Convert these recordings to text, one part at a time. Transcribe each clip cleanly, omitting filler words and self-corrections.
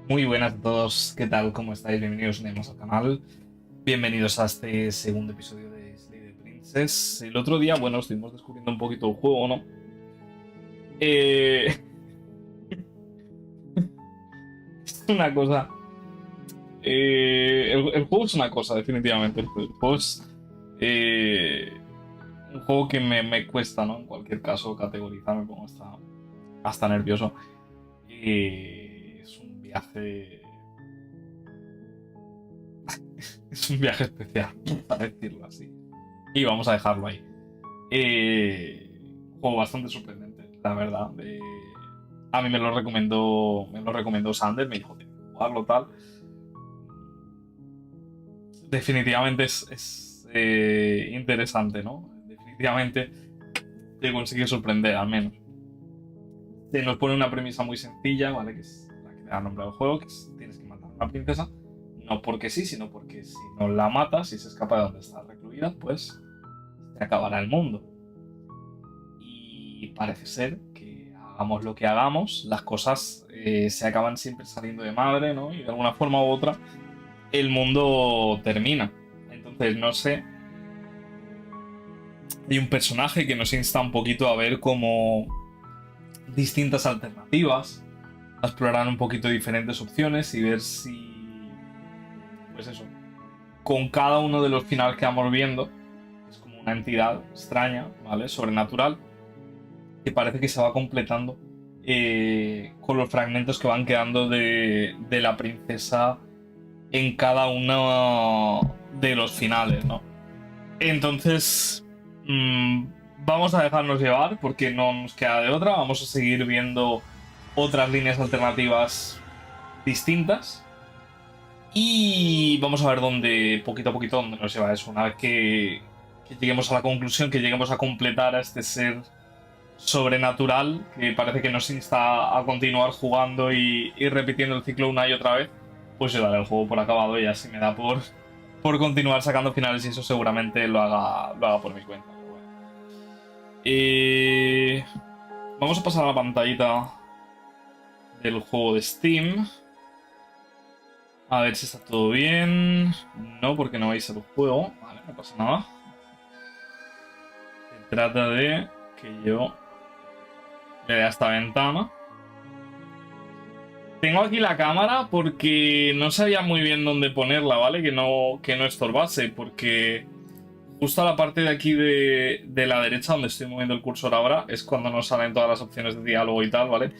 Muy buenas a todos, ¿qué tal? ¿Cómo estáis? Bienvenidos una vez más al canal. Bienvenidos a este segundo episodio de Slay Princess. El otro día, bueno, estuvimos descubriendo un poquito el juego, ¿no? Eh... es una cosa. El juego es una cosa, definitivamente. El juego es un juego que me cuesta, ¿no? En cualquier caso, categorizar, me pongo hasta nervioso. Es un viaje. Es un viaje especial, para decirlo así. Y vamos a dejarlo ahí. Un juego bastante sorprendente, la verdad. A mí me lo recomendó Sander, me dijo, "Tienes que jugarlo tal". Definitivamente es interesante, ¿no? Definitivamente te consigue sorprender, al menos. Se nos pone una premisa muy sencilla, ¿vale? Que es la que le da nombre al juego, que es tienes que matar a una princesa. No porque sí, sino porque si no la matas, si se escapa de donde está recluida, pues se acabará el mundo. Y parece ser que hagamos lo que hagamos, las cosas se acaban siempre saliendo de madre, ¿no? Y de alguna forma u otra el mundo termina. Entonces, no sé, hay un personaje que nos insta un poquito a ver como distintas alternativas, a explorar un poquito diferentes opciones y ver si, pues eso, con cada uno de los finales que vamos viendo, es como una entidad extraña, ¿vale? Sobrenatural, que parece que se va completando con los fragmentos que van quedando de la princesa en cada uno de los finales, ¿no? Entonces, mmm, vamos a dejarnos llevar porque no nos queda de otra. Vamos a seguir viendo otras líneas alternativas distintas y vamos a ver dónde, poquito a poquito, dónde nos lleva eso. Una vez que lleguemos a la conclusión, que lleguemos a completar a este ser sobrenatural que parece que nos insta a continuar jugando y repitiendo el ciclo una y otra vez, pues yo daré el juego por acabado y así me da por continuar sacando finales y eso seguramente lo haga por mi cuenta. Pero bueno. Vamos a pasar a la pantallita del juego de Steam. A ver si está todo bien. No, porque no vais al juego. Vale, no pasa nada. Se trata de que yo le dé a esta ventana. Tengo aquí la cámara porque no sabía muy bien dónde ponerla, ¿vale? Que no estorbase, porque justo a la parte de aquí de la derecha, donde estoy moviendo el cursor ahora, es cuando nos salen todas las opciones de diálogo y tal, ¿vale?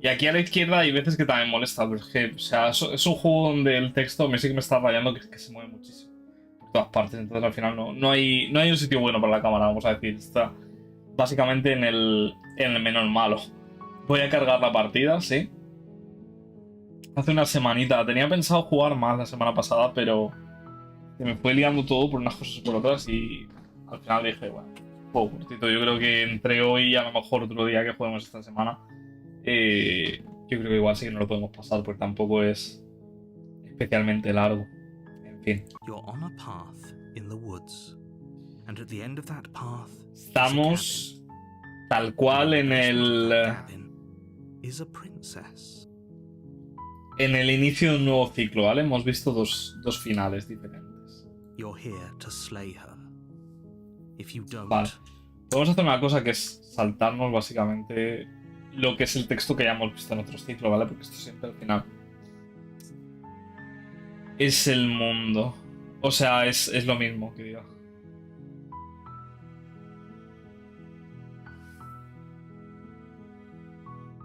Y aquí a la izquierda hay veces que también molesta, pero es que, o sea, es un juego donde el texto sí que me está rayando, que se mueve muchísimo por todas partes, entonces al final no hay un sitio bueno para la cámara, vamos a decir, está básicamente en el menor malo. Voy a cargar la partida, sí. Hace una semanita. Tenía pensado jugar más la semana pasada, pero se me fue liando todo por unas cosas y por otras y al final dije, bueno, juego cortito. Yo creo que entre hoy y a lo mejor otro día que juguemos esta semana, yo creo que igual sí que no lo podemos pasar porque tampoco es especialmente largo. En fin. You're on a path in the woods, and at the end of that path Estamos tal cual en is a princess. en el inicio de un nuevo ciclo, ¿vale? Hemos visto dos finales diferentes. You're here to slay her. If you don't, Vale. Podemos hacer una cosa que es saltarnos básicamente lo que es el texto que ya hemos visto en otros ciclos, ¿vale? Porque esto siempre al final es el mundo. O sea, es lo mismo que diga.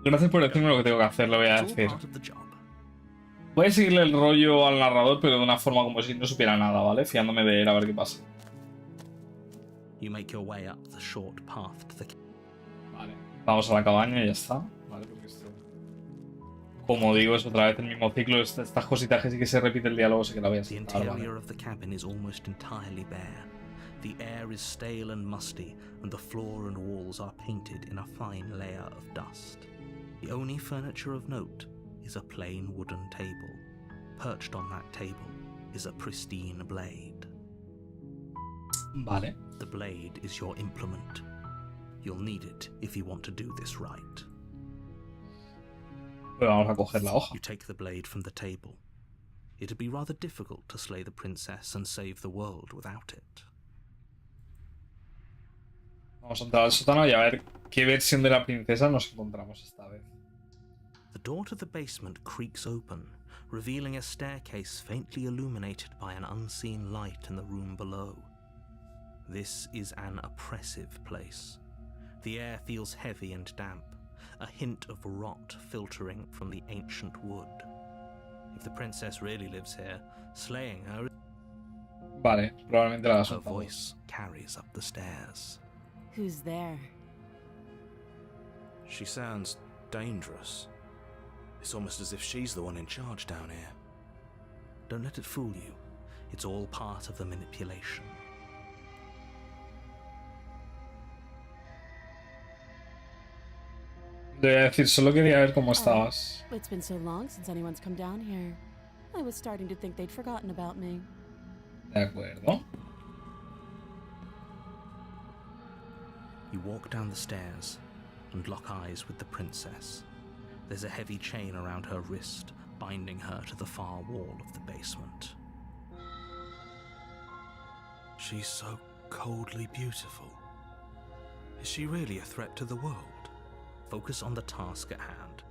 Gracias por decirme lo que tengo que hacer, le voy a decir. Voy a seguirle el rollo al narrador, pero de una forma como si no supiera nada, ¿vale? Fiándome de él a ver qué pasa. You make your way up the short path to the... Vale, vamos a la cabaña y ya está. Vale, porque esto, como digo, es otra vez el mismo ciclo. Estas cositas que sí que se repite el diálogo, sí que la voy a The saltar, interior ¿vale? of the cabin is almost entirely bare. The air is stale and musty, and the floor and walls are painted in a fine layer of dust. The only furniture of note is a plain wooden table. Perched on that table is a pristine blade. Vale. The blade is your implement. You'll need it if you want to do this right. Pero vamos a coger la hoja. You take the blade from the table. It'd be rather difficult to slay the princess and save the world without it. Vamos a entrar al sótano y a ver qué versión de la princesa nos encontramos esta vez. The door to the basement creaks open, revealing a staircase faintly illuminated by an unseen light in the room below. This is an oppressive place. The air feels heavy and damp, a hint of rot filtering from the ancient wood. If the princess really lives here, slaying her... Vale, probablemente la Her soltamos. voice carries up the stairs. Who's there? She sounds dangerous. It's almost as if she's the one in charge down here. Don't let it fool you. It's all part of the manipulation. Le voy a decir, solo quería ver cómo estabas. It's been so long since anyone's come down here. I was starting to think they'd forgotten about me. De acuerdo. You walk down the stairs and lock eyes with the princess. There's a heavy chain around her wrist, binding her to the far wall of the basement. She's so coldly beautiful. Is she really a threat to the world? Focus on the task at hand.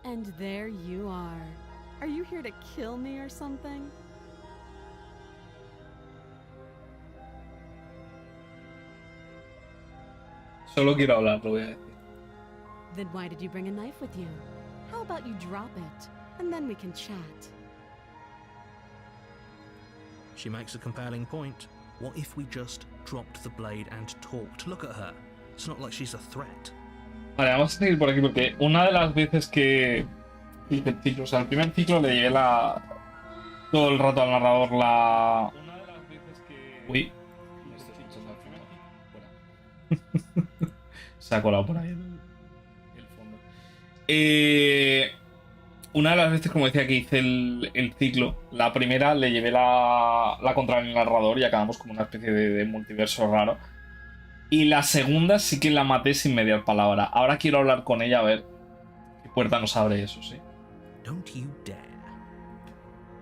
And there you are. Are you here to kill me or something? Solo quiero hablar, lo voy a decir. Then why did you bring a knife with you? How about you drop it, and then we can chat. She makes a compelling point. What if we just dropped the blade and talked? Look at her. It's not like she's a threat. Vale, vamos a seguir por aquí porque una de las veces que hice el ciclo, o sea, el primer ciclo le llevé todo el rato al narrador la... Una de las veces que... Uy. Se ha colado por ahí el fondo. Una de las veces, como decía, que hice el ciclo, la primera le llevé la contra el narrador y acabamos como una especie de multiverso raro. Y la segunda sí que la maté sin mediar palabra. Ahora quiero hablar con ella a ver qué puerta nos abre eso, ¿sí? Don't you dare.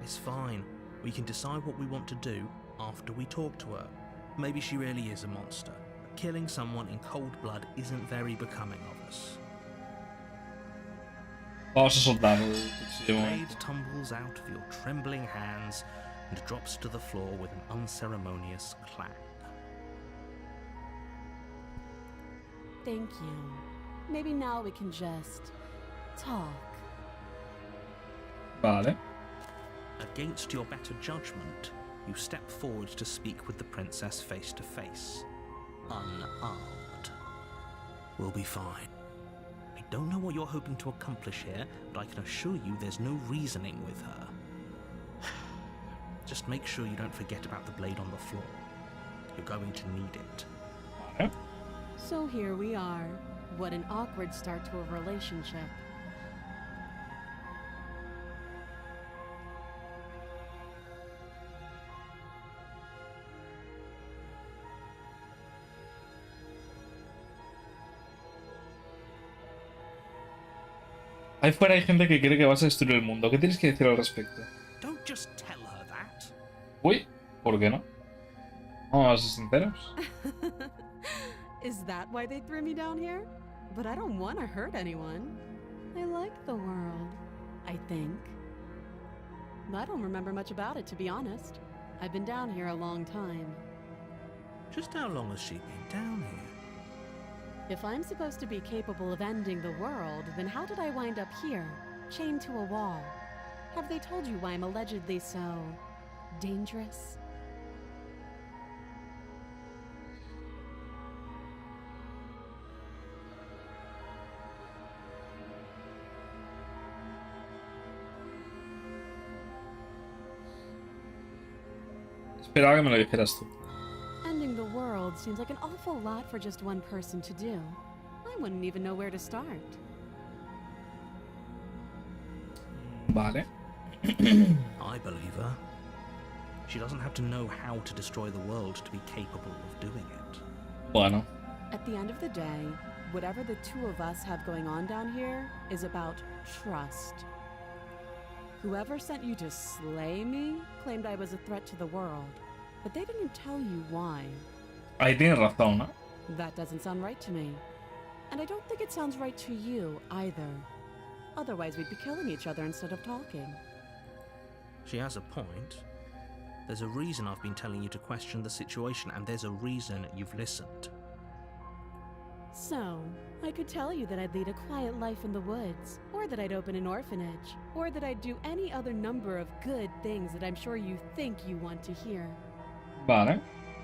It's fine. We can decide what we want to do after we talk to her. Maybe she really is a monster. But killing someone in cold blood isn't very becoming of us. Vamos a soltar el The cuchillo. blade tumbles out of your trembling hands and drops to the floor with an unceremonious clang. Thank you. Maybe now we can just talk. Vale. Against your better judgment, you step forward to speak with the princess face to face, unarmed. We'll be fine. I don't know what you're hoping to accomplish here, but I can assure you there's no reasoning with her. Just make sure you don't forget about the blade on the floor. You're going to need it. Vale. So here we are. What an awkward start to a relationship. Ahí fuera hay gente que cree que vas a destruir el mundo. ¿Qué tienes que decir al respecto? Don't just tell her that. Uy, ¿por qué no? Vamos a ser sinceros. Is that why they threw me down here? But I don't want to hurt anyone. I like the world, I think. I don't remember much about it, to be honest. I've been down here a long time. Just how long has she been down here? If I'm supposed to be capable of ending the world, then how did I wind up here, chained to a wall? Have they told you why I'm allegedly so dangerous? Esperaba que me lo dijeras tú. Ending the world seems like an awful lot for just one person to do. I wouldn't even know where to start. Vale. I believe her. She doesn't have to know how to destroy the world to be capable of doing it. Bueno. At the end of the day, whatever the two of us have going on down here is about trust. Whoever sent you to slay me claimed I was a threat to the world, but they didn't tell you why. Ahí tienes razón, ¿no? That doesn't sound right to me. And I don't think it sounds right to you either. Otherwise, we'd be killing each other instead of talking. She has a point. There's a reason I've been telling you to question the situation, and there's a reason you've listened. So, I could tell you that I'd lead a quiet life in the woods, or that I'd open an orphanage, or that I'd do any other number of good things that I'm sure you think you want to hear. Vale.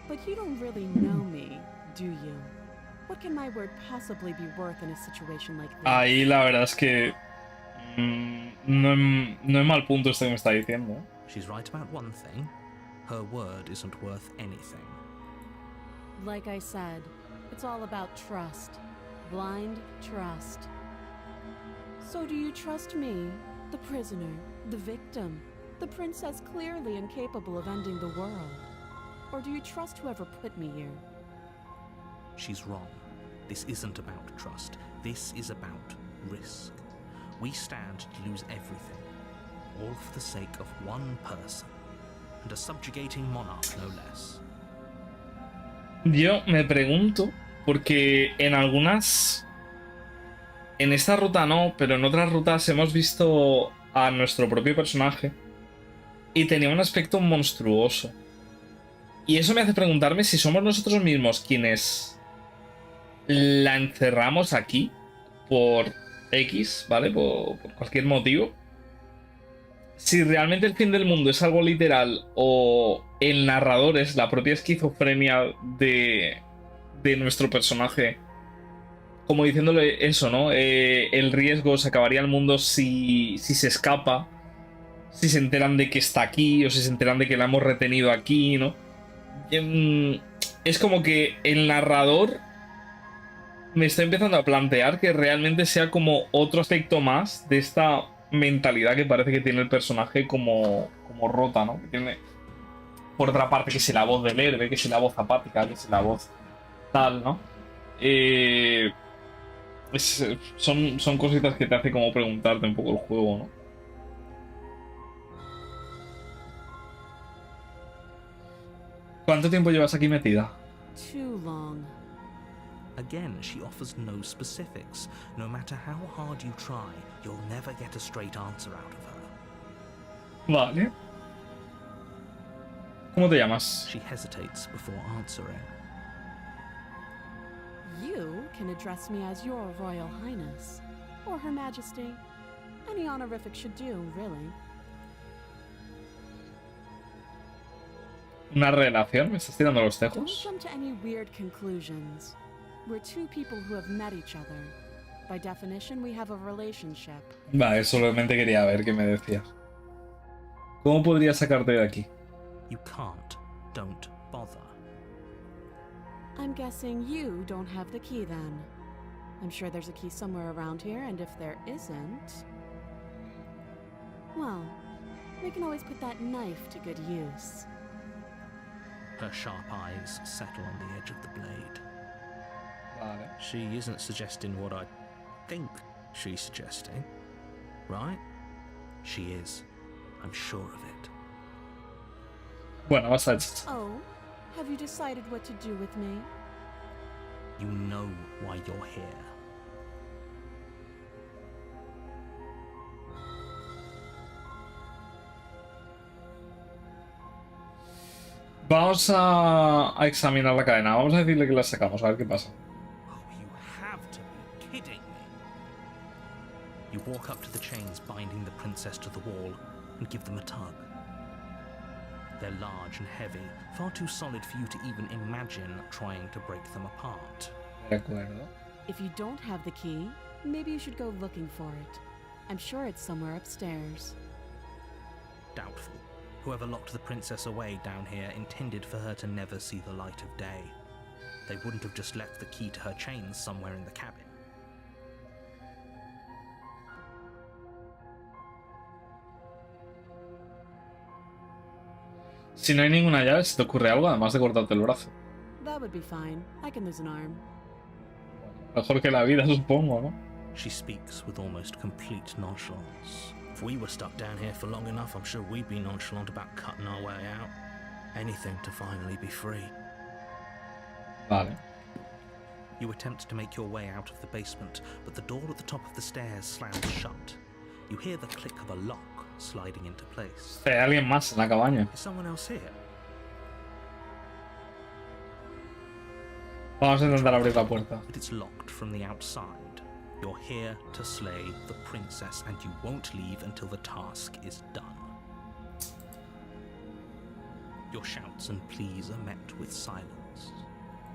But you don't really know me, do you? What can my word possibly be worth in a situation like this? Ahí la verdad es que no es mal punto este que me está diciendo. She's right about one thing. Her word isn't worth anything. Like I said, it's all about trust. Blind trust. So do you trust me, the prisoner, the victim, the princess clearly incapable of ending the world? Or do you trust whoever put me here? She's wrong. This isn't about trust. This is about risk. We stand to lose everything, all for the sake of one person, and a subjugating monarch, no less. Yo me pregunto, porque en algunas... En esta ruta no, pero en otras rutas hemos visto a nuestro propio personaje y tenía un aspecto monstruoso. Y eso me hace preguntarme si somos nosotros mismos quienes la encerramos aquí por X, ¿vale? Por cualquier motivo. Si realmente el fin del mundo es algo literal o el narrador es la propia esquizofrenia de nuestro personaje, como diciéndole eso, ¿no? El riesgo, se acabaría el mundo si se escapa, si se enteran de que está aquí o si se enteran de que la hemos retenido aquí, ¿no? Es como que el narrador me está empezando a plantear que realmente sea como otro aspecto más de esta mentalidad que parece que tiene el personaje como rota, ¿no? Que tiene, por otra parte, que si la voz del héroe, que si la voz apática, que si la voz tal, ¿no? Son cositas que te hace como preguntarte un poco el juego, ¿no? ¿Cuánto tiempo llevas aquí metida? Too long. Again, she offers no specifics. No matter how hard you try, you'll never get a straight answer out of her. Vale. ¿Cómo te llamas? She hesitates before answering. You can address me as Your Royal Highness, or Her Majesty. Any honorific should do, really. ¿Una relación? ¿Me estás tirando los Don't tejos? jump to any weird conclusions. We're two people who have met each other. By definition, we have a relationship. Vale, solamente quería ver qué me decías. ¿Cómo podría sacarte de aquí? You can't. Don't bother. I'm guessing you don't have the key then. I'm sure there's a key somewhere around here, and if there isn't... well, we can always put that knife to good use. Her sharp eyes settle on the edge of the blade. Vale. She isn't suggesting what I think she's suggesting, right? She is. I'm sure of it. Bueno, basta hecho. Oh, have you decided what to do with me? You know why you're here. Vamos a examinar la cadena. Vamos a decirle que la sacamos, a ver qué pasa. Oh, you have to be kidding me. You walk up to the chains binding the princess to the wall and give them a tug. They're large and heavy, far too solid for you to even imagine trying to break them apart. De acuerdo. If you don't have the key, maybe you should go looking for it. I'm sure it's somewhere upstairs. Doubtful. Whoever locked the princess away down here intended for her to never see the light of day. They wouldn't have just left the key to her chains somewhere in the cabin. Si no hay ninguna llave, ¿se te ocurre algo además de cortarte el brazo? That would be fine. I can lose an arm. Mejor que la vida, supongo, ¿no? She speaks with almost complete nonchalance. If we were stuck down here for long enough, I'm sure we'd be nonchalant about cutting our way out. Anything to finally be free. Vale. You attempt to make your way out of the basement, but the door at the top of the stairs slams shut. You hear the click of a lock sliding into place. Hay alguien más en la cabaña. Is someone else here? Vamos a intentar abrir la puerta. But it's locked from the outside. You're here to slay the princess, and you won't leave until the task is done. Your shouts and pleas are met with silence.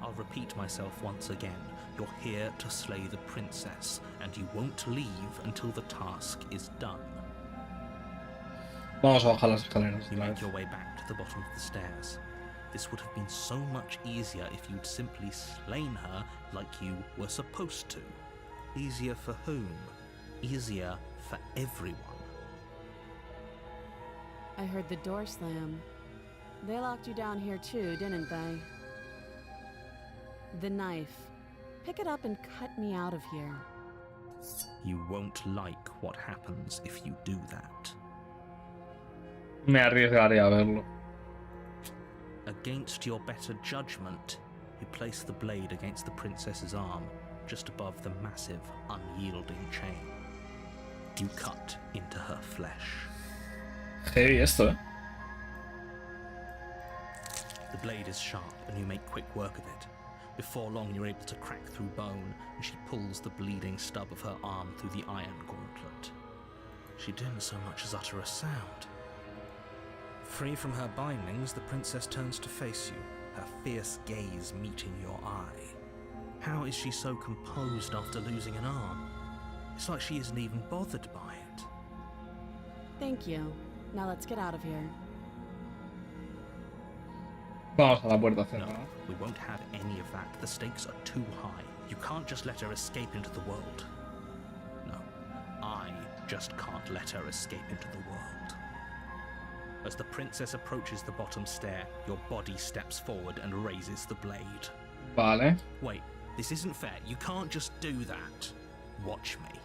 I'll repeat myself once again. You're here to slay the princess, and you won't leave until the task is done. Vamos a bajar las escaleras. You make your way back to the bottom of the stairs. This would have been so much easier if you'd simply slain her like you were supposed to. Easier for whom? Easier for everyone. I heard the door slam. They locked you down here too, didn't they? The knife. Pick it up and cut me out of here. You won't like what happens if you do that. Me arriesgaré a verlo. Against your better judgment, you place the blade against the princess's arm, just above the massive, unyielding chain. You cut into her flesh. Heavy esto, eh. The blade is sharp, and you make quick work of it. Before long, you're able to crack through bone, and she pulls the bleeding stub of her arm through the iron gauntlet. She didn't so much as utter a sound. Free from her bindings, the princess turns to face you, her fierce gaze meeting your eye. How is she so composed after losing an arm? It's like she isn't even bothered by it. Thank you. Now let's get out of here. Vamos a la puerta No, cerrada. we won't have any of that. The stakes are too high. You can't just let her escape into the world. No, I just can't let her escape into the world. As the princess approaches the bottom stair, your body steps forward and raises the blade. Vale. Wait, this isn't fair. You can't just do that. Watch me.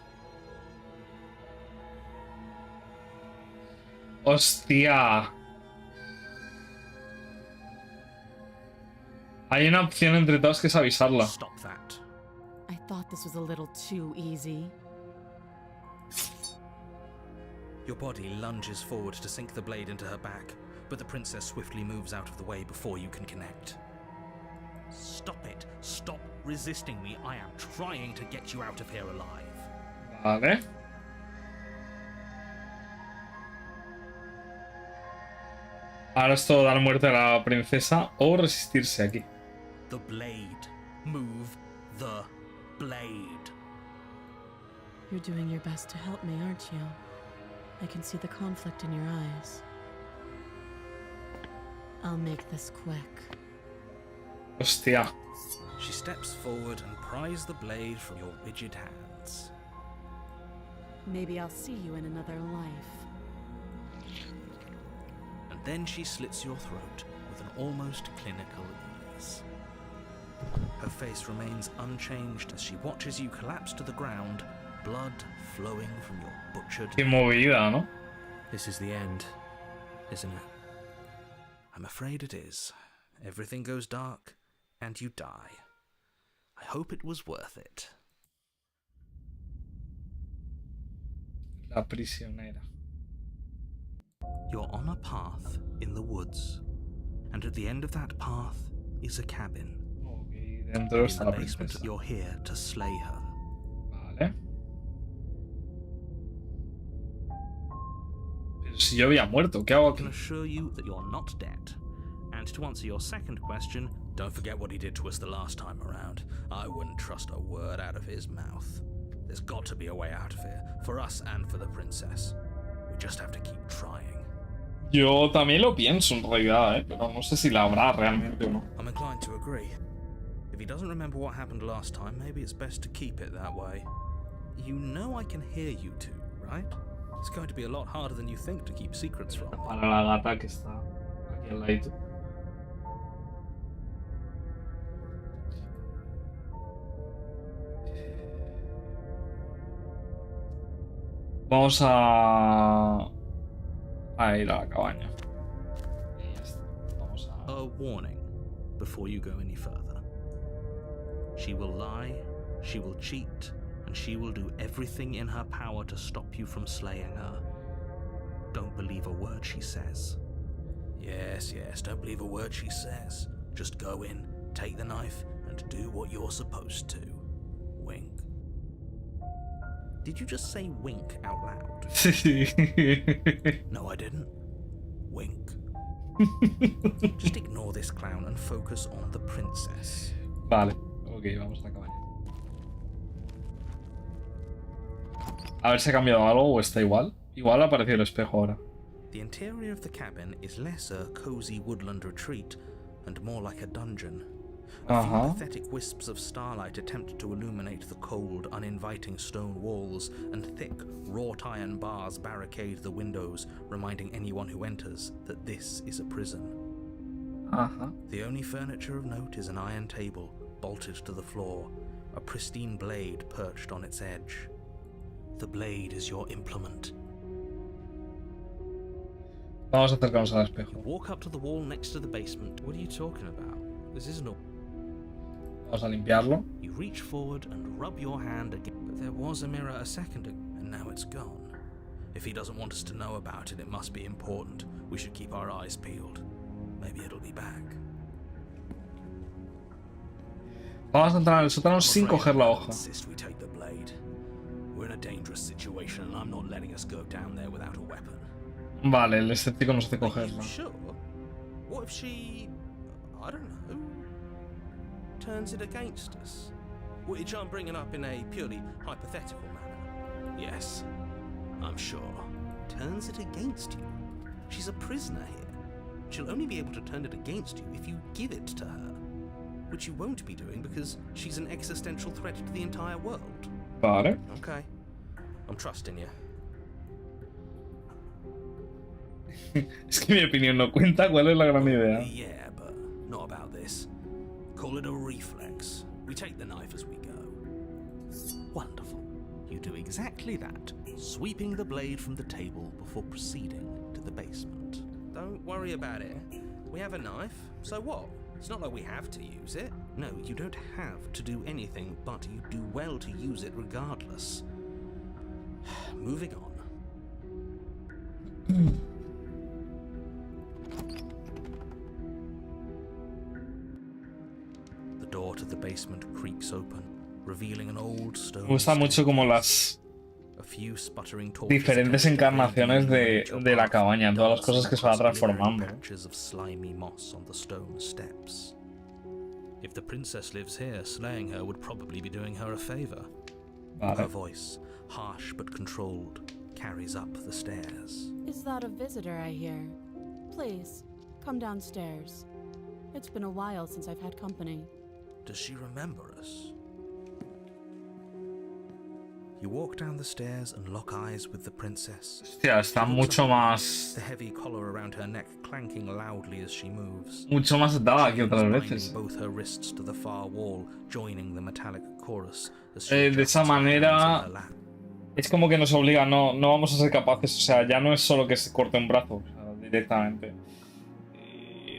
Hostia. Hay una opción entre todas que es avisarla. Stop that. I thought this was a little too easy. Your body lunges forward to sink the blade into her back, but the princess swiftly moves out of the way before you can connect. Stop it. Stop resisting me. I am trying to get you out of here alive. Vale. Ahora es todo dar muerte a la princesa o resistirse aquí. The blade. Move the blade. You're doing your best to help me, aren't you? I can see the conflict in your eyes. I'll make this quick. Hostia. She steps forward and pries the blade from your rigid hands. Maybe I'll see you in another life. And then she slits your throat with an almost clinical ease. Her face remains unchanged as she watches you collapse to the ground, blood flowing from your butchered... Qué movida, ¿no? This is the end, isn't it? I'm afraid it is. Everything goes dark, and you die. I hope it was worth it. La prisionera. You're on a path in the woods, and at the end of that path is a cabin. Ok, dentro In está the la basement, princesa. you're here to slay her. Vale. Pero si yo había muerto, ¿qué hago I can aquí? assure you that you're not dead. And to answer your second question, don't forget what he did to us the last time around. I wouldn't trust a word out of his mouth. There's got to be a way out of here, for us and for the princess. We just have to keep trying. Yo también lo pienso en realidad, pero no sé si la habrá realmente o no. I'm inclined to agree. If he doesn't remember what happened last time, maybe it's best to keep it that way. You know I can hear you two, right? It's going to be a lot harder than you think to keep secrets from. Para la gata que está aquí al ladito. Vamos a ir a la cabaña. Y ya está. Vamos a... A warning before you go any further. She will lie, she will cheat, and she will do everything in her power to stop you from slaying her. Don't believe a word she says. Yes, don't believe a word she says. Just go in, take the knife, and do what you're supposed to. Wink. Did you just say wink out loud? No, I didn't. Wink. Just ignore this clown and focus on the princess. Vale, ok, vamos a la cabaña. A ver si ha cambiado algo o está igual. Igual ha aparecido el espejo ahora. The interior of the cabin is less a cozy woodland retreat and more like a dungeon. A few pathetic wisps of starlight attempt to illuminate the cold, uninviting stone walls, and thick, wrought iron bars barricade the windows, reminding anyone who enters that this is a prison. The only furniture of note is an iron table, bolted to the floor, a pristine blade perched on its edge. The blade is your implement. Vamos a acercarnos al espejo. Walk up to the wall next to the basement. What are you talking about? This isn't a... Vamos a limpiarlo. You reach forward and rub your hand again. But there was a mirror a second ago, and now it's gone. If he doesn't want us to know about it, it must be important. We should keep our eyes peeled. Maybe it'll be back. Vamos a entrar en el sótano sin coger la hoja. We take the blade. We're in a dangerous situation, and I'm not letting us go down there without a weapon. Vale, el escéptico nos hace cogerla. Sure. What if she... I don't know... turns it against us? Which I'm bringing up in a purely hypothetical manner. Yes, I'm sure. Turns it against you? She's a prisoner here. She'll only be able to turn it against you if you give it to her. Which you won't be doing because she's an existential threat to the entire world. Vale. Okay. I'm trusting you. Es que mi opinión no cuenta. ¿Cuál es la gran idea? Yeah, but not about this. Call it a reflex. We take the knife as we go. Wonderful. You do exactly that, sweeping the blade from the table before proceeding to the basement. Don't worry about it. We have a knife, so what? It's not like we have to use it. No, you don't have to do anything, but you do well to use it regardless. Moving on. The door to the basement creaks open, revealing an old stone. Me gusta mucho como las diferentes encarnaciones de la cabaña, todas las cosas que se va transformando. If the princess lives here, slaying her would probably be doing her a favor. Vale. Her voice, harsh but controlled, carries up the stairs. Is that a visitor I hear? Please, come downstairs. It's been a while since I've had company. Does she remember us? You walk down the stairs and lock eyes with the princess. Hostia, está mucho más... The heavy collar around her neck clanking loudly as she moves. Mucho más atada que otras veces. Both her wrists to the far wall, joining the metallic chorus. De esa manera es como que nos obliga, no vamos a ser capaces, o sea, ya no es solo que se corte un brazo, o sea, directamente.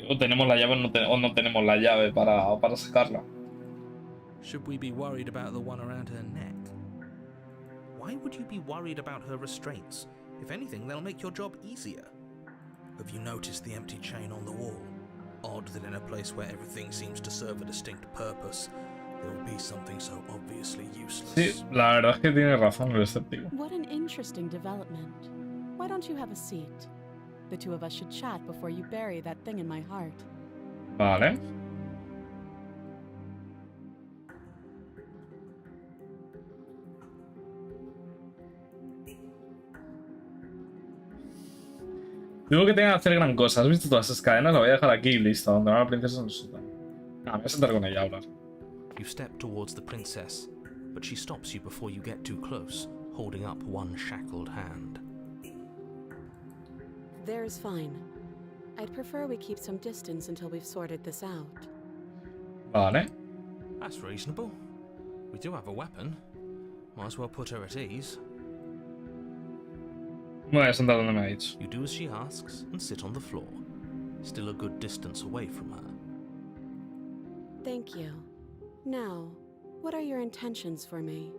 O tenemos la llave o no tenemos la llave para sacarla. Should we be worried about the one around her neck? Why would you be worried about her restraints? If anything, they'll make your job easier. Have you noticed the empty chain on the wall? Odd that in a place where everything seems to serve a distinct purpose, there would be something so obviously useless. Sí, la verdad es que tiene razón el escéptico. What an interesting development. Why don't you have a seat? The two of us should chat before you bury that thing in my heart. Vale. Digo que tenga que hacer gran cosa. ¿Has visto todas esas cadenas? La voy a dejar aquí y listo. Donde va la princesa en el sótano. Me voy a sentar con ella a hablar. You step towards the princess, but she stops you before you get too close, holding up one shackled hand. There's fine. I'd prefer we keep some distance until we've sorted this out. Vale. That's reasonable. We do have a weapon. Might as well put her at ease. Me voy a sentar donde me ha dicho. You do as she asks and sit on the floor, still a good distance away from her. Thank you. Now, what are your intentions for me?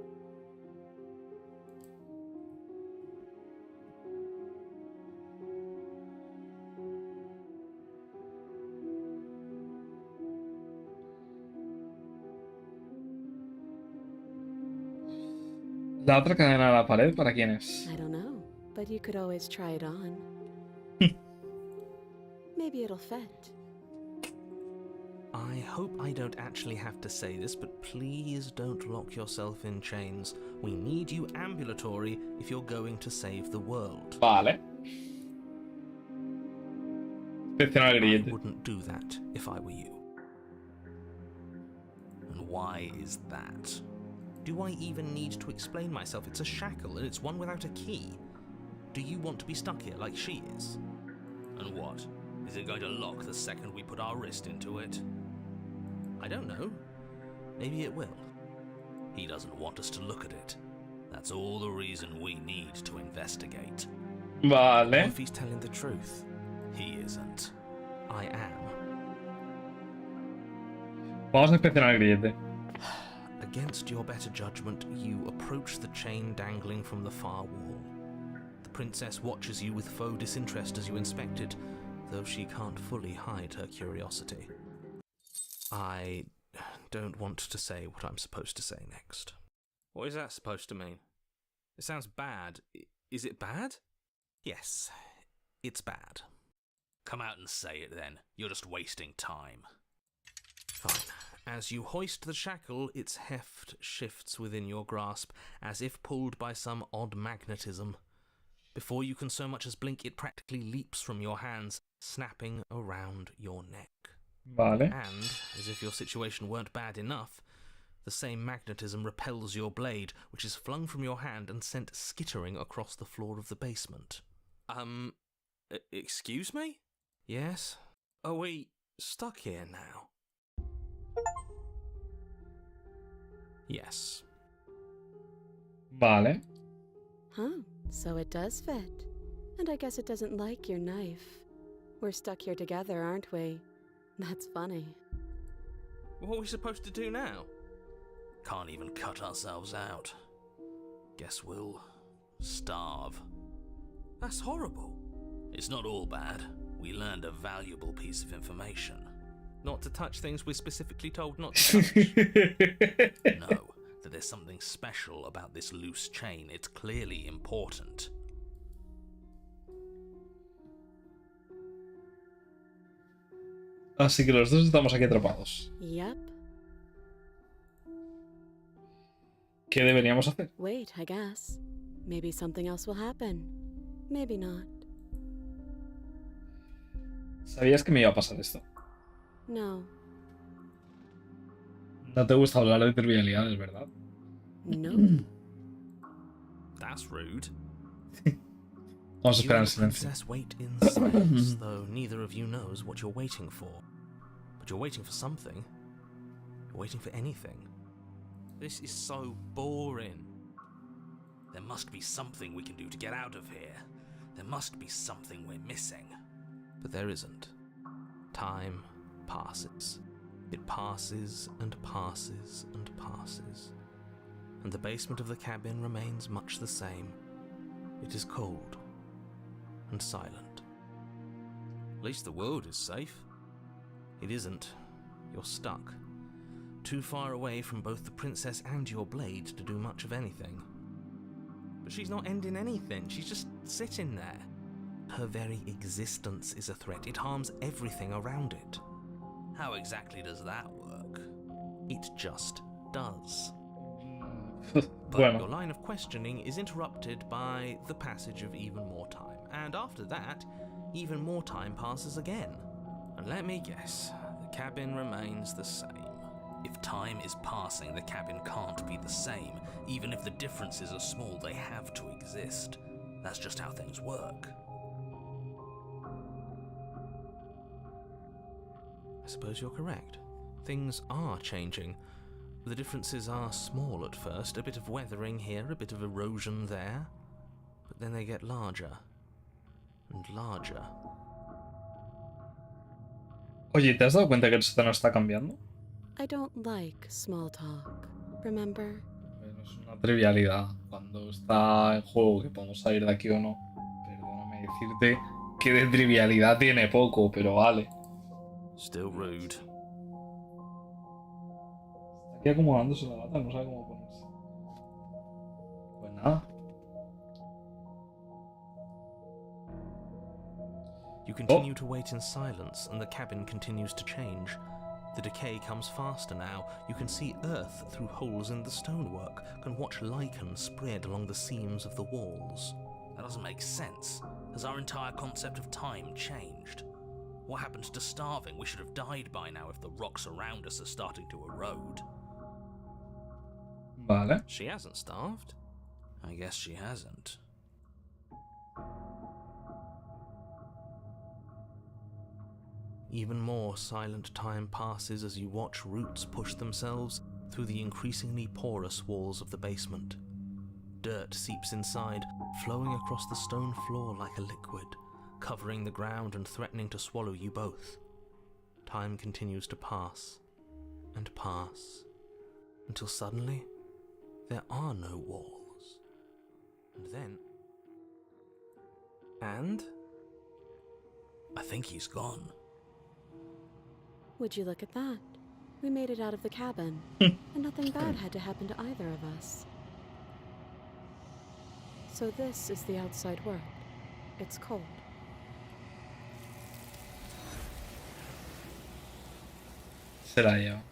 La otra cadena a la pared, ¿para quién es? I don't know, but you could always try it on. Maybe it'll fit. I hope I don't actually have to say this, but please don't lock yourself in chains. We need you ambulatory if you're going to save the world. Vale. Inspeccionar el I grillete. wouldn't do that if I were you. And why is that? Do I even need to explain myself? It's a shackle and it's one without a key. Do you want to be stuck here like she is? And what? Is it going to lock the second we put our wrist into it? I don't know. Maybe it will. He doesn't want us to look at it. That's all the reason we need to investigate. Vale. What if he's telling the truth? He isn't. I am. Vamos a inspeccionar el grillete. Against your better judgment, you approach the chain dangling from the far wall. The princess watches you with faux disinterest as you inspect it, though she can't fully hide her curiosity. I don't want to say what I'm supposed to say next. What is that supposed to mean? It sounds bad. Is it bad? Yes, it's bad. Come out and say it then. You're just wasting time. Fine. As you hoist the shackle, its heft shifts within your grasp, as if pulled by some odd magnetism. Before you can so much as blink, it practically leaps from your hands, snapping around your neck. Vale. And, as if your situation weren't bad enough, the same magnetism repels your blade, which is flung from your hand and sent skittering across the floor of the basement. Excuse me? Yes? Are we stuck here now? Yes. Vale. Huh, so it does fit. And I guess it doesn't like your knife. We're stuck here together, aren't we? That's funny. What are we supposed to do now? Can't even cut ourselves out. Guess we'll starve. That's horrible. It's not all bad. We learned a valuable piece of information. Not to touch things we're specifically told not to touch. No, that there's something special about this loose chain. It's clearly important. Así que los dos estamos aquí atrapados. Yep. ¿Qué deberíamos hacer? Wait, I guess. Maybe something else will happen. Maybe not. ¿Sabías que me iba a pasar esto? No. No te gusta hablar de trivialidades, ¿verdad? No. That's rude. Vamos a You esperar en and the silencio. princess wait in silence, though neither of you knows what you're waiting for. But you're waiting for something. You're waiting for anything. This is so boring. There must be something we can do to get out of here. There must be something we're missing. But there isn't. Time passes. It passes and passes and passes. And the basement of the cabin remains much the same. It is cold and silent. At least the world is safe. It isn't. You're stuck. Too far away from both the princess and your blade to do much of anything. But she's not ending anything. She's just sitting there. Her very existence is a threat. It harms everything around it. How exactly does that work? It just does. But Bueno. your line of questioning is interrupted by the passage of even more time. And after that, even more time passes again. And let me guess, the cabin remains the same. If time is passing, the cabin can't be the same. Even if the differences are small, they have to exist. That's just how things work. I suppose you're correct. Things are changing. The differences are small at first, a bit of weathering here, a bit of erosion there. but then they get larger and larger. Oye, ¿te has dado cuenta que el sótano está cambiando? I don't like small talk, remember? Bueno, es una trivialidad cuando está en juego que podemos salir de aquí o no. Perdóname decirte que de trivialidad tiene poco, pero vale. Still rude. Está aquí acomodándose la gata, no sabe cómo ponerse. Pues nada. You continue to wait in silence, and the cabin continues to change. The decay comes faster now. You can see earth through holes in the stonework, can watch lichen spread along the seams of the walls. That doesn't make sense. Has our entire concept of time changed? What happened to starving? We should have died by now if the rocks around us are starting to erode. Vale. She hasn't starved. I guess she hasn't. Even more silent time passes as you watch roots push themselves through the increasingly porous walls of the basement. Dirt seeps inside, flowing across the stone floor like a liquid, covering the ground and threatening to swallow you both. Time continues to pass and pass, until suddenly there are no walls. And then... And... I think he's gone. Would you look at that? We made it out of the cabin, and nothing bad had to happen to either of us. So this is the outside world. It's cold. Se la lleva.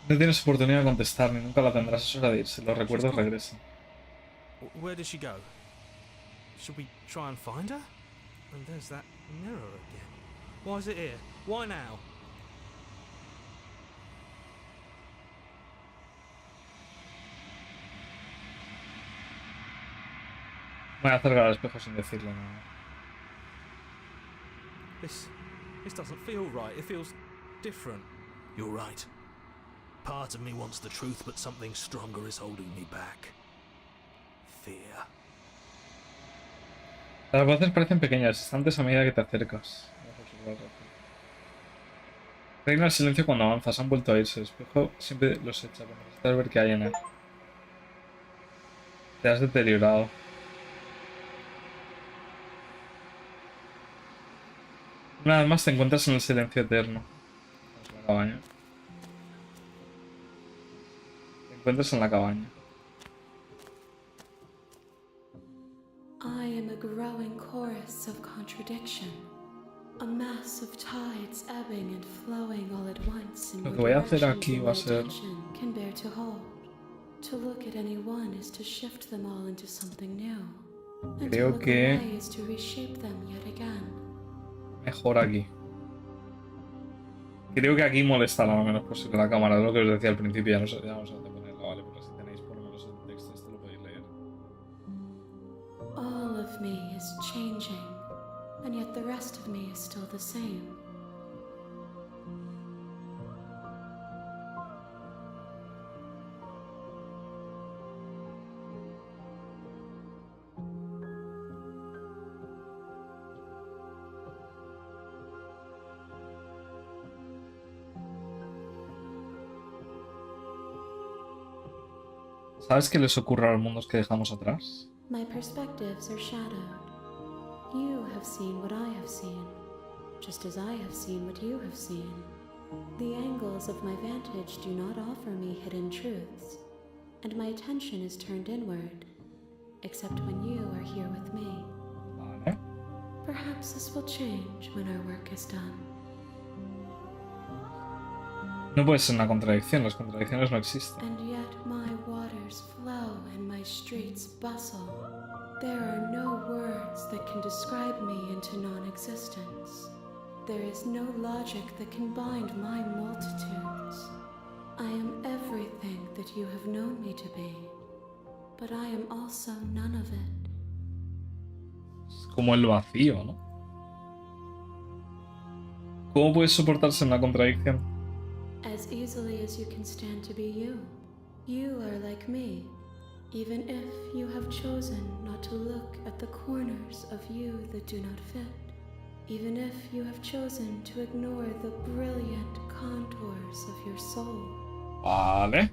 No tienes oportunidad de contestar, ni nunca la tendrás. Es hora de irse. Los recuerdos regresan. Where did she go? Should we try and find her? And there's that mirror again. Why is it here? Why now? Voy a acercar al espejo sin decirle nada. This doesn't feel right. It feels different. You're right. Part of me wants the truth, but something stronger is holding me back. Fear. Las voces parecen pequeñas, distantes a medida que te acercas. Reina el silencio cuando avanzas. Han vuelto a irse. El espejo siempre los echa, pero necesitas ver qué hay en él. Te has deteriorado. Una vez más te encuentras en el silencio eterno. Es la cabaña. Te encuentras en la cabaña. I am a growing chorus of contradiction, a mass of tides ebbing and flowing all at once in Lo que what voy a hacer directions aquí my va a ser... attention can bear to hold. To look at any one is to shift them all into something new, and to Creo look que... away is to reshape them yet again. Mejor aquí. Creo que aquí molesta lo menos posible la cámara. Es lo que os decía al principio. Ya no sé, ya vamos a ponerla, vale. Pero si tenéis por lo menos el texto, esto lo podéis leer. All of me is changing, and yet the rest of me is still the same. ¿Sabes qué les ocurre a los mundos que dejamos atrás? My perspectives are shadowed. You have seen what I have seen, just as I have seen what you have seen. The angles of my vantage do not offer me hidden truths, and my attention is turned inward, except when you are here with me. Vale. Perhaps this will change when our work is done. No puede ser una contradicción. Las contradicciones no existen. And yet my waters flow and my streets bustle. There are no words that can describe me into non-existence. There is no logic that can bind my multitudes. I am everything that you have known me to be, but I am also none of it. Es como el vacío, ¿no? ¿Cómo puedes soportarse una contradicción? As easily as you can stand to be you. You are like me, even if you have chosen not to look at the corners of you that do not fit, even if you have chosen to ignore the brilliant contours of your soul. Vale.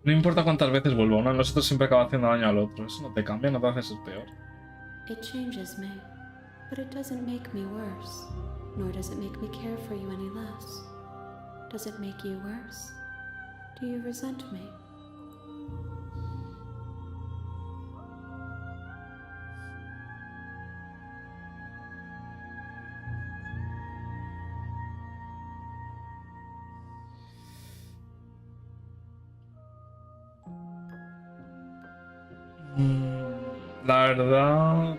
No importa cuántas veces vuelva, uno de nosotros siempre acaba haciendo daño al otro. Eso no te cambia, no te hace ser peor. It changes me, but it doesn't make me worse, nor does it make me care for you any less. Does it make you worse? Do you resent me? La verdad...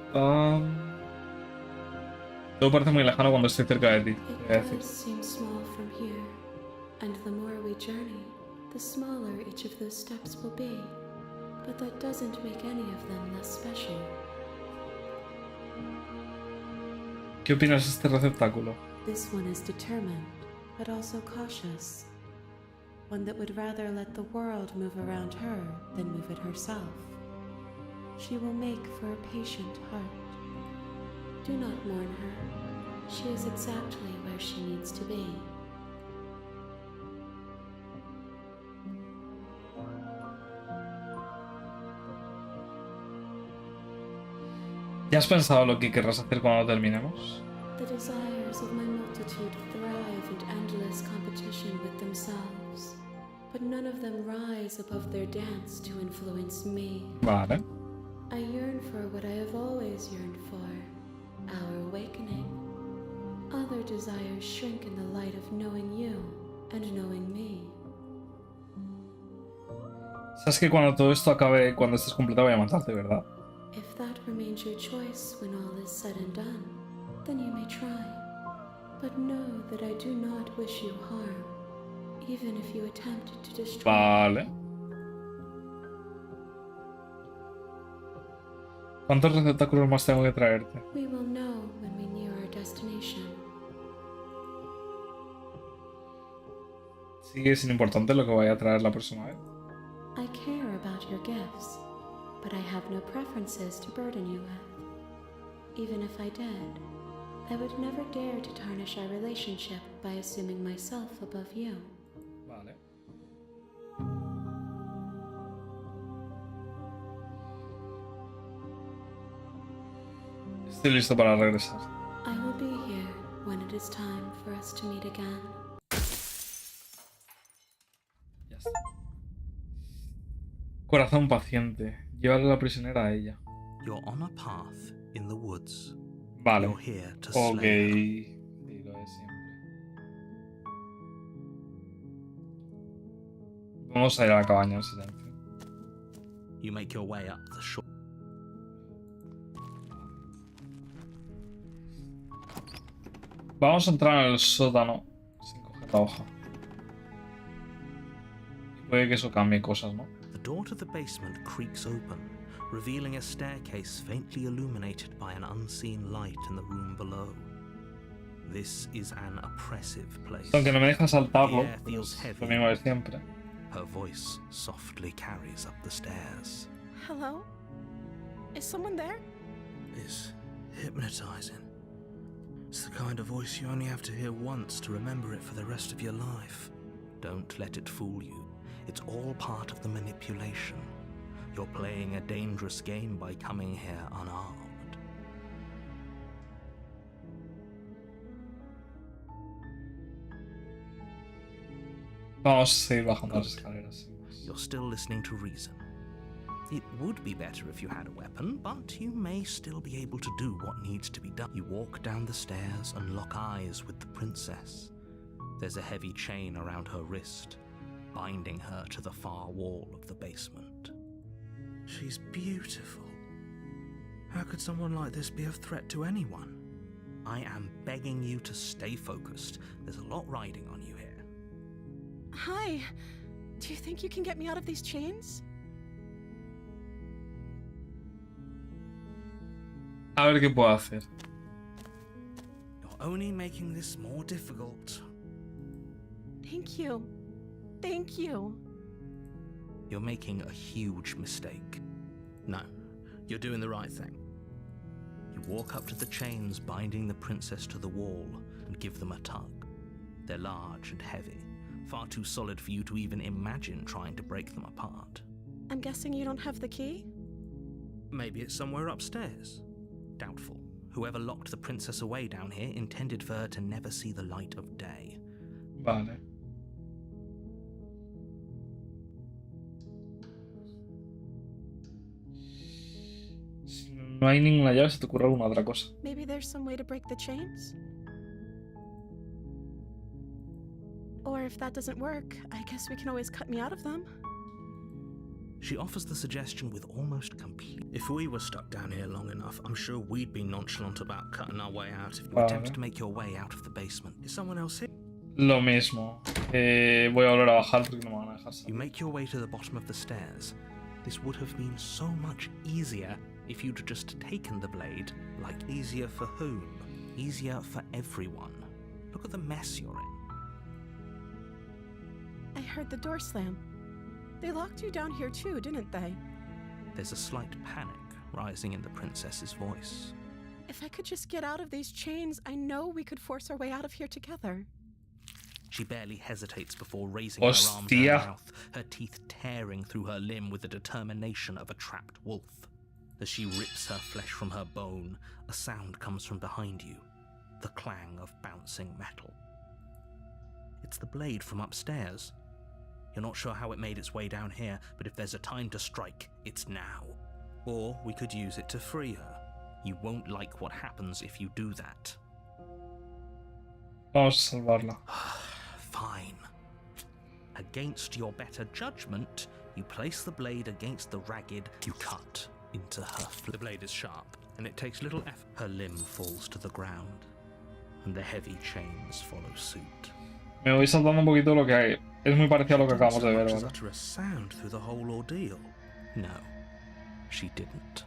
todo parece muy lejano cuando estoy cerca de ti. It Voy a decir. does seem small from here, and the more we journey, the smaller each of those steps will be. But that doesn't make any of them less special. ¿Qué opinas de este receptáculo? This one is determined, but also cautious. One that would rather let the world move around her than move it herself. She will make for a patient heart. Do not mourn her. She is exactly where she needs to be. ¿Ya has pensado lo que querrás hacer cuando terminemos? The desires of my multitude thrive in endless competition with themselves, but none of them rise above their dance to influence me. Vale. I yearn for what I have always yearned for, our awakening. Other desires shrink in the light of knowing you and knowing me. Sabes que cuando todo esto acabe, cuando estés completo, voy a matarte, ¿verdad? If that remains your choice when all is said and done, then you may try. But know that I do not wish you harm, even if you attempt to destroy me. Vale. ¿Cuántos receptáculos más tengo que traerte? We will know when we near our destination. Sigue sin importante lo que vaya a traer la próxima vez. I care about your gifts, but I have no preferences to burden you with. Even if I did, I would never dare to tarnish our relationship by assuming myself above you. Vale. Estoy listo para regresar. I will be here when it is time for us to meet again. Ya está. Corazón paciente. Llévale la prisionera a ella. You're on a path in the woods. Vale. You're here to Ok. slay her. Y lo de siempre. Vamos a ir a la cabaña en silencio. You make your way up the shore. Vamos a entrar en el sótano sin coger la hoja. Y puede que eso cambie cosas, ¿no? The door to the basement creaks open, revealing a staircase faintly illuminated by an unseen light in the room below. This is an oppressive place. Aunque no me deja saltarlo, The air feels pues, heavy. lo mismo de siempre. Her voice softly carries up the stairs. Hello? Is someone there? It's hypnotizing. It's the kind of voice you only have to hear once to remember it for the rest of your life. Don't let it fool you. It's all part of the manipulation. You're playing a dangerous game by coming here unarmed. Vamos a seguir bajando las escaleras. sin más. You're still listening to reason. It would be better if you had a weapon, but you may still be able to do what needs to be done. You walk down the stairs and lock eyes with the princess. There's a heavy chain around her wrist, binding her to the far wall of the basement. She's beautiful. How could someone like this be a threat to anyone? I am begging you to stay focused. There's a lot riding on you here. Hi. Do you think you can get me out of these chains? A ver qué puedo hacer. You're only making this more difficult. Thank you. Thank you. You're making a huge mistake. No, you're doing the right thing. You walk up to the chains binding the princess to the wall and give them a tug. They're large and heavy, far too solid for you to even imagine trying to break them apart. I'm guessing you don't have the key? Maybe it's somewhere upstairs. Doubtful. Whoever locked the princess away down here intended for her to never see the light of day. Vale. Si no hay ninguna llave, ¿se te ocurre alguna otra cosa? Maybe there's some way to break the chains? Or if that doesn't work, I guess we can always cut me out of them. She offers the suggestion with almost complete... If we were stuck down here long enough, I'm sure we'd be nonchalant about cutting our way out if you attempt to make your way out of the basement. Is someone else here? Lo mismo. Voy a volver a bajar porque no me van a dejar You salir. make your way to the bottom of the stairs. This would have been so much easier if you'd just taken the blade. Like, easier for whom? Easier for everyone. Look at the mess you're in. I heard the door slam. They locked you down here too, didn't they? There's a slight panic rising in the princess's voice. If I could just get out of these chains, I know we could force our way out of here together. She barely hesitates before raising her arm to her mouth, her teeth tearing through her limb with the determination of a trapped wolf. As she rips her flesh from her bone, a sound comes from behind you, the clang of bouncing metal. It's the blade from upstairs. You're not sure how it made its way down here, but if there's a time to strike, it's now. Or we could use it to free her. You won't like what happens if you do that. Vamos a salvarla. Fine. Against your better judgment, you place the blade against the ragged, you cut into her. The blade is sharp, and it takes little effort. Her limb falls to the ground, and the heavy chains follow suit. Me voy saltando un poquito lo que hay. Es muy parecido a lo que acabamos de ver, Didn't ¿vale? utter a sound through the whole ordeal. No, she didn't.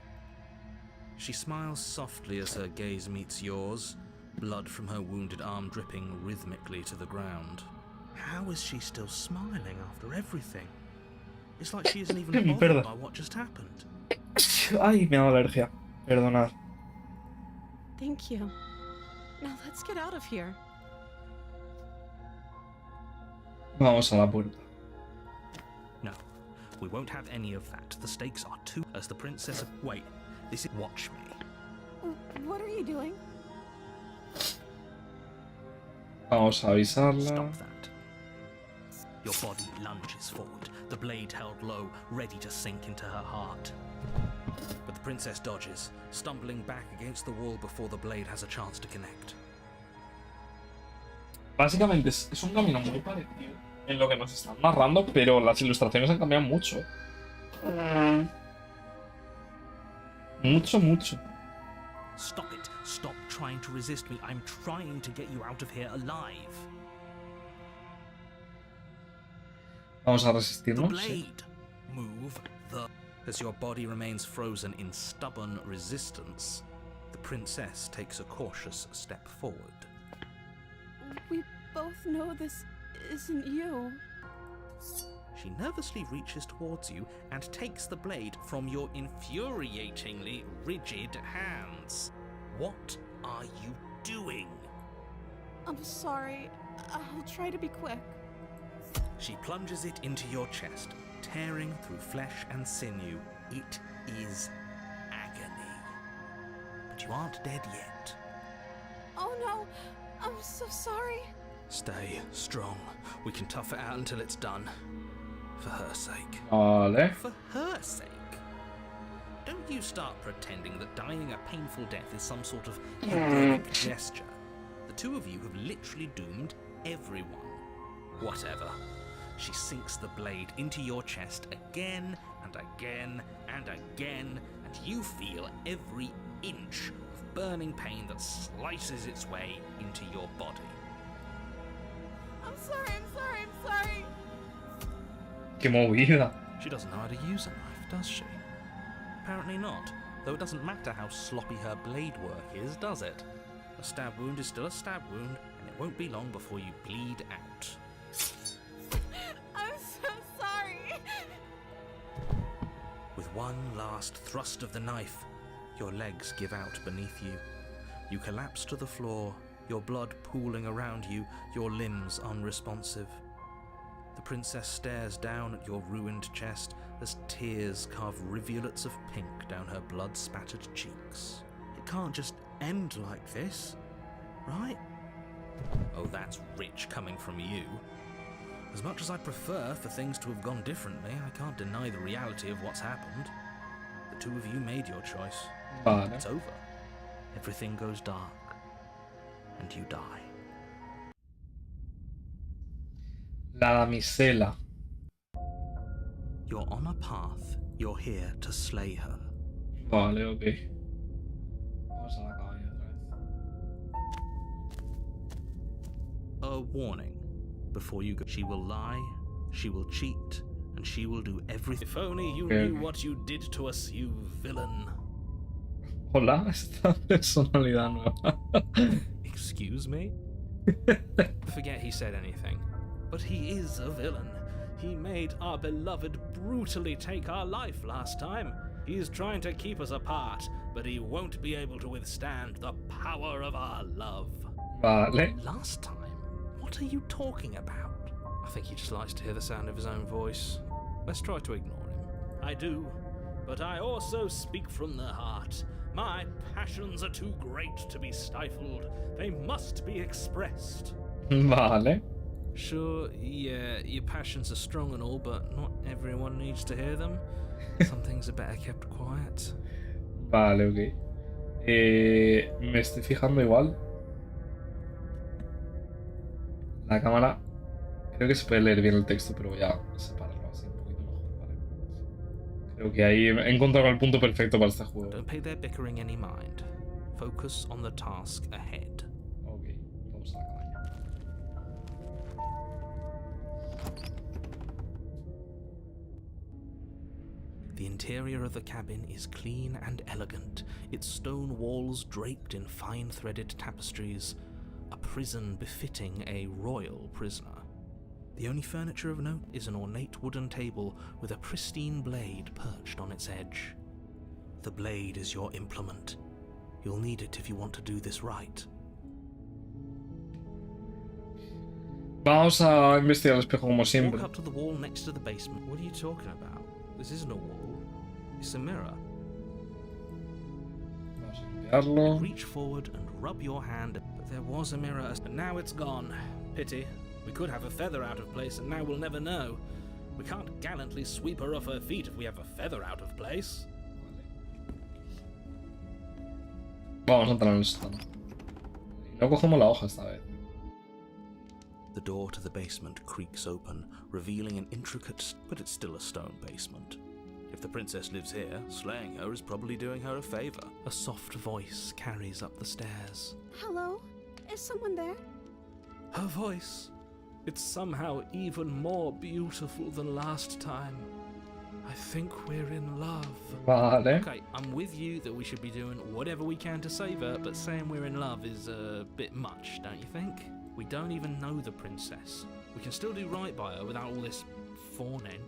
She smiles softly as her gaze meets yours, blood from her wounded arm dripping rhythmically to the ground. How is she still smiling after everything? It's like she isn't even bothered by what just happened. Ay, me ha dado alergia. Perdonad. Thank you. Now let's get out of here. Vamos a la puerta. No, we won't have any of that. The stakes are too... As the princess... Wait, this is... Watch me. What are you doing? Vamos a avisarla. Stop that. Your body lunges forward, the blade held low, ready to sink into her heart. But the princess dodges, stumbling back against the wall before the blade has a chance to connect. Básicamente es un camino muy parecido en lo que nos están narrando, pero las ilustraciones han cambiado mucho. Mucho. Stop it. Stop trying to resist me. I'm trying to get you out of here alive. Vamos a The resistirnos. blade. Move the... As your body remains frozen in stubborn resistance, the princess takes a cautious step forward. We both know this isn't you. She nervously reaches towards you and takes the blade from your infuriatingly rigid hands. What are you doing? I'm sorry. I'll try to be quick. She plunges it into your chest, tearing through flesh and sinew. It is agony. But you aren't dead yet. Oh no! I'm so sorry. Stay strong. We can tough it out until it's done. For her sake. Vale. For her sake? Don't you start pretending that dying a painful death is some sort of heroic gesture. The two of you have literally doomed everyone. Whatever. She sinks the blade into your chest again and again and again, and you feel every inch of burning pain that slices its way into your body. I'm sorry. Qué movida. She doesn't know how to use a knife, does she? Apparently not, though it doesn't matter how sloppy her blade work is, does it? A stab wound is still a stab wound, and it won't be long before you bleed out. I'm one last thrust of the knife, your legs give out beneath you. You collapse to the floor, your blood pooling around you, your limbs unresponsive. The princess stares down at your ruined chest as tears carve rivulets of pink down her blood-spattered cheeks. It can't just end like this, right? Oh, that's rich coming from you. As much as I'd prefer for things to have gone differently, I can't deny the reality of what's happened. The two of you made your choice. Vale. It's over. Everything goes dark. And you die. La damisela. You're on a path. You're here to slay her. Vale, ok. Vamos a la cabaña otra vez. A warning. Before you go, she will lie, she will cheat, and she will do everything. If only you knew what you did to us, you villain. Hola, esta personalidad nueva. Excuse me? Forget he said anything. But he is a villain. He made our beloved brutally take our life last time. He's trying to keep us apart, but he won't be able to withstand the power of our love. Vale. Last time? What are you talking about? I think he just likes to hear the sound of his own voice. Let's try to ignore him. I do, but I also speak from the heart. My passions are too great to be stifled. They must be expressed. Vale. Sure, yeah, your passions are strong and all, but not everyone needs to hear them. Some things are better kept quiet. Vale, ok. Me estoy fijando igual. La cámara. Creo que se puede leer bien el texto, pero voy a separarlo así un poquito mejor, ¿vale? Creo que ahí he encontrado el punto perfecto para este juego. Don't pay their bickering any mind. Focus on the task ahead. Ok, vamos a la cabaña. The interior of the cabin is clean and elegant, its stone walls draped in fine-threaded tapestries, a prison befitting a royal prisoner. The only furniture of note is an ornate wooden table with a pristine blade perched on its edge. The blade is your implement. You'll need it if you want to do this right. Vamos a investigar el espejo como siempre. Walk up to the wall next to the basement. What are you talking about? This isn't a wall. It's a mirror. Vamos a limpiarlo. Reach forward and rub your hand. But there was a mirror, but now it's gone. Pity. We could have a feather out of place, and now we'll never know. We can't gallantly sweep her off her feet if we have a feather out of place. Vamos a entrar en el sótano. Y no cogemos la hoja esta vez. The door to the basement creaks open, revealing an intricate, but it's still a stone basement. If the princess lives here, slaying her is probably doing her a favor. A soft voice carries up the stairs. Hello? Is someone there? Her voice. It's somehow even more beautiful than last time. I think we're in love. Vale. Okay, I'm with you that we should be doing whatever we can to save her, but saying we're in love is a bit much, don't you think? We don't even know the princess. We can still do right by her without all this fawning.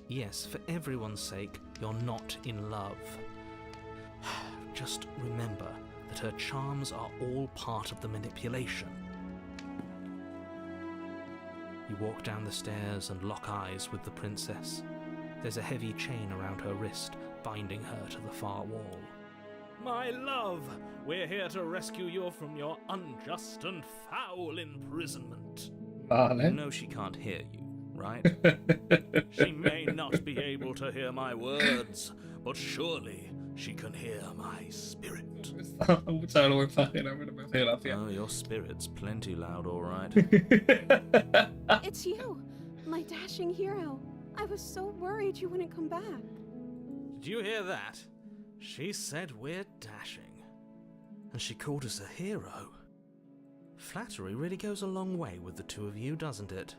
Yes, for everyone's sake, you're not in love. Just remember that her charms are all part of the manipulation. You walk down the stairs and lock eyes with the princess. There's a heavy chain around her wrist, binding her to the far wall. My love, we're here to rescue you from your unjust and foul imprisonment. Vale. You know she can't hear you, right? She may not be able to hear my words, but surely she can hear my spirit. Mucha vergüenza ajena, pero me hace gracia. Oh, your spirit's plenty loud, all right. It's you, my dashing hero. I was so worried you wouldn't come back. Did you hear that? She said we're dashing. And she called us a hero. Flattery really goes a long way with the two of you, doesn't it?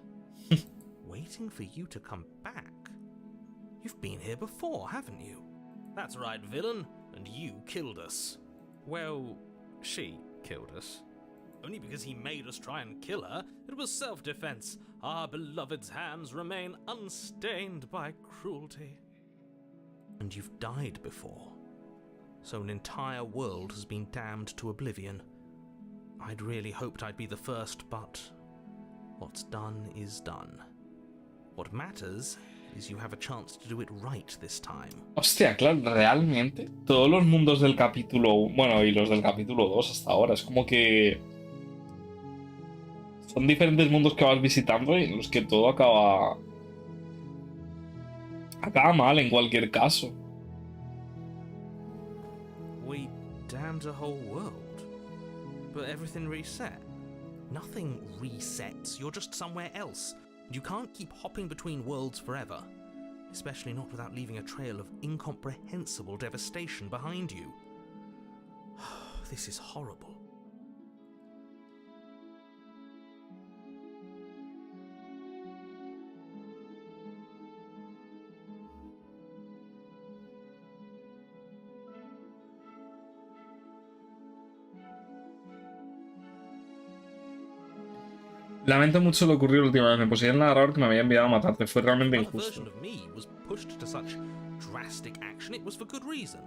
Waiting for you to come back? You've been here before, haven't you? That's right, villain, and you killed us. Well, she killed us. Only because he made us try and kill her. It was self-defense. Our beloved's hands remain unstained by cruelty. and you've died before. So an entire world has been damned to oblivion. I'd really hoped I'd be the first, but what's done is done. What matters is you have a chance to do it right this time. Hostia, claro, realmente todos los mundos del capítulo, bueno, y los del capítulo 2 hasta ahora, es como que son diferentes mundos que vas visitando y en los que todo acaba mal en cualquier caso. We damned a whole world, but everything reset. Nothing resets, you're just somewhere else. You can't keep hopping between worlds forever, especially not without leaving a trail of incomprehensible devastation behind you. This is horrible. Lamento mucho lo ocurrido la última vez. Me poseía el narrador que me había enviado a matarte. Fue realmente When a injusto. version of me was pushed to such drastic action, it was for good reason.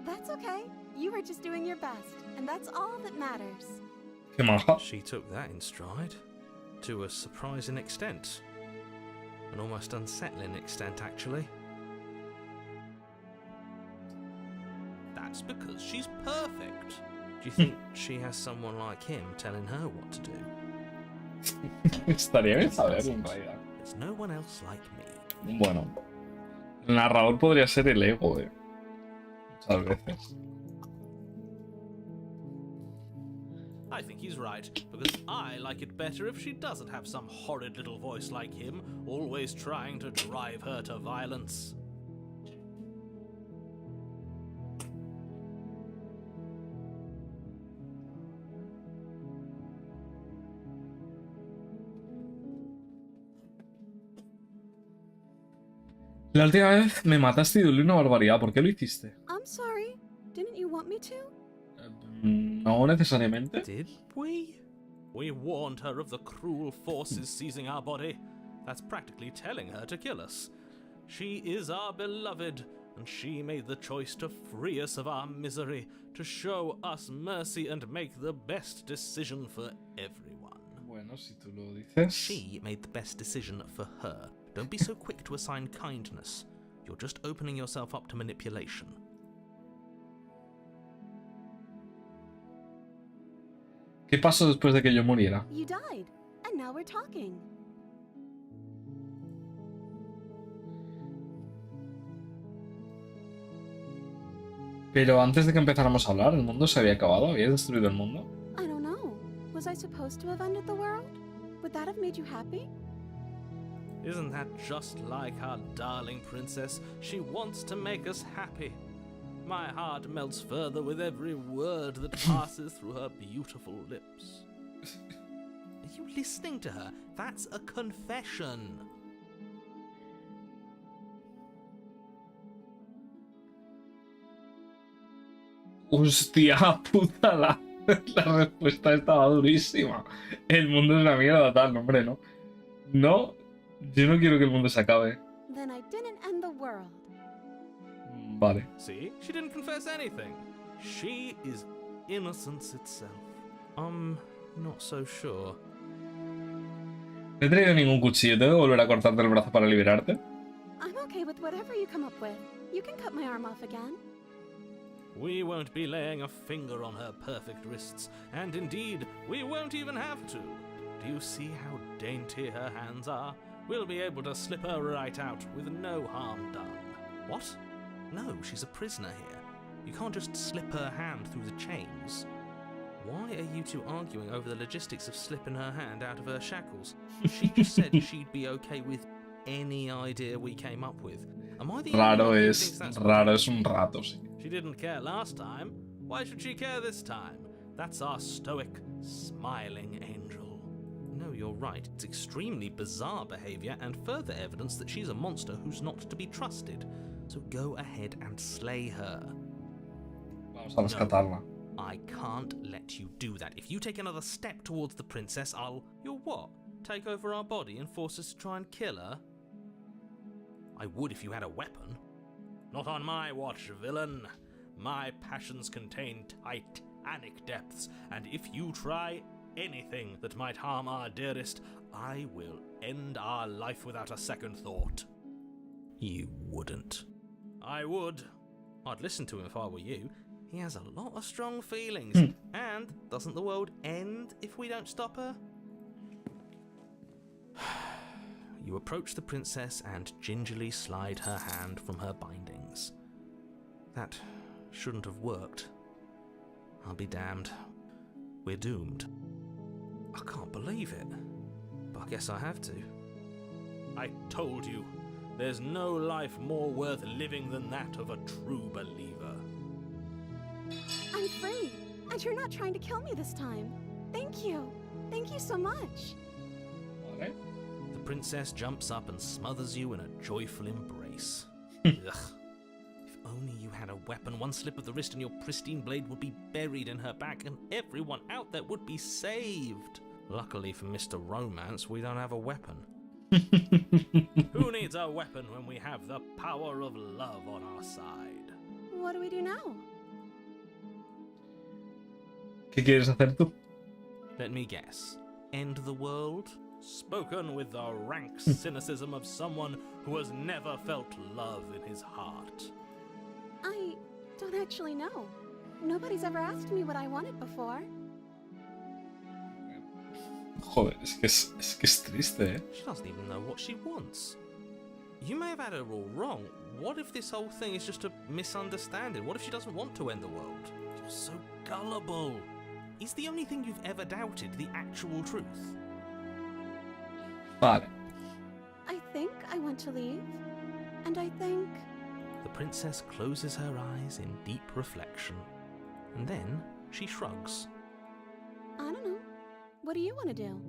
That's okay. You were just doing your best, and that's all that matters. Qué maja. She took that in stride, to a surprising extent. An almost unsettling extent, actually. That's because she's perfect. Do you think she has someone like him telling her what to do? Estaría bien saberlo en realidad. There's no one else like me. Bueno, el narrador podría ser el ego, muchas veces. I think he's right, because I like it better if she doesn't have some horrid little voice like him, always trying to drive her to violence. La última vez me mataste y dolió una barbaridad. ¿Por qué lo hiciste? I'm sorry. Didn't you want me to? No necesariamente. Did we? We warned her of the cruel forces seizing our body. That's practically telling her to kill us. She is our beloved, and she made the choice to free us of our misery, to show us mercy and make the best decision for everyone. Bueno, si tú lo dices. She made the best decision for her. Don't be so quick to assign kindness. You're just opening yourself up to manipulation. ¿Qué pasó después de que yo muriera? You died, and now we're talking. Pero antes de que empezáramos a hablar, ¿el mundo se había acabado? ¿Habías destruido el mundo? I don't know. Was I supposed to have ended the world? Would that have made you happy? Isn't that just like our darling princess? She wants to make us happy. My heart melts further with every word that passes through her beautiful lips. Are you listening to her? That's a confession. Hostia puta, la respuesta estaba durísima. El mundo es una mierda, tal, hombre, ¿no? No, yo no quiero que el mundo se acabe. Then I didn't end the world. Vale. See? She didn't confess anything. She is innocence itself. Not so sure. No he traído ningún cuchillo. ¿Tengo que volver a cortarte el brazo para liberarte? I'm okay with whatever you come up with. You can cut my arm off again. We won't be laying a finger on her perfect wrists, and indeed, we won't even have to. Do you see how dainty her hands are? We'll be able to slip her right out with no harm done. What? No, she's a prisoner here. You can't just slip her hand through the chains. Why are you two arguing over the logistics of slipping her hand out of her shackles? She just said she'd be okay with any idea we came up with. Am I the only Raro one who es, thinks that's raro es un rato, sí. She didn't care last time. Why should she care this time? That's our stoic, smiling angel. No, you're right. It's extremely bizarre behavior and further evidence that she's a monster who's not to be trusted. So go ahead and slay her. Vamos a rescatarla. I can't let you do that. If you take another step towards the princess, You'll what? Take over our body and force us to try and kill her? I would if you had a weapon. Not on my watch, villain. My passions contain titanic depths, and if you try anything that might harm our dearest, I will end our life without a second thought. You wouldn't. I would. I'd listen to him if I were you. He has a lot of strong feelings. And doesn't the world end if we don't stop her? You approach the princess and gingerly slide her hand from her bindings. That shouldn't have worked. I'll be damned. We're doomed. I can't believe it. But I guess I have to. I told you, there's no life more worth living than that of a true believer. I'm free, and you're not trying to kill me this time. Thank you. Thank you so much. Vale. The princess jumps up and smothers you in a joyful embrace. Ugh. If only you had a weapon, one slip of the wrist and your pristine blade would be buried in her back and everyone out there would be saved. Luckily for Mr. Romance, we don't have a weapon. Who needs a weapon when we have the power of love on our side? What do we do now? ¿Qué quieres hacer tú? Let me guess. End the world? Spoken with the rank cynicism of someone who has never felt love in his heart. I don't actually know. Nobody's ever asked me what I wanted before. Joder, es que es triste, ¿eh? She doesn't even know what she wants. You may have had her all wrong. What if this whole thing is just a misunderstanding? What if she doesn't want to end the world? You're so gullible. Is the only thing you've ever doubted the actual truth? Vale. I think I want to leave. And I think... The princess closes her eyes in deep reflection. And then she shrugs. I don't know. What do you want to do?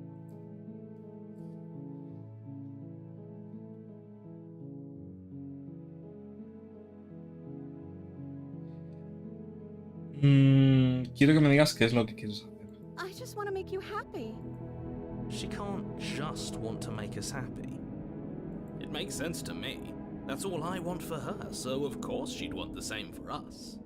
Quiero que me digas qué es lo que quieres hacer. I just want to make you happy. She can't just want to make us happy. It makes sense to me. That's all I want for her, so of course she'd want the same for us.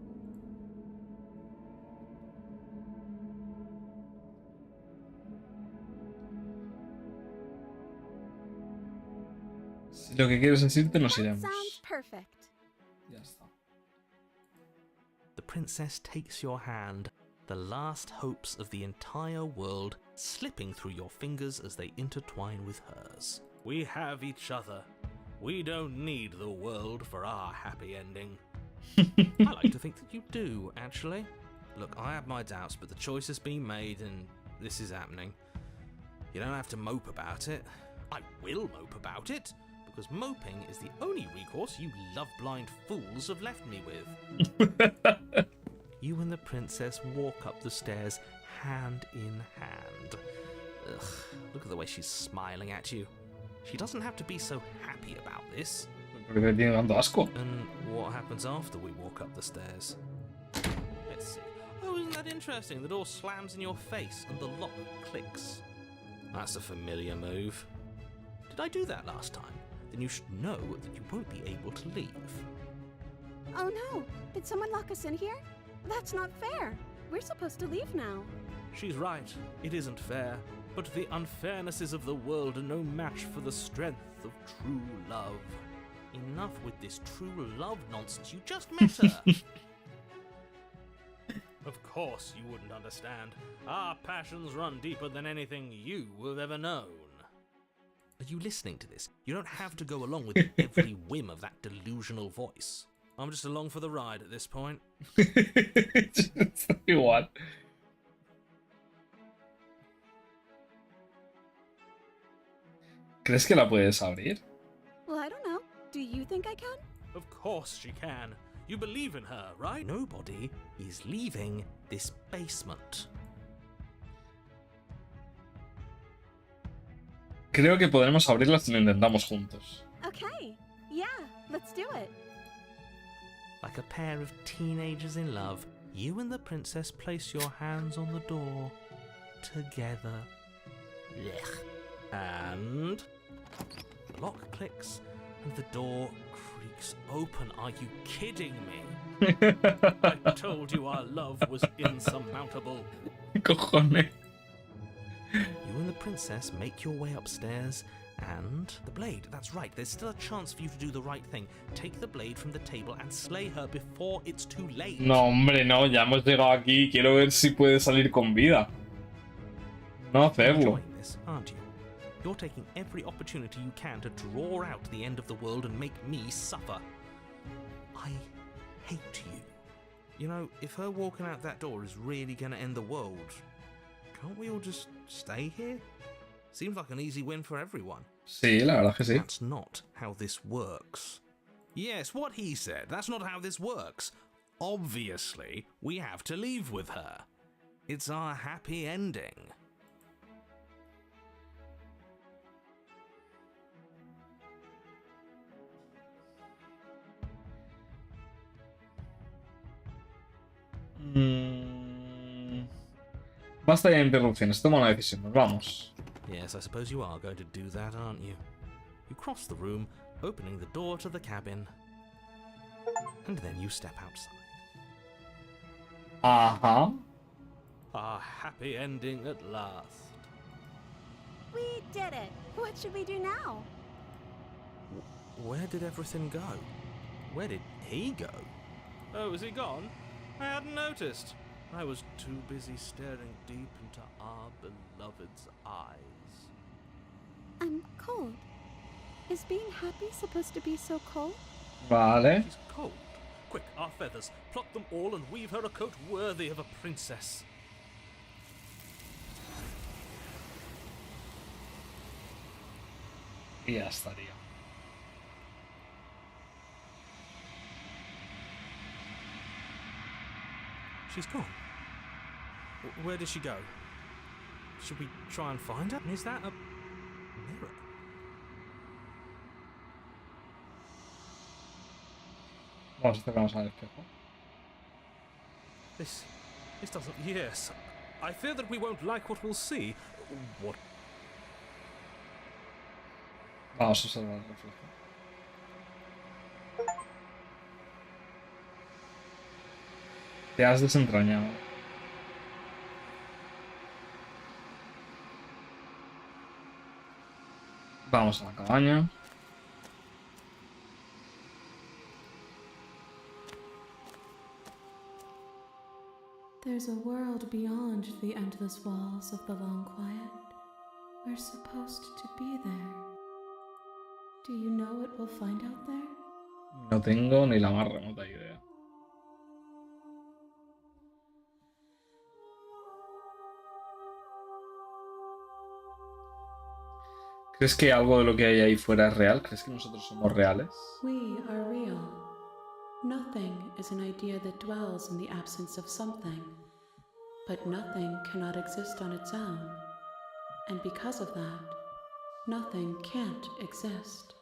Si lo que quieres es irte, nos That iremos. sounds perfect. Ya está. The princess takes your hand, the last hopes of the entire world slipping through your fingers as they intertwine with hers. We have each other. We don't need the world for our happy ending. I like to think that you do, actually. Look, I have my doubts, but the choice has been made and this is happening. You don't have to mope about it. I will mope about it, because moping is the only recourse you love-blind fools have left me with. You and the princess walk up the stairs, hand in hand. Ugh, look at the way she's smiling at you. She doesn't have to be so happy about this. Porque te tiene dando asco. And what happens after we walk up the stairs? Let's see. Oh, isn't that interesting? The door slams in your face and the lock clicks. That's a familiar move. Did I do that last time? Then you should know that you won't be able to leave. Oh no! Did someone lock us in here? That's not fair. We're supposed to leave now. She's right. It isn't fair. But the unfairnesses of the world are no match for the strength of true love. Enough with this true love nonsense. You just met her. Of course you wouldn't understand. Our passions run deeper than anything you have ever known. Are you listening to this? You don't have to go along with every whim of that delusional voice. I'm just along for the ride at this point. Está igual. ¿Crees que la puedes abrir? Well, I don't know. Do you think I can? Of course she can. You believe in her, right? Nobody is leaving this basement. Creo que podremos abrirla si lo intentamos juntos. Okay. Yeah, let's do it. Like a pair of teenagers in love, you and the princess place your hands on the door together. Blech. And the lock clicks and the door creaks open. Are you kidding me? I told you our love was insurmountable. Cojones. You and the princess make your way upstairs, and the blade. That's right, there's still a chance for you to do the right thing. Take the blade from the table and slay her before it's too late. No, hombre, no, ya hemos llegado aquí. Quiero ver si puede salir con vida. No hacerlo. Enjoying this, aren't you? You're taking every opportunity you can to draw out the end of the world and make me suffer. I hate you. You know, if her walking out that door is really gonna end the world, can't we all just stay here? Seems like an easy win for everyone. Sí, la verdad que sí. That's not how this works. Yes, what he said. That's not how this works. Obviously, we have to leave with her. It's our happy ending. Basta ya de interrupciones. Toma una decisión. Nos vamos. Yes, I suppose you are going to do that, aren't you? You cross the room, opening the door to the cabin, and then you step outside. Ajá. Our happy ending at last. We did it. What should we do now? Where did everything go? Where did he go? Oh, is he gone? I hadn't noticed. I was too busy staring deep into our beloved's eyes. I'm cold. Is being happy supposed to be so cold? Vale. She's cold. Quick, our feathers. Pluck them all and weave her a coat worthy of a princess. Y ya estaría. She's gone. Where did she go? Should we try and find her? Is that a mirror? Vamos a acercarnos al espejo. This doesn't... Yes. I fear that we won't like what we'll see. What? Vamos a observar el reflejo. Te has desentrañado. Vamos a la cabaña. There's a world beyond the endless walls of the long quiet. We're supposed to be there. Do you know what we'll find out there? No tengo ni la más remota idea. ¿Crees que algo de lo que hay ahí fuera es real? ¿Crees que nosotros somos reales? We are real. Nothing is an idea that dwells in the absence of something. But nothing cannot exist on its own. And because of that, nothing can't exist.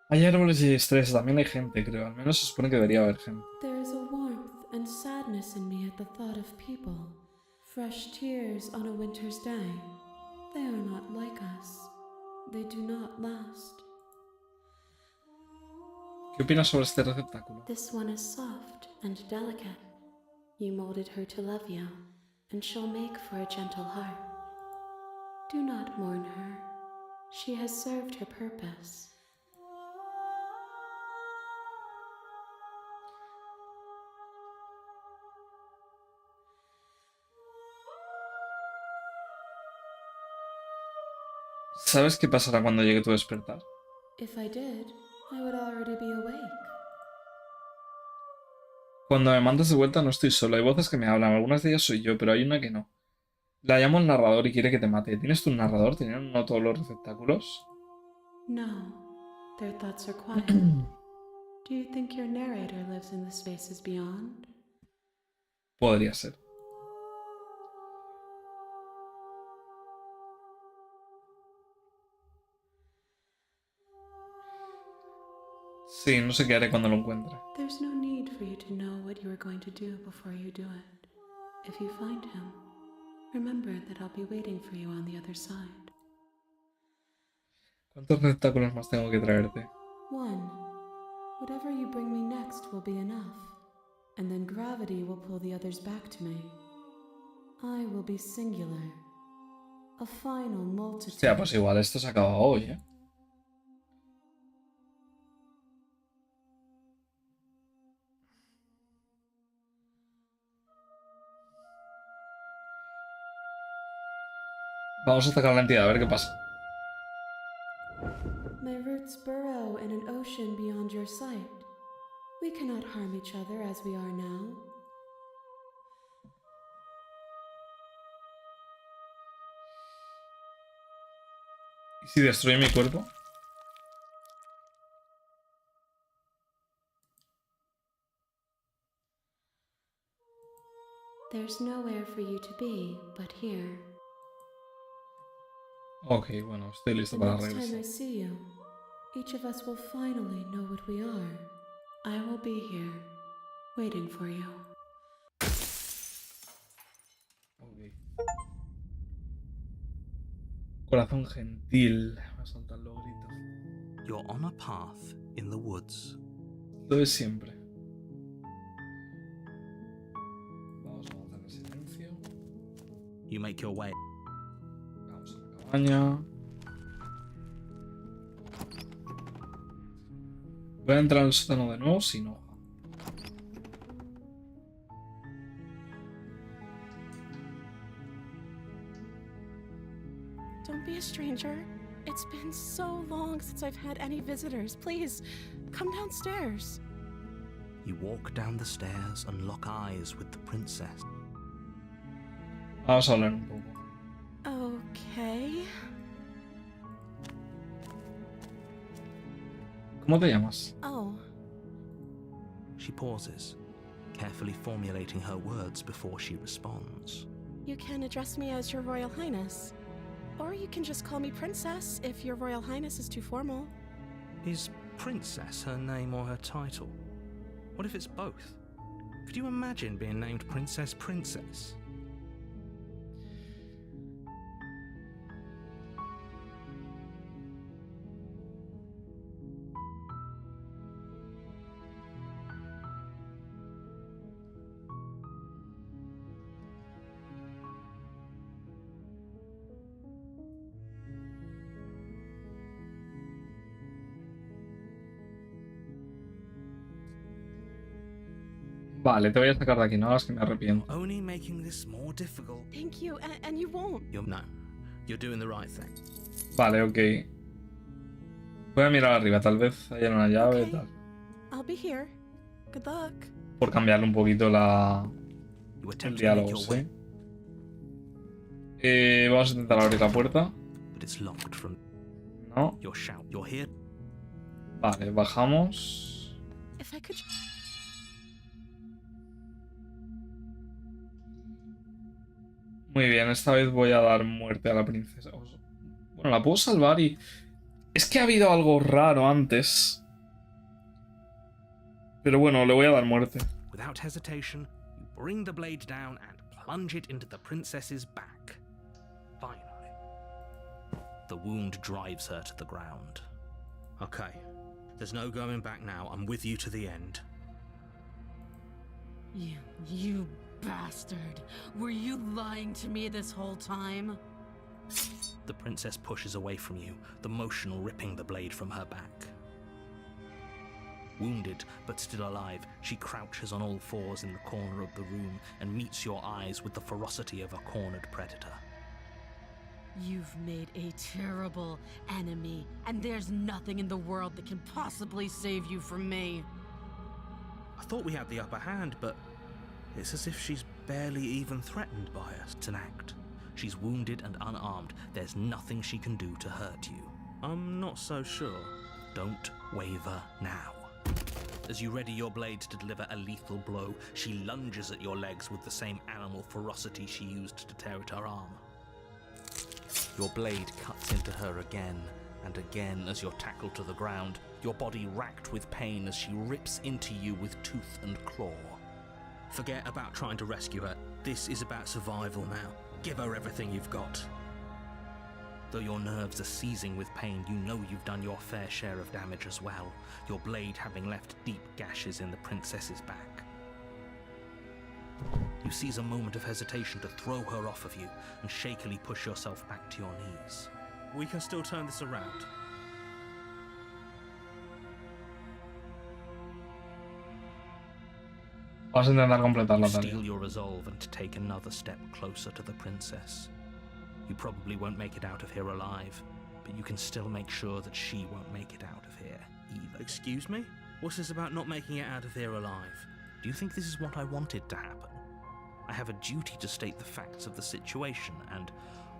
Hay árboles y estrés, también hay gente, creo. Al menos se supone que debería haber gente. There is a warmth and sadness in me at the thought of people. Fresh tears on a winter's day. They are not like us. They do not last. ¿Qué opinas sobre este receptáculo? This one is soft and delicate. You molded her to love you, and she'll make for a gentle heart. Do not mourn her. She has served her purpose. ¿Sabes qué pasará cuando llegue tu despertar? If I did, I would already be awake. Cuando me mandas de vuelta no estoy solo, hay voces que me hablan, algunas de ellas soy yo, pero hay una que no. La llamo el narrador y quiere que te mate. ¿Tienes tú un narrador? ¿Tienen no todos los receptáculos? No, their thoughts are quiet. Do you think your narrator lives in the spaces beyond? Podría ser. Sí, no sé qué haré cuando lo encuentre. There's no need for you to know what you are going to do before you do it. If you find him, remember that I'll be waiting for you on the other side. ¿Cuántos tentáculos más tengo que traerte? One. Whatever you bring me next will be enough. And then gravity will pull the others back to me. I will be singular. A final multitude. Hostia, pues igual esto se acaba hoy, ¿eh? Vamos a atacar la entidad, a ver qué pasa. My roots burrow in an ocean beyond your sight. We cannot harm each other as we are now. ¿Y si destruye mi cuerpo? There's nowhere for you to be but here. Ok, bueno, estoy listo The para next time I regresar. see you, each of us will finally know what we are. I will be here, waiting for you. Ok. Corazón gentil. Me saltan los gritos. You're on a path in the woods. Lo de siempre. Vamos a avanzar en silencio. You make your way. Vamos a la cabaña. Voy a entrar al sótano de nuevo sin hoja. Don't be a stranger. It's been so long since I've had any visitors. Please, come downstairs. You walk down the stairs and lock eyes with the princess. Vamos a hablar un poco. Okay. ¿Cómo te llamas? Oh, She pauses, carefully formulating her words before she responds. you can address me as Your Royal Highness. Or you can just call me Princess if Your Royal Highness is too formal. Is Princess her name or her title? What if it's both? Could you imagine being named Princess Princess? Vale, te voy a sacar de aquí, no hagas que me arrepiento. Only making this more difficult. Thank you, and you won't. You're doing the right thing. Vale, ok. Voy a mirar arriba, tal vez haya una llave Okay. tal. I'll be here. Good luck. Por cambiarle un poquito You el attempt to make diálogo, your ¿sí? way, Vamos a intentar abrir la puerta. but it's locked from No. your shout. You're here. Vale, bajamos. If I could. Muy bien, esta vez voy a dar muerte a la princesa. Bueno, la puedo salvar y... Es que ha habido algo raro antes. Pero bueno, le voy a dar muerte. Without hesitation, you bring the blade down and plunge it into the princess's back. Finally, the wound drives her to the ground. Okay, there's no going back now. I'm with you to the end. You bastard. Were you lying to me this whole time? The princess pushes away from you, the motion ripping the blade from her back. Wounded, but still alive, she crouches on all fours in the corner of the room and meets your eyes with the ferocity of a cornered predator. You've made a terrible enemy, and there's nothing in the world that can possibly save you from me. I thought we had the upper hand, but it's as if she's barely even threatened by us. It's an act. She's wounded and unarmed. There's nothing she can do to hurt you. I'm not so sure. Don't waver now. As you ready your blade to deliver a lethal blow, she lunges at your legs with the same animal ferocity she used to tear at her arm. Your blade cuts into her again and again as you're tackled to the ground. your body racked with pain as she rips into you with tooth and claw. Forget about trying to rescue her. This is about survival now. Give her everything you've got. Though your nerves are seizing with pain, you know you've done your fair share of damage as well, your blade having left deep gashes in the princess's back. You seize a moment of hesitation to throw her off of you and shakily push yourself back to your knees. We can still turn this around. Vas a intentar completar la You tarea. steel your resolve and take another step closer to the princess. You probably won't make it out of here alive, but you can still make sure that she won't make it out of here either. Excuse me? What's this about not making it out of here alive? Do you think this is what I wanted to happen? I have a duty to state the facts of the situation, and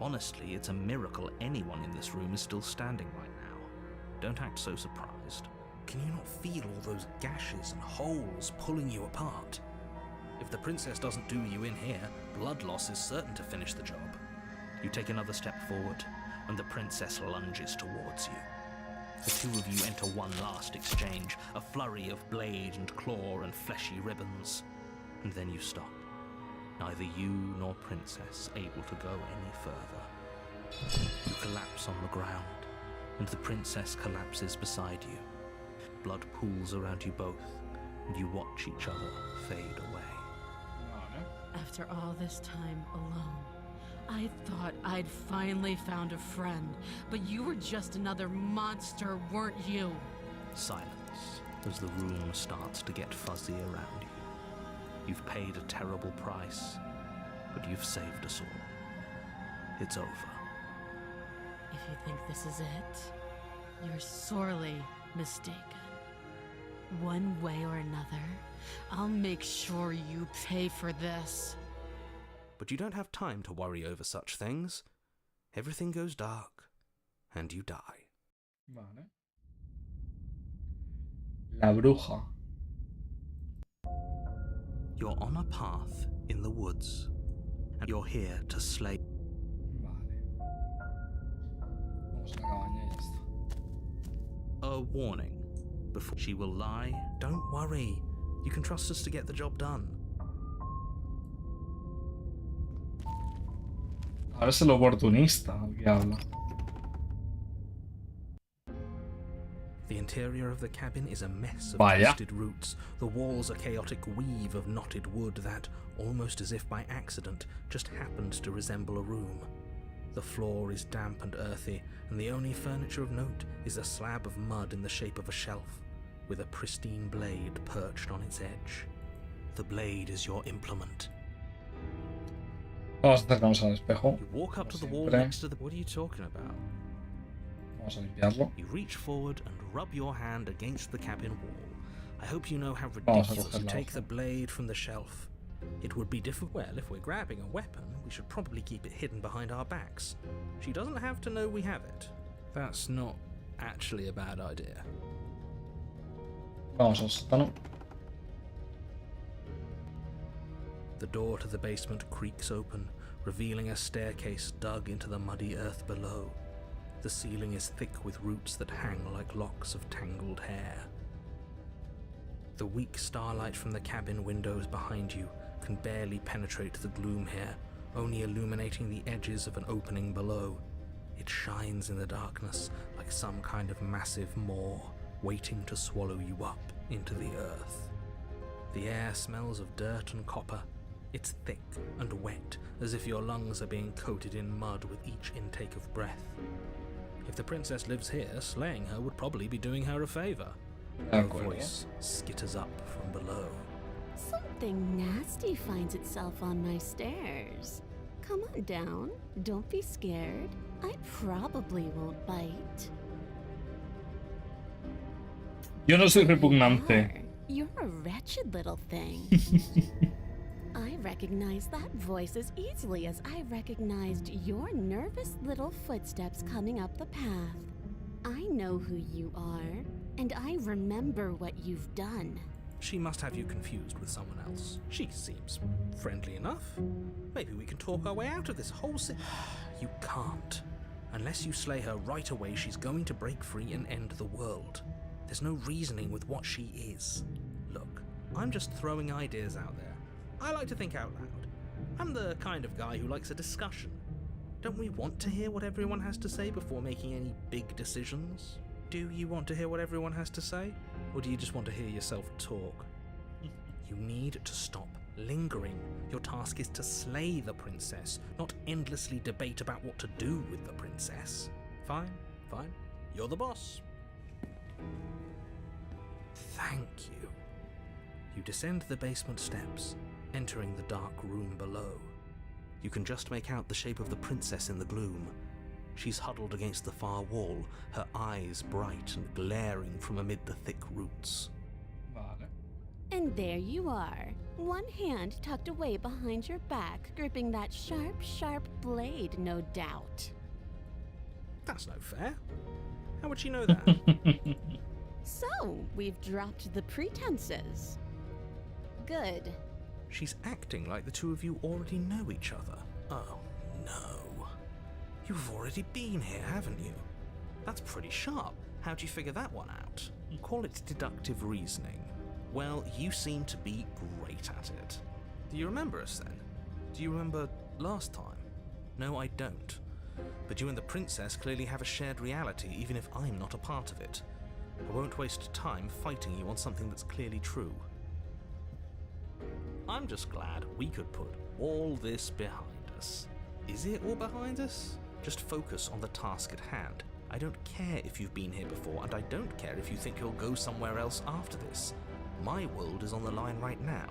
honestly, it's a miracle anyone in this room is still standing right now. Don't act so surprised. Can you not feel all those gashes and holes pulling you apart? If the princess doesn't do you in here, blood loss is certain to finish the job. You take another step forward, and the princess lunges towards you. The two of you enter one last exchange, a flurry of blade and claw and fleshy ribbons. And then you stop. Neither you nor princess able to go any further. You collapse on the ground, and the princess collapses beside you. Blood pools around you both, and you watch each other fade away. After all this time alone, I thought I'd finally found a friend, but you were just another monster, weren't you? Silence as the room starts to get fuzzy around you. You've paid a terrible price, but you've saved us all. It's over. If you think this is it, you're sorely mistaken. One way or another, I'll make sure you pay for this. But you don't have time to worry over such things. Everything goes dark, and you die. Vale. La bruja. You're on a path in the woods, and you're here to slay. Vale. Vamos a la cabaña y ya está. A warning. Before she will lie, don't worry. You can trust us to get the job done. Ahora es el oportunista el que habla. The interior of the cabin is a mess of Vaya. twisted roots. The walls a chaotic weave of knotted wood that, almost as if by accident, just happened to resemble a room. The floor is damp and earthy, and the only furniture of note is a slab of mud in the shape of a shelf, with a pristine blade perched on its edge. The blade is your implement. Vamos a acercarnos al espejo. You walk up to the wall Siempre. next to the... What are you talking about? Vamos a limpiarlo. You reach forward and rub your hand against the cabin wall. I hope you know how Vamos a ridiculous to coger la take hoja. the blade from the shelf. It would be difficult. Well, if we're grabbing a weapon, we should probably keep it hidden behind our backs. She doesn't have to know we have it. That's not actually a bad idea. Vamos al sótano. The door to the basement creaks open, revealing a staircase dug into the muddy earth below. The ceiling is thick with roots that hang like locks of tangled hair. The weak starlight from the cabin windows behind you can barely penetrate the gloom here, only illuminating the edges of an opening below. It shines in the darkness like some kind of massive maw, waiting to swallow you up into the earth. The air smells of dirt and copper. It's thick and wet, as if your lungs are being coated in mud with each intake of breath. If the princess lives here, slaying her would probably be doing her a favor. De A acuerdo. voice skitters up from below. Something nasty finds itself on my stairs. Come on down. Don't be scared. I probably won't bite. Yo no soy repugnante. You're a wretched little thing. I recognize that voice as easily as I recognized your nervous little footsteps coming up the path. I know who you are, and I remember what you've done. She must have you confused with someone else. She seems friendly enough. Maybe we can talk our way out of this whole You can't. Unless you slay her right away, she's going to break free and end the world. There's no reasoning with what she is. Look, I'm just throwing ideas out there. I like to think out loud. I'm the kind of guy who likes a discussion. Don't we want to hear what everyone has to say before making any big decisions? Do you want to hear what everyone has to say? Or do you just want to hear yourself talk? You need to stop lingering. Your task is to slay the princess, not endlessly debate about what to do with the princess. Fine, fine. You're the boss. Thank you. You descend the basement steps, entering the dark room below. You can just make out the shape of the princess in the gloom. She's huddled against the far wall, her eyes bright and glaring from amid the thick roots. Vale. And there you are, one hand tucked away behind your back, gripping that sharp, sharp blade, no doubt. That's no fair. How would she know that? So, we've dropped the pretenses. Good. She's acting like the two of you already know each other. Oh, no. You've already been here, haven't you? That's pretty sharp. How'd you figure that one out? Call it deductive reasoning. Well, you seem to be great at it. Do you remember us then? Do you remember last time? No, I don't. But you and the princess clearly have a shared reality, even if I'm not a part of it. I won't waste time fighting you on something that's clearly true. I'm just glad we could put all this behind us. Is it all behind us? Just focus on the task at hand. I don't care if you've been here before, and I don't care if you think you'll go somewhere else after this. My world is on the line right now,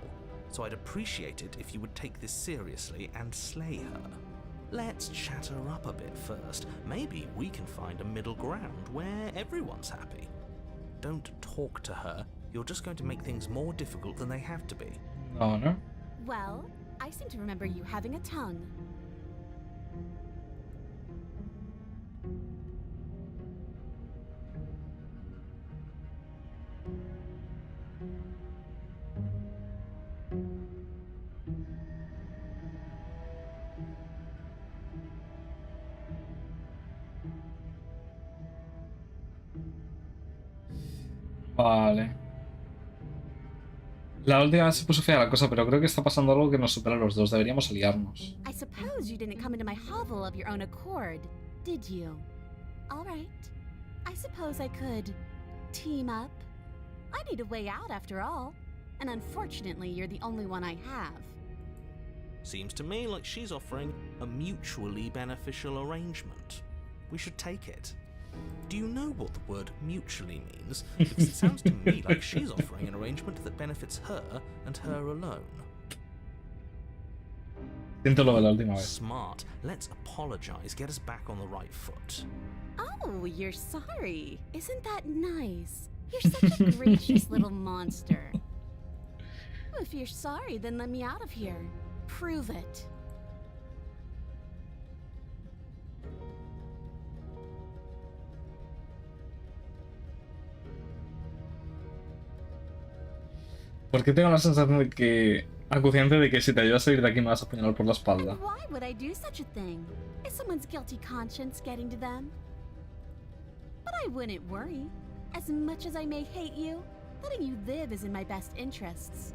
so I'd appreciate it if you would take this seriously and slay her. Let's chat her up a bit first. Maybe we can find a middle ground where everyone's happy. Don't talk to her. You're just going to make things more difficult than they have to be. No. Well, I seem to remember you having a tongue. Vale. La última vez se puso fea la cosa, pero creo que está pasando algo que nos supera a los dos. Deberíamos aliarnos. I suppose you didn't come into my hovel of your own accord, did you? All right. I suppose I could team up. I need a way out after all, and unfortunately you're the only one I have. Seems to me like she's offering a mutually beneficial arrangement. We should take it. Do you know what the word mutually means? Because it sounds to me like she's offering an arrangement that benefits her and her alone. Siento lo de la última vez. Smart. Let's apologize, get us back on the right foot. Oh, you're sorry. Isn't that nice? You're such a gracious little monster. If you're sorry, then let me out of here. Prove it. ¿Por qué tengo la sensación de que... acuciante de que si te ayuda a salir de aquí me vas a apuñalar por la espalda? And why would I do such a thing? Is someone's guilty conscience getting to them? But I wouldn't worry. As much as I may hate you, letting you live is in my best interests.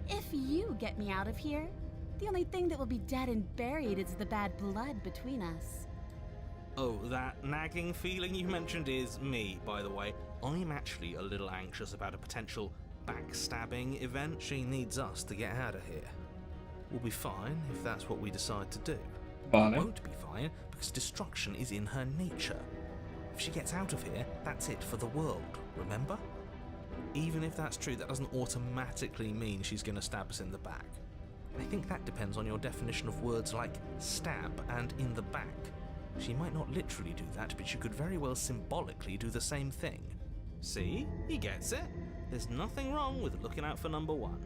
If you get me out of here, the only thing that will be dead and buried is the bad blood between us. Oh, that nagging feeling you mentioned is me, by the way. I'm actually a little anxious about a potential backstabbing event. She needs us to get out of here. We'll be fine if that's what we decide to do. Vale. We won't be fine because destruction is in her nature. If she gets out of here, that's it for the world, remember? Even if that's true, that doesn't automatically mean she's going to stab us in the back. I think that depends on your definition of words like stab and in the back. She might not literally do that, but she could very well symbolically do the same thing. See? He gets it. There's nothing wrong with looking out for number one.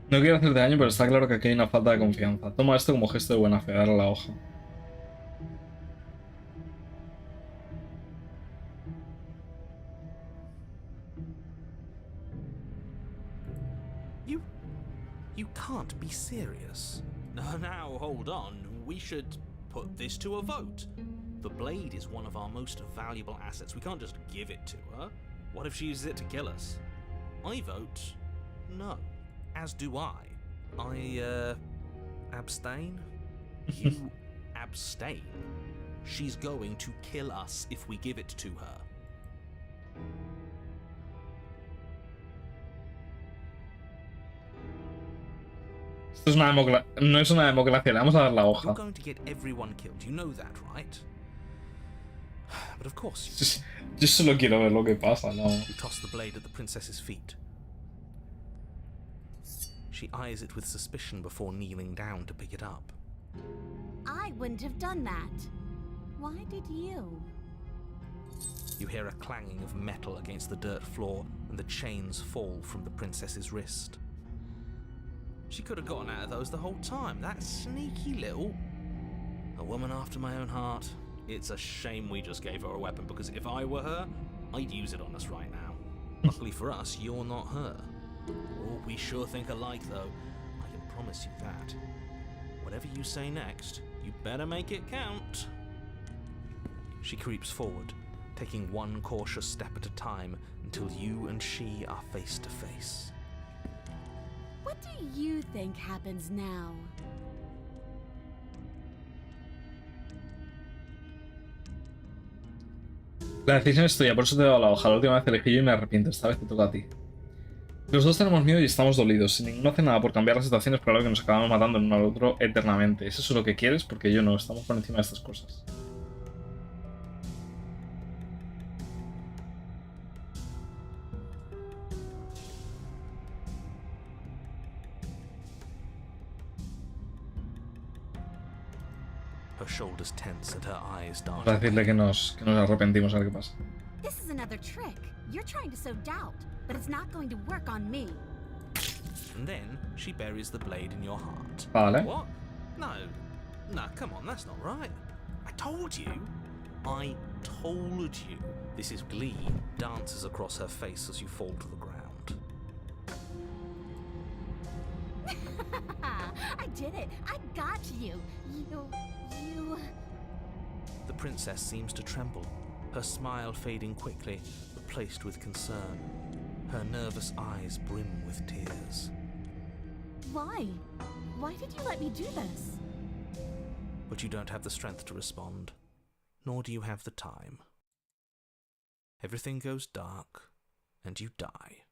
No quiero hacerte daño, pero está claro que aquí hay una falta de confianza. Toma esto como gesto de buena fe, darle la hoja. can't be serious. Now, hold on. We should put this to a vote. The blade is one of our most valuable assets. We can't just give it to her. What if she uses it to kill us? I vote no. As do I. Abstain? You abstain? She's going to kill us if we give it to her. Esto es una no es una democracia, le vamos a dar la You're hoja. going to get everyone killed. You know that, right? But of course, Yo solo quiero ver lo que pasa, no. you toss the blade at the princess's feet. She eyes it with suspicion before kneeling down to pick it up. I wouldn't have done that. Why did you? You hear a clanging of metal against the dirt floor, and the chains fall from the princess's wrist. She could have gotten out of those the whole time. That sneaky little... A woman after my own heart. It's a shame we just gave her a weapon, because if I were her, I'd use it on us right now. Luckily for us, you're not her. Oh, we sure think alike, though. I can promise you that. Whatever you say next, you better make it count. She creeps forward, taking one cautious step at a time until you and she are face to face. What do you think happens now? La decisión es tuya, por eso te he dado la hoja. La última vez elegí yo y me arrepiento. Esta vez te toca a ti. Los dos tenemos miedo y estamos dolidos. Si ninguno hace nada por cambiar la situación, es probable que nos acabamos matando el uno al otro eternamente. ¿Es eso lo que quieres? Porque yo no. Estamos por encima de estas cosas. Her shoulders tense and her eyes Vamos dart. a decirle que nos arrepentimos, a ver qué pasa. This is another trick. You're trying to sow doubt, but it's not going to work on me. And then she buries the blade in your heart. Vale. What? No. No, come on, that's not right. I told you. I told you. This is glee dances across her face as you fall to the ground. I did it. I got you. You... The princess seems to tremble, her smile fading quickly, replaced with concern. Her nervous eyes brim with tears. Why? Why did you let me do this? But you don't have the strength to respond, nor do you have the time. Everything goes dark, and you die.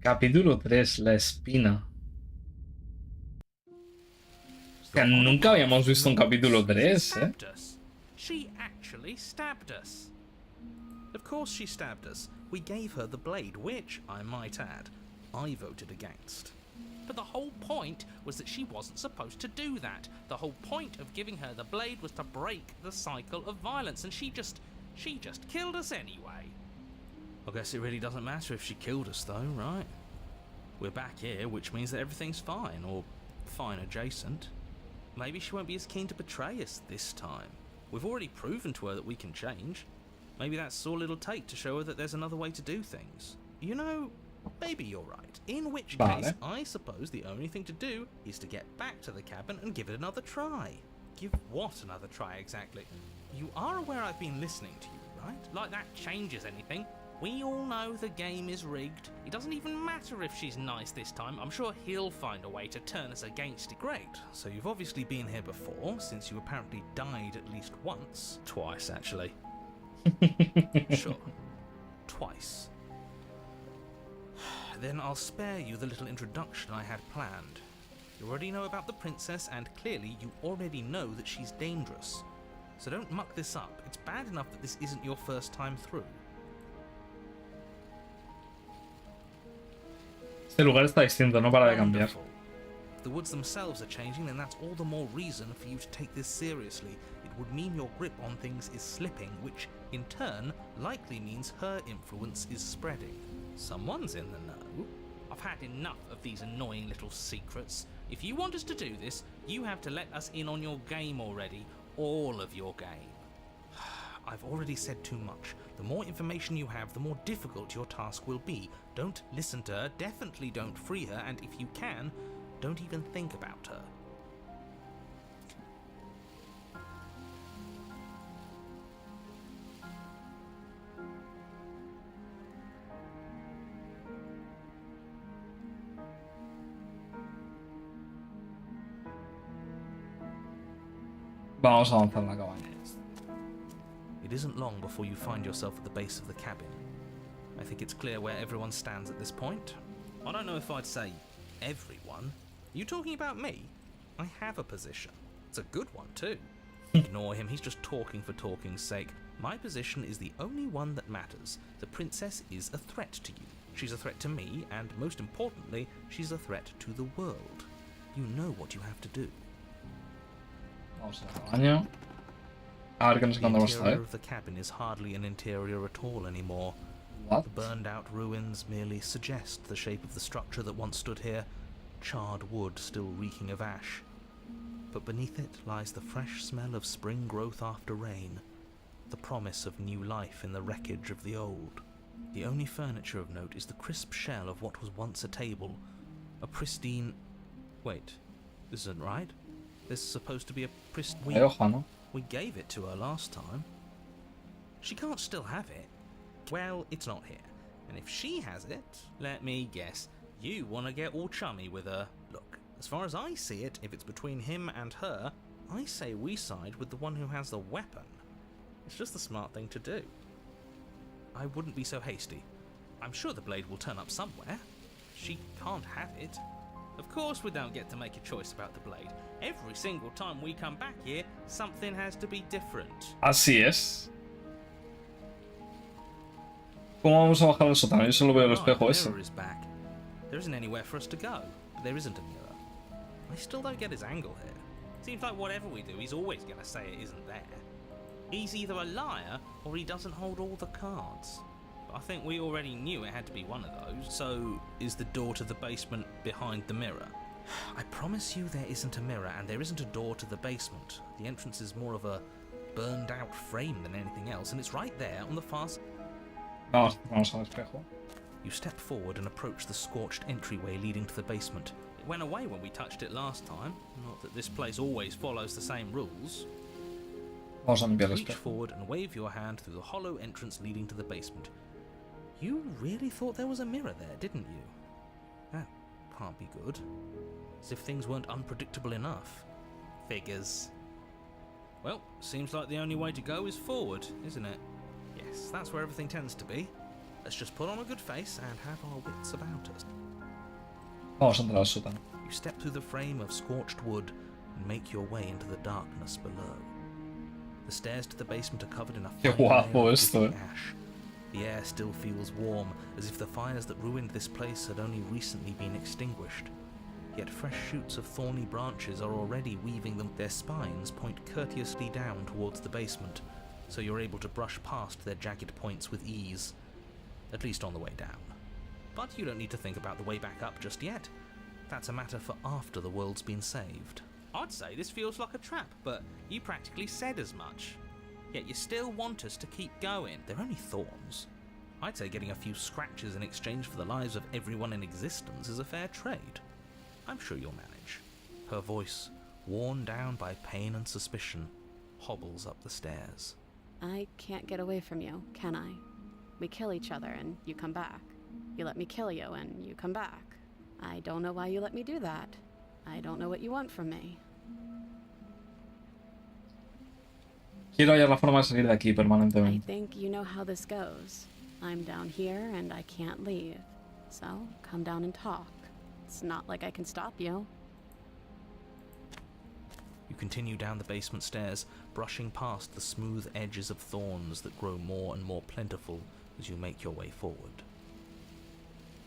Capítulo 3, la espina. Que nunca habíamos visto un capítulo 3, ¿eh? She actually stabbed us. Of course she stabbed us. We gave her the blade, which, I might add, I voted against. But the whole point was that she wasn't supposed to do that. The whole point of giving her the blade was to break the cycle of violence, and she just killed us anyway. I guess it really doesn't matter if she killed us though, right? We're back here, which means that everything's fine, or fine adjacent. Maybe she won't be as keen to betray us this time. We've already proven to her that we can change. Maybe that's all it'll take to show her that there's another way to do things. You know, maybe you're right. In which case, I suppose the only thing to do is to get back to the cabin and give it another try. Give what another try exactly? You are aware I've been listening to you, right? Like that changes anything. We all know the game is rigged. It doesn't even matter if she's nice this time. I'm sure he'll find a way to turn us against it. Great. So you've obviously been here before, since you apparently died at least once. Twice, actually. Sure. Twice. Then I'll spare you the little introduction I had planned. You already know about the princess, and clearly you already know that she's dangerous. So don't muck this up. It's bad enough that this isn't your first time through. Este lugar está distinto, no para de cambiar. Wonderful. If the woods themselves are changing, then that's all the more reason for you to take this seriously. It would mean your grip on things is slipping, which, in turn, likely means her influence is spreading. Someone's in the know. I've had enough of these annoying little secrets. If you want us to do this, you have to let us in on your game already. All of your game. I've already said too much. The more information you have, the more difficult your task will be. Don't listen to her, definitely don't free her, and if you can, don't even think about her. Vamos a avanzar en la cabaña. It isn't long before you find yourself at the base of the cabin. I think it's clear where everyone stands at this point. I don't know if I'd say everyone. Are you talking about me? I have a position. It's a good one too. Ignore him, he's just talking for talking's sake. My position is the only one that matters. The princess is a threat to you. She's a threat to me, and most importantly, she's a threat to the world. You know what you have to do. Vamos a la cabaña. A ver qué nos The encontramos esta interior vez. of the cabin is hardly an interior at all anymore. What? The burned out ruins merely suggest the shape of the structure that once stood here, charred wood still reeking of ash. But beneath it lies the fresh smell of spring growth after rain, the promise of new life in the wreckage of the old. The only furniture of note is the crisp shell of what was once a table, a pristine... Wait, this isn't right? This is supposed to be a Hay hoja, ¿no? We gave it to her last time. She can't still have it. Well, it's not here. And if she has it, let me guess, you want to get all chummy with her. Look, as far as I see it, if it's between him and her, I say we side with the one who has the weapon. It's just the smart thing to do. I wouldn't be so hasty. I'm sure the blade will turn up somewhere. She can't have it. Of course we don't get to make a choice about the blade. Every single time we come back here, something has to be different. Así es. ¿Cómo vamos a bajar al sótano? Yo solo veo el espejo the ese. mirror is back. There isn't anywhere for us to go, but there isn't a mirror. I still don't get his angle here. Seems like whatever we do, he's always going to say it isn't there. He's either a liar or he doesn't hold all the cards. But I think we already knew it had to be one of those. So, is the door to the basement behind the mirror? I promise you there isn't a mirror and there isn't a door to the basement. The entrance is more of a burned out frame than anything else, and it's right there on the far side. Vamos al espejo. You step forward and approach the scorched entryway leading to the basement. It went away when we touched it last time. Not that this place always follows the same rules. Vamos a limpiar el Reach espejo. forward and wave your hand through the hollow entrance leading to the basement. You really thought there was a mirror there, didn't you? That can't be good. As if things weren't unpredictable enough. Figures. Well, seems like the only way to go is forward, isn't it? Yes, that's where everything tends to be. Let's just put on a good face and have our wits about us. Vamos a entrar al sótano. You step through the frame of scorched wood and make your way into the darkness below. The stairs to the basement are covered in a Qué fine guapo layer of esto, dripping ash. The air still feels warm, as if the fires that ruined this place had only recently been extinguished. Yet fresh shoots of thorny branches are already weaving them. Their spines point courteously down towards the basement, so you're able to brush past their jagged points with ease. At least on the way down. But you don't need to think about the way back up just yet. That's a matter for after the world's been saved. I'd say this feels like a trap, but you practically said as much. Yet you still want us to keep going. They're only thorns. I'd say getting a few scratches in exchange for the lives of everyone in existence is a fair trade. I'm sure you'll manage. Her voice, worn down by pain and suspicion, hobbles up the stairs. I can't get away from you, can I? We kill each other and you come back. You let me kill you and you come back. I don't know why you let me do that. I don't know what you want from me. Quiero hallar la forma de salir de aquí I permanentemente. think you know how this goes. I'm down here and I can't leave. So, come down and talk. It's not like I can stop you. You continue down the basement stairs, brushing past the smooth edges of thorns that grow more and more plentiful as you make your way forward.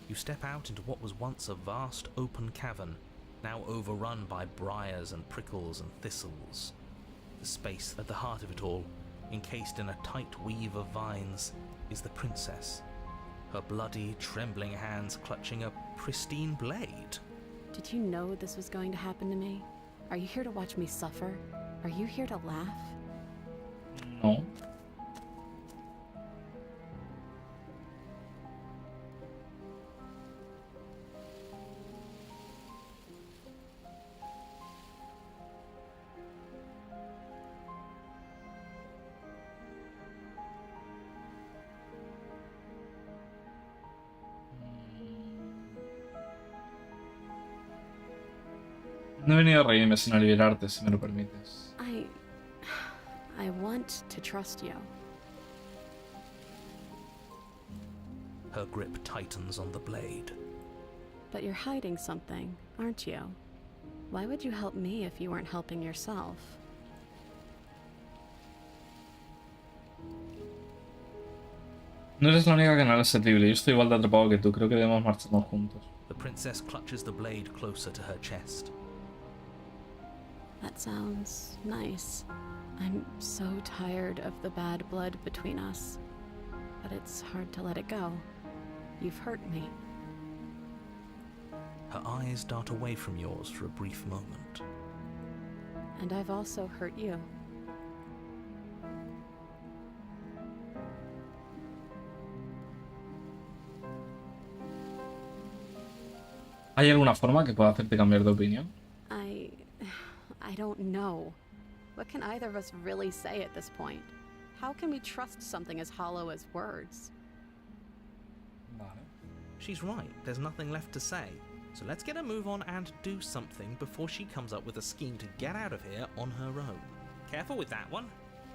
You step out into what was once a vast open cavern, now overrun by briars and prickles and thistles. The space at the heart of it all, encased in a tight weave of vines, is the princess, her bloody, trembling hands clutching a pristine blade. Did you know this was going to happen to me? Are you here to watch me suffer? Are you here to laugh? No. No he venido a reírme, sino a liberarte, si me lo permites. I want to trust you. Her grip tightens on the blade. But you're hiding something, aren't you? Why would you help me if you weren't helping yourself? No eres la única que no eres sensible. Yo estoy igual de atrapado que tú. Creo que debemos marcharnos juntos. The princess clutches the blade closer to her chest. That sounds nice. I'm so tired of the bad blood between us. But it's hard to let it go. You've hurt me. Her eyes dart away from yours for a brief moment. And I've also hurt you. ¿Hay alguna forma que pueda hacerte cambiar de opinión? I don't know. What can either of us really say at this point? How can we trust something as hollow as words? Vale. She's right, there's nothing left to say. So let's get a move on and do something before she comes up with a scheme to get out of here on her own. Careful with that one.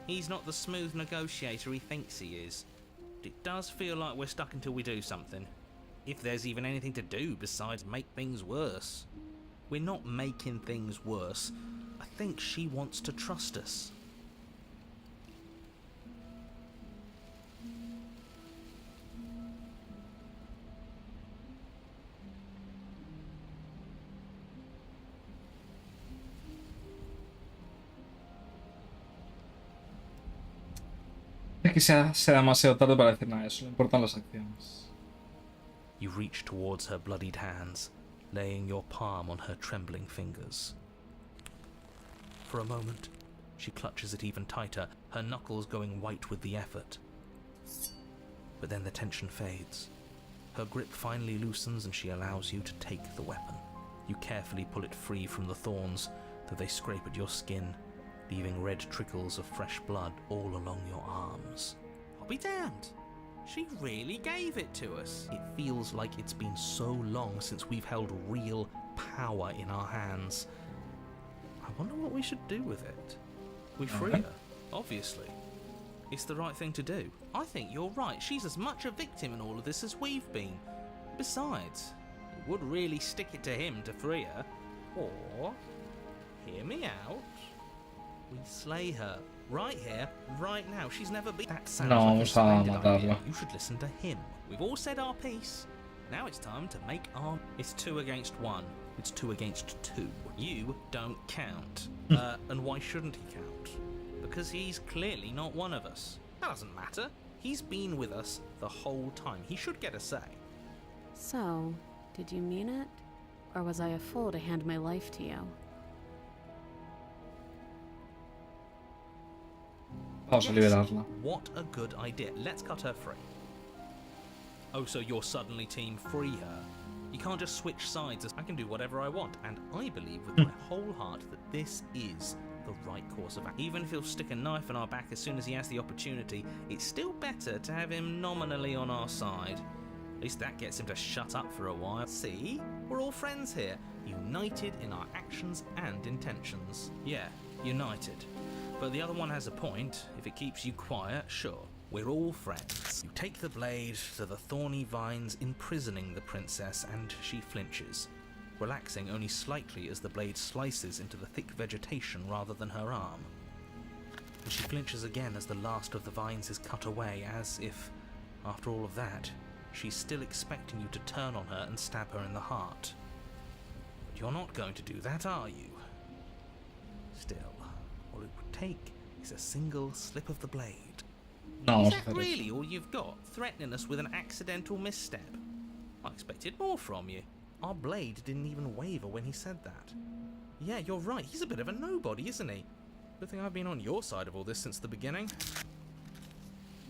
He's not the smooth negotiator he thinks he is. But it does feel like we're stuck until we do something. If there's even anything to do besides make things worse. We're not making things worse. I think she wants to trust us. Es que sea demasiado tarde para decir nada de eso. Le importan las acciones. You reach towards her bloodied hands, laying your palm on her trembling fingers. For a moment, she clutches it even tighter, her knuckles going white with the effort. But then the tension fades. Her grip finally loosens and she allows you to take the weapon. You carefully pull it free from the thorns, though they scrape at your skin, leaving red trickles of fresh blood all along your arms. I'll be damned. She really gave it to us. It feels like it's been so long since we've held real power in our hands. I wonder what we should do with it. We free her, obviously. It's the right thing to do. I think you're right. She's as much a victim in all of this as we've been. Besides, it would really stick it to him to free her. Or, hear me out, we slay her. Right here, right now. She's never been... That sounds No, like a vamos a splendid matarla. idea. You should listen to him. We've all said our piece. Now it's time to make our... It's 2 against 1. It's 2 against 2. You don't count. And why shouldn't he count? Because he's clearly not one of us. That doesn't matter. He's been with us the whole time. He should get a say. So, did you mean it? Or was I a fool to hand my life to you? Vamos a liberarla. What a good idea. Let's cut her free. Oh, so you're suddenly team free her? You can't just switch sides. I can do whatever I want, and I believe with my whole heart that this is the right course of action. Even if he'll stick a knife in our back as soon as he has the opportunity, it's still better to have him nominally on our side. At least that gets him to shut up for a while. See? We're all friends here, united in our actions and intentions. Yeah, united. But the other one has a point. If it keeps you quiet, sure. We're all friends. You take the blade to the thorny vines imprisoning the princess, and she flinches, relaxing only slightly as the blade slices into the thick vegetation rather than her arm. And she flinches again as the last of the vines is cut away, as if, after all of that, she's still expecting you to turn on her and stab her in the heart. But you're not going to do that, are you? Still, all it would take is a single slip of the blade. No, Is vamos a that hacer eso. really all you've got, threatening us with an accidental misstep? I expected more from you. Our blade didn't even waver when he said that. Yeah, you're right, he's a bit of a nobody, isn't he? Good thing I've been on your side of all this since the beginning.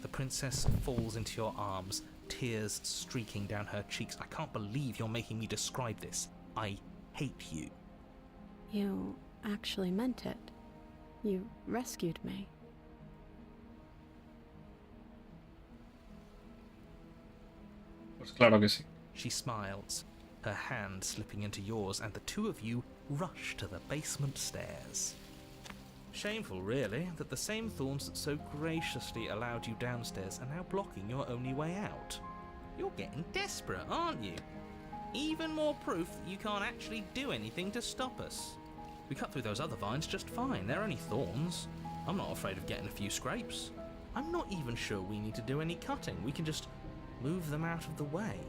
The princess falls into your arms, tears streaking down her cheeks. I can't believe you're making me describe this. I hate you. You actually meant it. You rescued me. Pues claro que sí. She smiles. her hand slipping into yours, and the two of you rush to the basement stairs. Shameful, really, that the same thorns that so graciously allowed you downstairs are now blocking your only way out. You're getting desperate, aren't you? Even more proof that you can't actually do anything to stop us. We cut through those other vines just fine, they're only thorns. I'm not afraid of getting a few scrapes. I'm not even sure we need to do any cutting, we can just move them out of the way.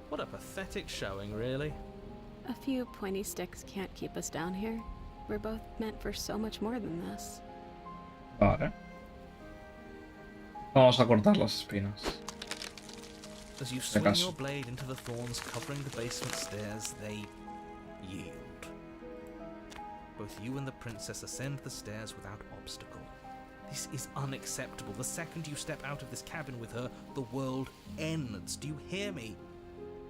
What a pathetic showing, really. A few pointy sticks can't keep us down here. We're both meant for so much more than this. Vale. Vamos a cortar las espinas. As you swing your blade into the thorns covering the basement stairs, they yield. Both you and the princess ascend the stairs without obstacle. This is unacceptable. The second you step out of this cabin with her, the world ends. Do you hear me?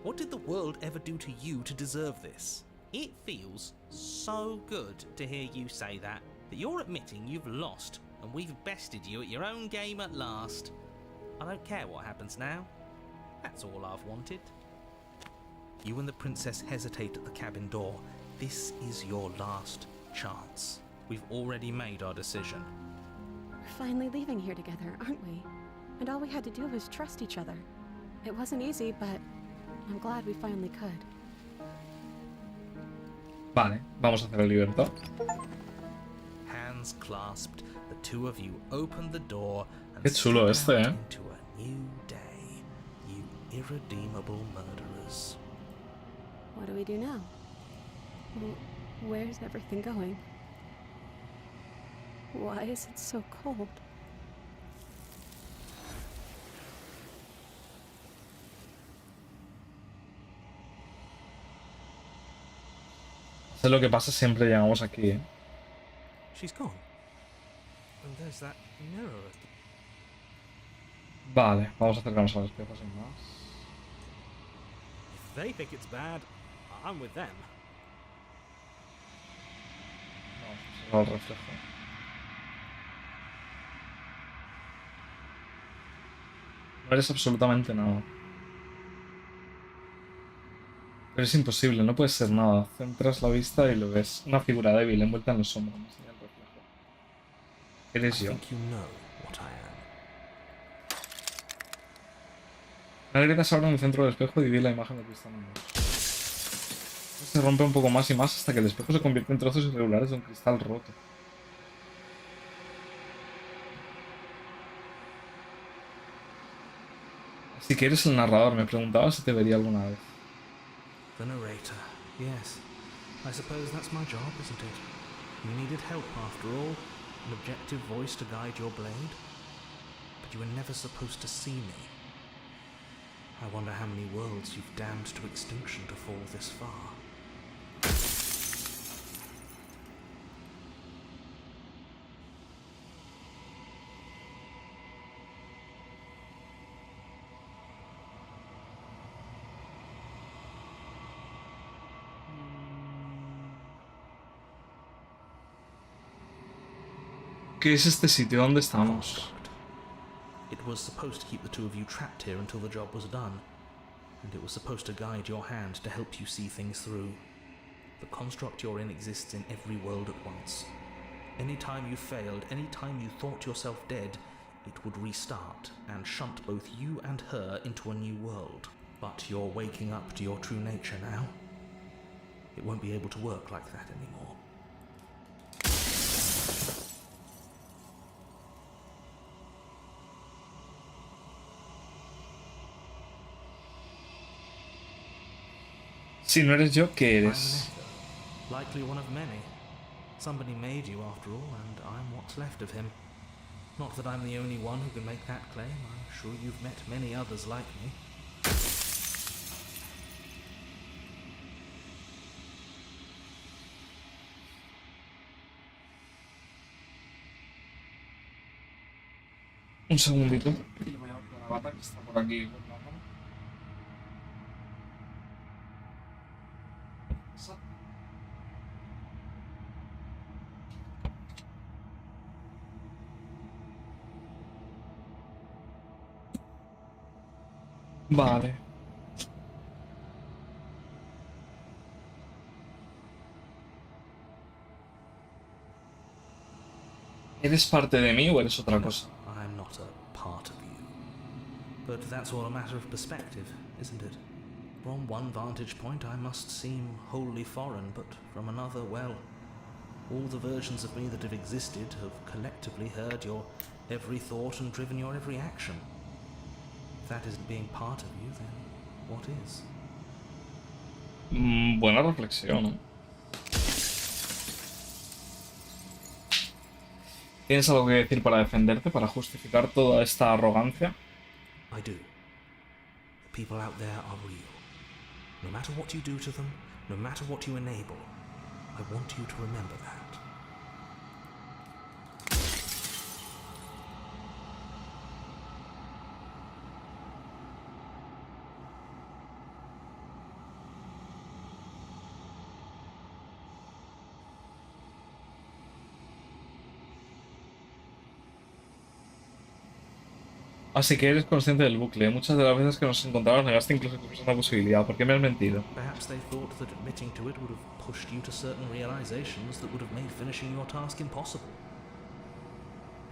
What did the world ever do to you to deserve this? It feels so good to hear you say that you're admitting you've lost and we've bested you at your own game at last. I don't care what happens now. That's all I've wanted. You and the princess hesitate at the cabin door. This is your last chance. We've already made our decision. We're finally leaving here together, aren't we? And all we had to do was trust each other. It wasn't easy, but I'm glad we finally could. Vale, vamos a hacer el libertad. Hands clasped, the two of you open the door and Qué chulo step este, out into a new day, you irredeemable murderers. What do we do now? Where's everything going? Why is it so cold? Sé lo que pasa, siempre llegamos aquí, ¿eh? She's gone. And there's that mirror. Vale, vamos a acercarnos al espejo sin más. If they think it's bad, I'm with them. Vamos a observar el reflejo. No eres absolutamente nada. Pero es imposible, no puedes ser nada. Centras la vista y lo ves. Una figura débil envuelta en los hombros. Me enseña el reflejo. Eres I yo. think you know what I am. La grieta se abre en el centro del espejo y divide la imagen de cristal en dos. Se rompe un poco más y más hasta que el espejo se convierte en trozos irregulares de un cristal roto. Así que eres el narrador, me preguntaba si te vería alguna vez. The narrator. Yes. I suppose that's my job, isn't it? You needed help after all. An objective voice to guide your blade. But you were never supposed to see me. I wonder how many worlds you've damned to extinction to fall this far. ¿Qué es este sitio? ¿Dónde estamos? Construct. It was supposed to keep the two of you trapped here until the job was done. And it was supposed to guide your hand to help you see things through. The construct you're in exists in every world at once. Any time you failed, any time you thought yourself dead, it would restart and shunt both you and her into a new world. But you're waking up to your true nature now. It won't be able to work like that anymore. Si no eres yo, ¿qué I'm an eres? echo, likely one of many. Somebody made you after all, and I'm what's left of him. Not that I'm the only one who can make that claim. I'm sure you've met many others like me. Un segundito. Le voy a dar la bata que está por aquí. Vale. ¿Eres parte de mí o eres otra cosa? I'm not a part of you. But that's all a matter of perspective, isn't it? From one vantage point I must seem wholly foreign, but from another, well, all the versions of me that have existed have collectively heard your every thought and driven your every action. If that isn't being part of you, then what is? Buena reflexión, ¿no? ¿Tienes algo que decir para defenderte, para justificar toda esta arrogancia? I do. The people out there are real. No matter what you do to them, no matter what you enable, I want you to remember that. Así que eres consciente del bucle. Muchas de las veces que nos encontramos negaste incluso que fuese una posibilidad. ¿Por qué me has mentido? Perhaps they thought that admitting to it would have pushed you to certain realizations that would have made finishing your task impossible.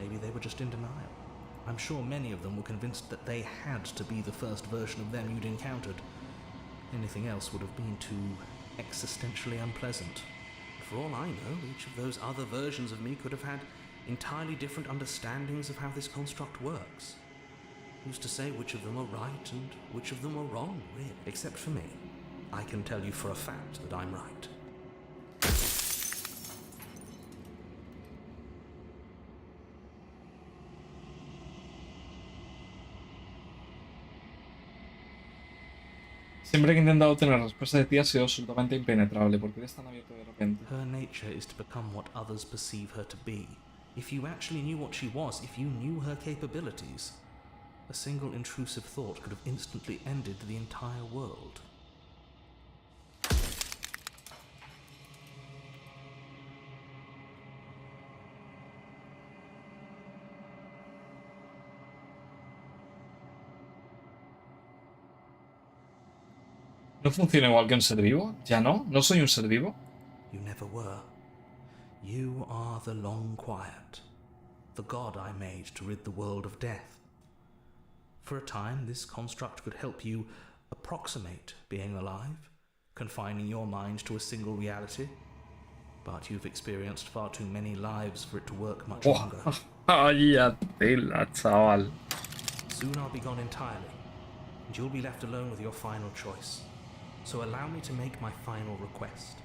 Maybe they were just in denial. I'm sure many of them were convinced that they had to be the first version of them you'd encountered. Anything else would have been too existentially unpleasant. For all I know, each of those other versions of me could have had entirely different understandings of how this construct works. Who's to say which of them are right and which of them are wrong, really? Except for me. I can tell you for a fact that I'm right. Siempre que he intentado obtener respuesta de ti ha sido absolutamente impenetrable. ¿Por qué eres tan abierto de repente? Her nature is to become what others perceive her to be. If you actually knew what she was, if you knew her capabilities, a single intrusive thought could have instantly ended the entire world. ¿No funciona igual que un ser vivo? ¿Ya no? ¿No soy un ser vivo? You never were. You are the long quiet, the god I made to rid the world of death. For a time, this construct could help you approximate being alive, confining your mind to a single reality. But you've experienced far too many lives for it to work much longer. Vaya tela, chaval. Soon I'll be gone entirely, and you'll be left alone with your final choice. So allow me to make my final request.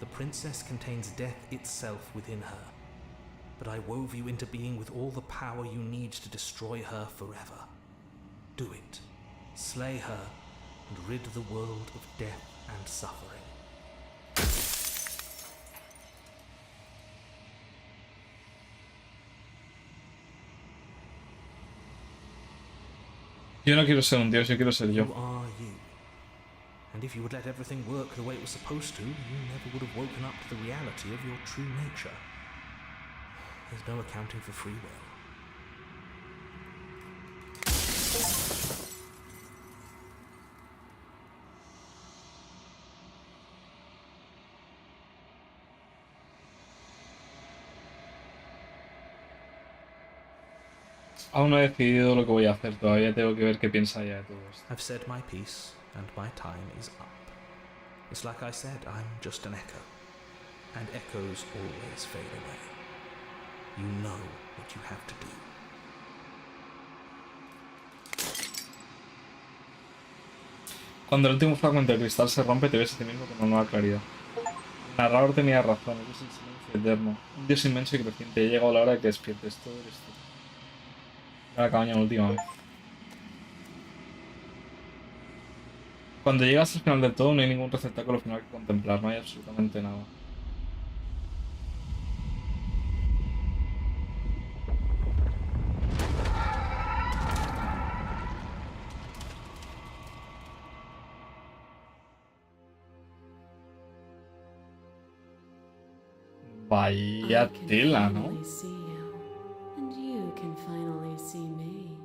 The princess contains death itself within her, but I wove you into being with all the power you need to destroy her forever. Do it. Slay her, and rid the world of death and suffering. Yo no quiero ser un dios, yo quiero ser yo. You are you. And if you would let everything work the way it was supposed to, you never would have woken up to the reality of your true nature. There's no accounting for free will. Aún no he decidido lo que voy a hacer, todavía tengo que ver qué piensa ella de todo esto. I've said my piece, and my time is up. It's like I said, I'm just an echo. And echoes always fade away. You know what you have to do. Cuando el último fragmento de cristal se rompe, te ves a ti mismo con una nueva claridad. El narrador tenía razón, eres el silencio eterno. Un dios inmenso y creciente. Ha llegado la hora de que despiertes. Todo eres tú. La cabaña última vez. Cuando llegas al final del todo, no hay ningún receptáculo final que contemplar, no hay absolutamente nada. Vaya tela, ¿no? I can finally see you, and you can finally see me.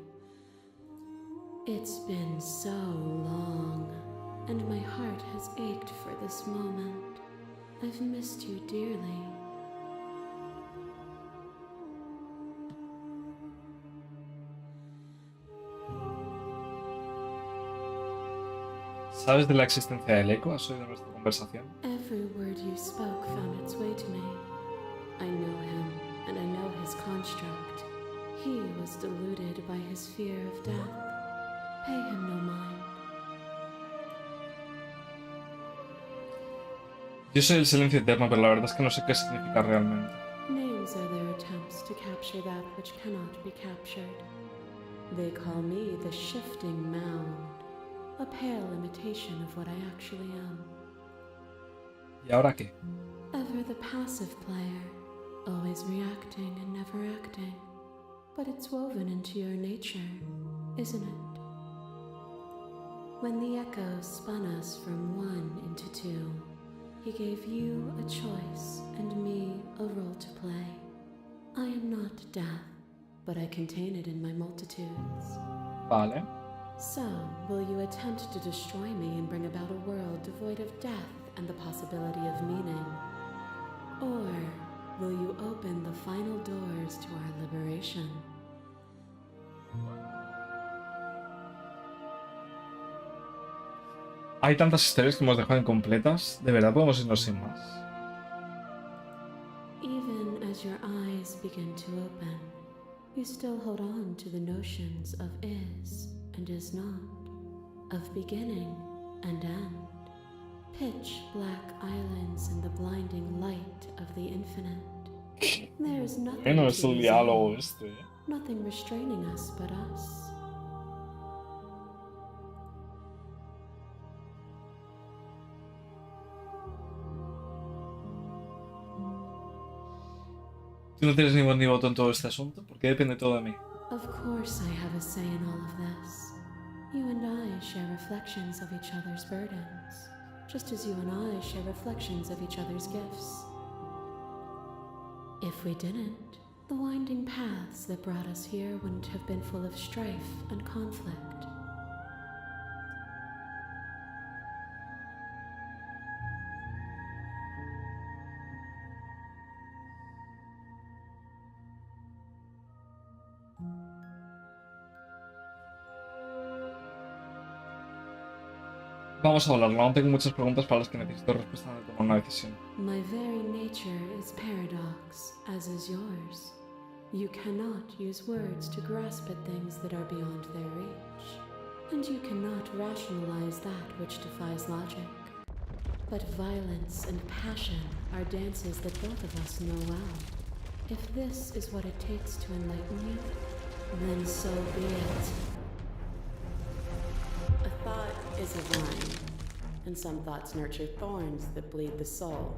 It's been so long, and my heart has ached for this moment. I've missed you dearly. ¿Sabes de la existencia del eco? ¿Has oído nuestra conversación? Every word you spoke found its way to me. I know him, and I know his construct. He was deluded by his fear of death. Pay him no mind. Yo soy el silencio eterno, pero la verdad es que no sé qué significa realmente. Names are their attempts to capture that which cannot be captured. They call me the shifting mound, a pale imitation of what I actually am. ¿Y ahora qué? Ever the passive player, always reacting and never acting. But it's woven into your nature, isn't it? When the echo spun us from one into two, he gave you a choice and me a role to play. I am not death, but I contain it in my multitudes. Vale. So, will you attempt to destroy me and bring about a world devoid of death and the possibility of meaning? Or will you open the final doors to our liberation? Hay tantas historias que hemos dejado incompletas. ¿De verdad podemos irnos sin más? Even as your eyes begin to open, you still hold on to the notions of is and is not, of beginning and end, pitch black islands in the blinding light of the infinite. There's nothing Bueno, to es un resolve, diálogo este. nothing restraining us but us. ¿Tú no tienes ni voz ni voto en todo este asunto? ¿Por qué depende todo de mí? Of course I have a say in all of this. You and I share reflections of each other's burdens, just as you and I share reflections of each other's gifts. If we didn't, the winding paths that brought us here wouldn't have been full of strife and conflict. Vamos a hablarlo. Aún tengo muchas preguntas para las que necesito respuesta antes de tomar una decisión. My very nature is paradox, as is yours. You cannot use words to grasp at things that are beyond their reach, and you cannot rationalize that which defies logic. But violence and passion are dances that both of us know well. If this is what it takes to enlighten you, then so be it. A thought is a vine, and some thoughts nurture thorns that bleed the soul,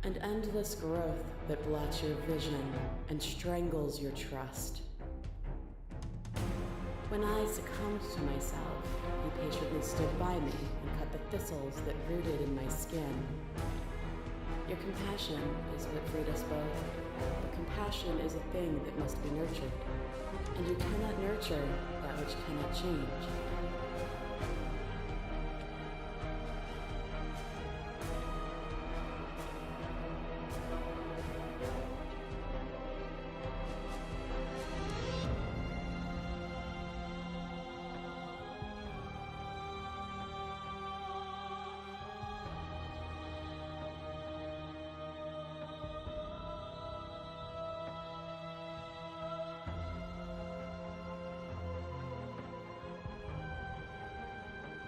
and endless growth that blots your vision and strangles your trust. When I succumbed to myself, you patiently stood by me and cut the thistles that rooted in my skin. Your compassion is what freed us both, but compassion is a thing that must be nurtured, and you cannot nurture that which cannot change.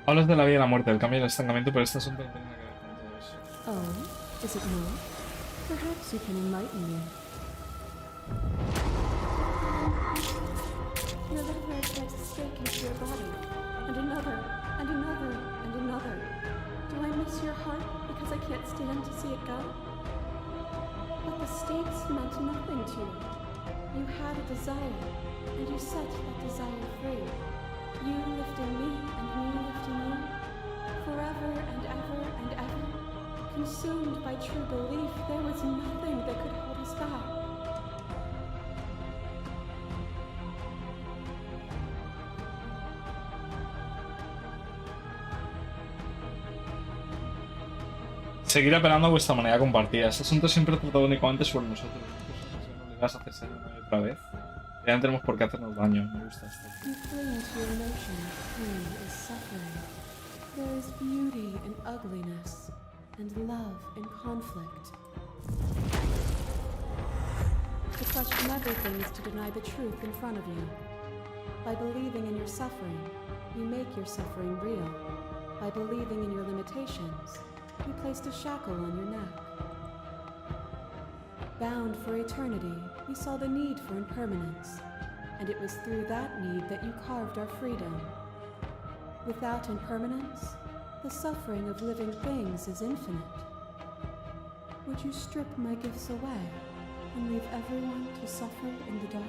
Hablas de la vida y la muerte, del cambio y el estancamiento, pero este asunto no tiene nada que ver con todo eso. Oh, is it not? Perhaps you can enlighten me. Your liver drives a stake into your body, and another, and another, and another. Do I miss your heart because I can't stand to see it go? But the stakes meant nothing to you. You had a desire, and you set that desire free. You lifting me, and me lifting you, forever and ever and ever. Consumed by true belief, there was nothing that could hold us back. Seguir apelando a vuestra manera compartida. Este asunto siempre ha tratado únicamente sobre nosotros. No obligas a hacerse una y otra vez. Ya no tenemos por qué hacernos daño. Me gusta esto. You flee into your emotion. Pain is suffering. There is beauty in ugliness, and love in conflict. To question everything is to deny the truth in front of you. By believing in your suffering, you make your suffering real. By believing in your limitations, you placed a shackle on your neck. Bound for eternity, we saw the need for impermanence, and it was through that need that you carved our freedom. Without impermanence, the suffering of living things is infinite. Would you strip my gifts away and leave everyone to suffer in the dark?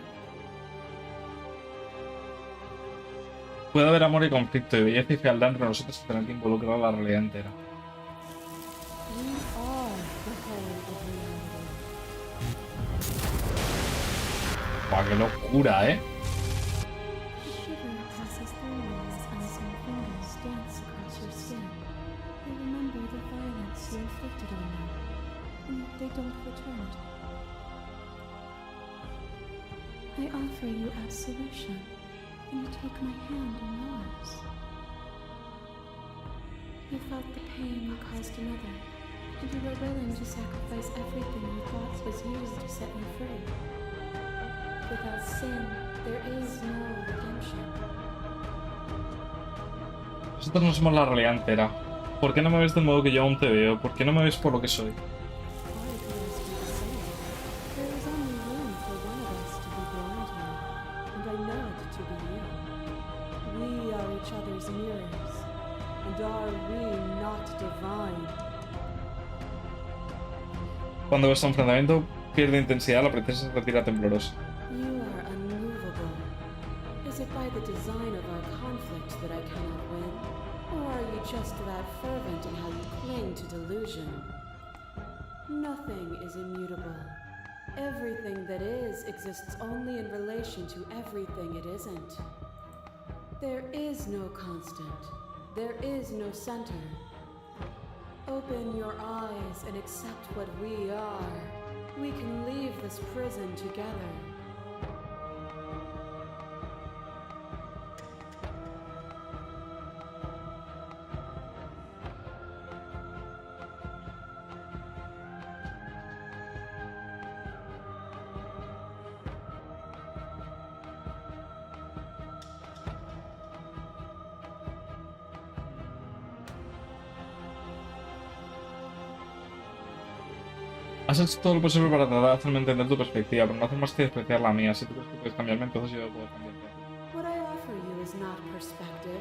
Puede haber amor y conflicto, y belleza y fealdad entre nosotros y tener que involucrar a la realidad entera. We are the whole of reality. ¡Guau, qué locura, eh! The shiver passes through you as unseen fingers dance across your skin. They remember the violence you inflicted on them, and yet they don't return. I offer you absolution, and you take my hand in yours. You felt the pain you caused another, and you were willing to sacrifice everything you thought was used to set you free. Without sin, there is no redemption. Nosotros no somos la realidad entera. ¿Por qué no me ves del modo que yo aún te veo? ¿Por qué no me ves por lo que soy? There is only room for one of us to be blind here, and I know it to be you. We are each other's mirrors, and are we not divine? Cuando vuestro enfrentamiento pierde intensidad, la princesa se retira temblorosa. You are unmovable. Is it by the design of our conflict that I cannot win? Or are you just that fervent in how you cling to delusion? Nothing is immutable. Everything that is exists only in relation to everything it isn't. There is no constant. There is no center. Open your eyes and accept what we are. We can leave this prison together. Has hecho todo lo posible para tratar de hacerme entender tu perspectiva, pero no haces más que despreciar la mía. Si tú crees que puedes cambiarme, entonces yo puedo cambiarte. What I offer you is not perspective.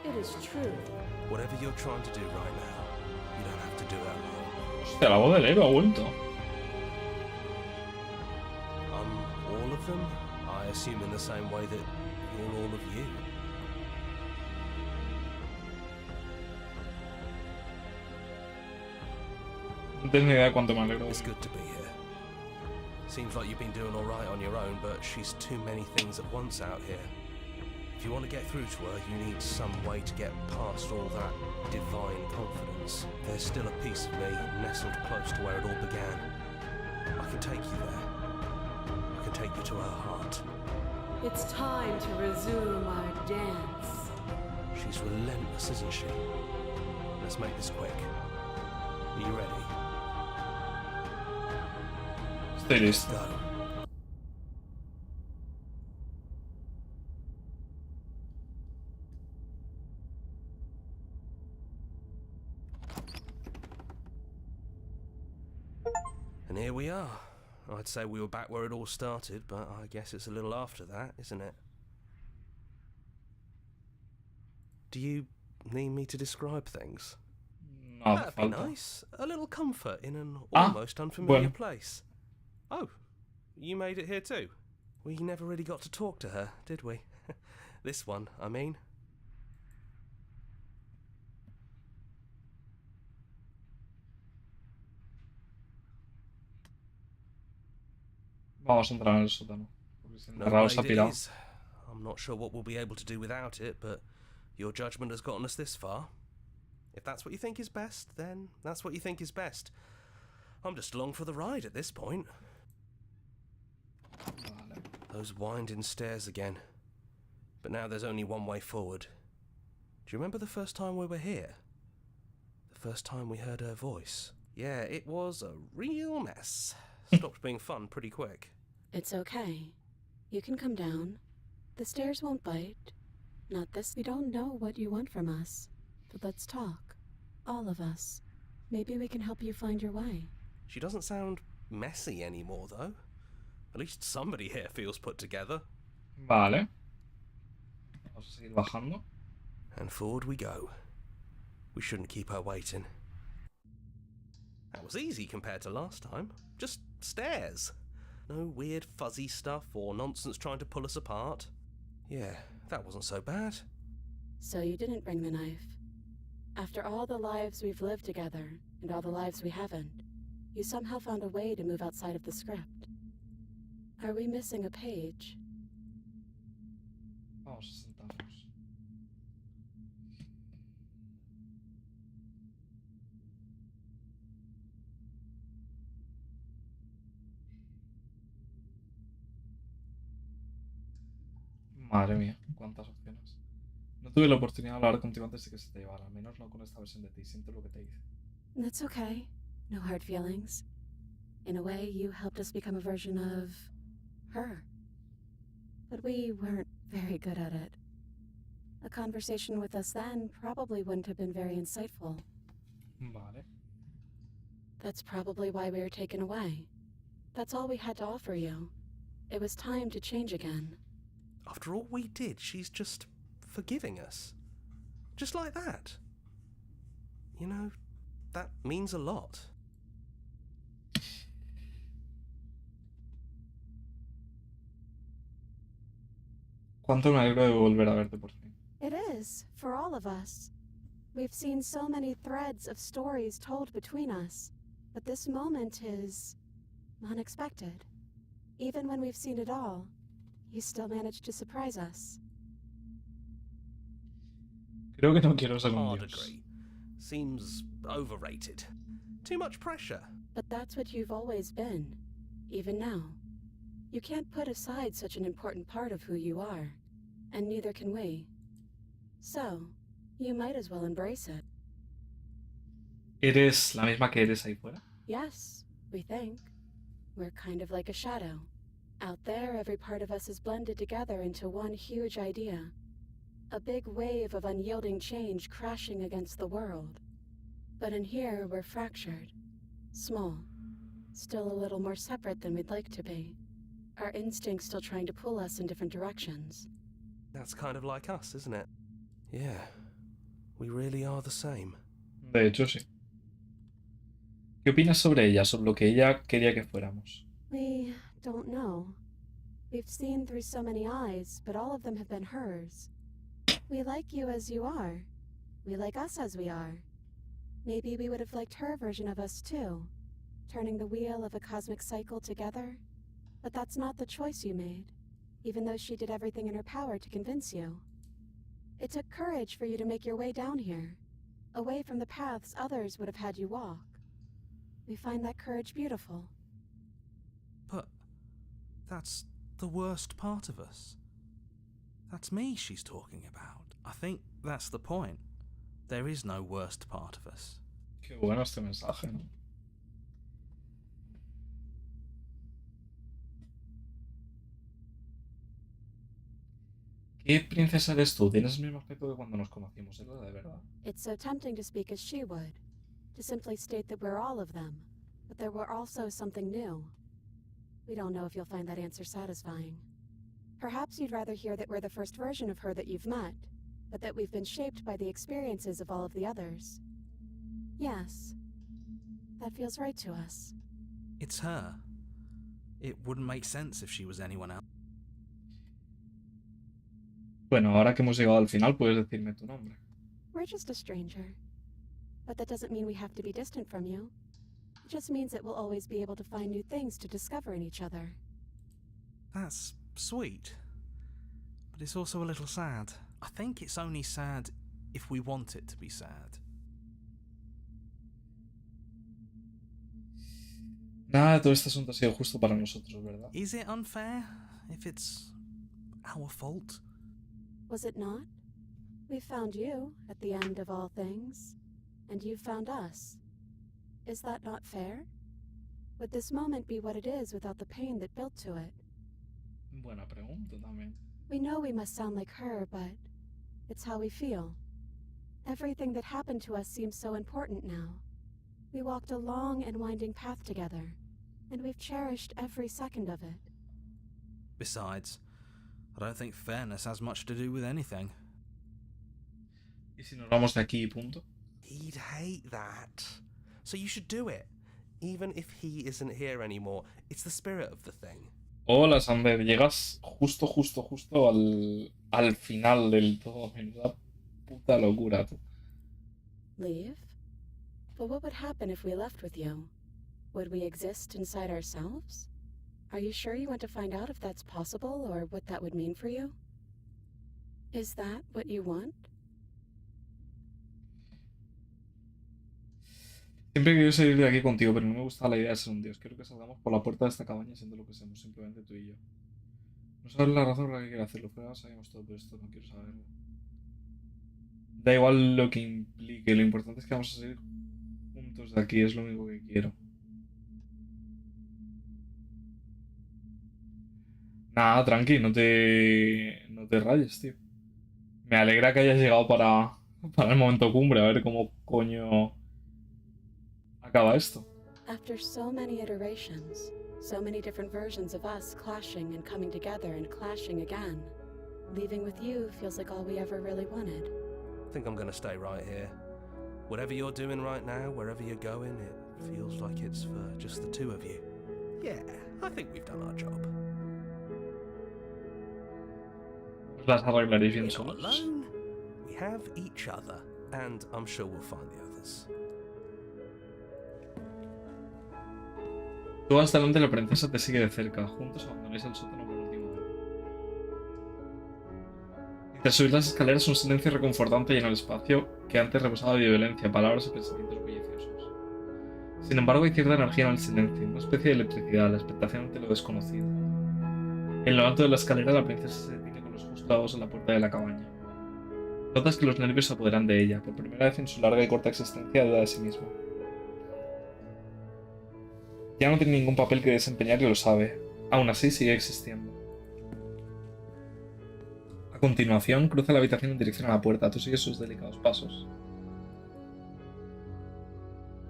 It is truth. Whatever you're trying to do right now, you don't have to do it alone. Hostia, la voz del héroe ha vuelto. All of them, I assume in the same way that you're all of you. No tienes ni idea de cuánto me alegro. It's good to be here. Seems like you've been doing all right on your own, but she's too many things at once out here. If you want to get through to her, you need some way to get past all that divine confidence. There's still a piece of me nestled close to where it all began. I can take you there. I can take you to her heart. It's time to resume our dance. She's relentless, isn't she? Let's make this quick. Are you ready? Estoy listo. Go. And here we are. I'd say we were back where it all started, but I guess it's a little after that, isn't it? Do you need me to describe things? No, That'd be falta. nice. A little comfort in an Ah, almost unfamiliar bueno. place. Oh, you made it here too? We never really got to talk to her, did we? This one, I mean. Vamos a entrar en el sótano. Porque si No encerrado se ha maid it pirado. is. I'm not sure what we'll be able to do without it, but your judgment has gotten us this far. If that's what you think is best, then that's what you think is best. I'm just along for the ride at this point. Vale. Those winding stairs again. But now there's only one way forward. Do you remember the first time we were here? The first time we heard her voice? Yeah, it was a real mess. Stopped being fun pretty quick. It's okay. You can come down. The stairs won't bite. Not this. We don't know what you want from us, but let's talk. All of us. Maybe we can help you find your way. She doesn't sound messy anymore, though. At least somebody here feels put together. Vale. Vamos a seguir bajando. And forward we go. We shouldn't keep her waiting. That was easy compared to last time. Just stairs. No weird fuzzy stuff or nonsense trying to pull us apart. Yeah, that wasn't so bad. So you didn't bring the knife. After all the lives we've lived together, and all the lives we haven't, you somehow found a way to move outside of the script. Are we missing a page? Vamos a sentarnos. Madre mía, cuántas opciones. No tuve la oportunidad de hablar contigo antes de que se te llevara, al menos no con esta versión de ti. Siento lo que te hice. That's okay. No hard feelings. In a way, you helped us become a version of her. But we weren't very good at it. A conversation with us then probably wouldn't have been very insightful. Vale. That's probably why we were taken away. That's all we had to offer you. It was time to change again. After all we did, she's just forgiving us. Just like that. You know, that means a lot. Cuánto me alegro de volver a verte por fin. It is, for all of us. We've seen so many threads of stories told between us, but this moment is unexpected. Even when we've seen it all, you still managed to surprise us. Creo que no quiero ser un Hard dios. agree. Seems overrated. Too much pressure. But that's what you've always been, even now. You can't put aside such an important part of who you are, and neither can we. So, you might as well embrace it. ¿Eres la misma que eres ahí fuera? Yes, we think. We're kind of like a shadow. Out there, every part of us is blended together into one huge idea. A big wave of unyielding change crashing against the world. But in here, we're fractured. Small. Still a little more separate than we'd like to be. Our instincts still trying to pull us in different directions. That's kind of like us, isn't it? Yeah. We really are the same. De hecho, sí. ¿Qué opinas sobre ella, sobre lo que ella quería que fuéramos? We don't know. We've seen through so many eyes, but all of them have been hers. We like you as you are. We like us as we are. Maybe we would have liked her version of us too, turning the wheel of a cosmic cycle together. But that's not the choice you made, even though she did everything in her power to convince you. It took courage for you to make your way down here, away from the paths others would have had you walk. We find that courage beautiful. But that's the worst part of us. That's me she's talking about. I think that's the point. There is no worst part of us. Qué bueno este mensaje, ¿no? ¿Qué princesa eres tú? Tienes el mismo aspecto que cuando nos conocimos, ¿es de verdad? It's so tempting to speak as she would, to simply state that we're all of them, but there were also something new. We don't know if you'll find that answer satisfying. Perhaps you'd rather hear that we're the first version of her that you've met, but that we've been shaped by the experiences of all of the others. Yes, that feels right to us. It's her. It wouldn't make sense if she was anyone else. Bueno, ahora que hemos llegado al final, puedes decirme tu nombre. We're just a stranger. But that doesn't mean we have to be distant from you. It just means that we'll always be able to find new things to discover in each other. That's sweet. But it's also a little sad. I think it's only sad if we want it to be sad. Nada de todo este asunto ha sido justo para nosotros, ¿verdad? Is it unfair if it's our fault? Was it not? We found you at the end of all things, and you found us. Is that not fair? Would this moment be what it is without the pain that built to it? Buena pregunta también. We know we must sound like her, but it's how we feel. Everything that happened to us seems so important now. We walked a long and winding path together, and we've cherished every second of it. Besides, I don't think fairness has much to do with anything. ¿Y si nos vamos de aquí y punto? He'd hate that. So you should do it. Even if he isn't here anymore, it's the spirit of the thing. Hola, Sander. Llegas justo al final del todo. Menuda puta locura, tú. Leave? But what would happen if we left with you? Would we exist inside ourselves? Are you sure you want to find out if that's possible or what that would mean for you? Is that what you want? Siempre he querido salir de aquí contigo, pero no me gusta la idea de ser un dios. Quiero que salgamos por la puerta de esta cabaña siendo lo que seamos, simplemente tú y yo. No sabes la razón por la que quiero hacerlo, pero ahora sabemos todo esto, no quiero saberlo. Da igual lo que implique, lo importante es que vamos a salir juntos de aquí, es lo único que quiero. Nada, tranqui, no te rayes, tío. Me alegra que hayas llegado para el momento cumbre, a ver cómo coño acaba esto. After so many iterations, so many different versions of us clashing and coming together and clashing again, leaving with you feels like all we ever really wanted. I think I'm gonna stay right here. Whatever you're doing right now, wherever you're going, it feels like it's for just the two of you. Yeah, I think we've done our job. Os las arreglaréis bien We're not solos. alone. We have each other, and I'm sure we'll find the others. Tú hasta delante, la princesa te sigue de cerca. Juntos abandonáis el sótano por última vez. Mientras subir las escaleras, un silencio reconfortante llena el espacio que antes reposaba de violencia, palabras y pensamientos bulliciosos. Sin embargo, hay cierta energía en el silencio, una especie de electricidad, la expectación ante lo desconocido. En lo alto de la escalera, la princesa se detiene con los ojos clavados en la puerta de la cabaña. Notas que los nervios se apoderan de ella. Por primera vez en su larga y corta existencia, duda de sí misma. Ya no tiene ningún papel que desempeñar y lo sabe. Aún así, sigue existiendo. A continuación, cruza la habitación en dirección a la puerta. Tú sigues sus delicados pasos.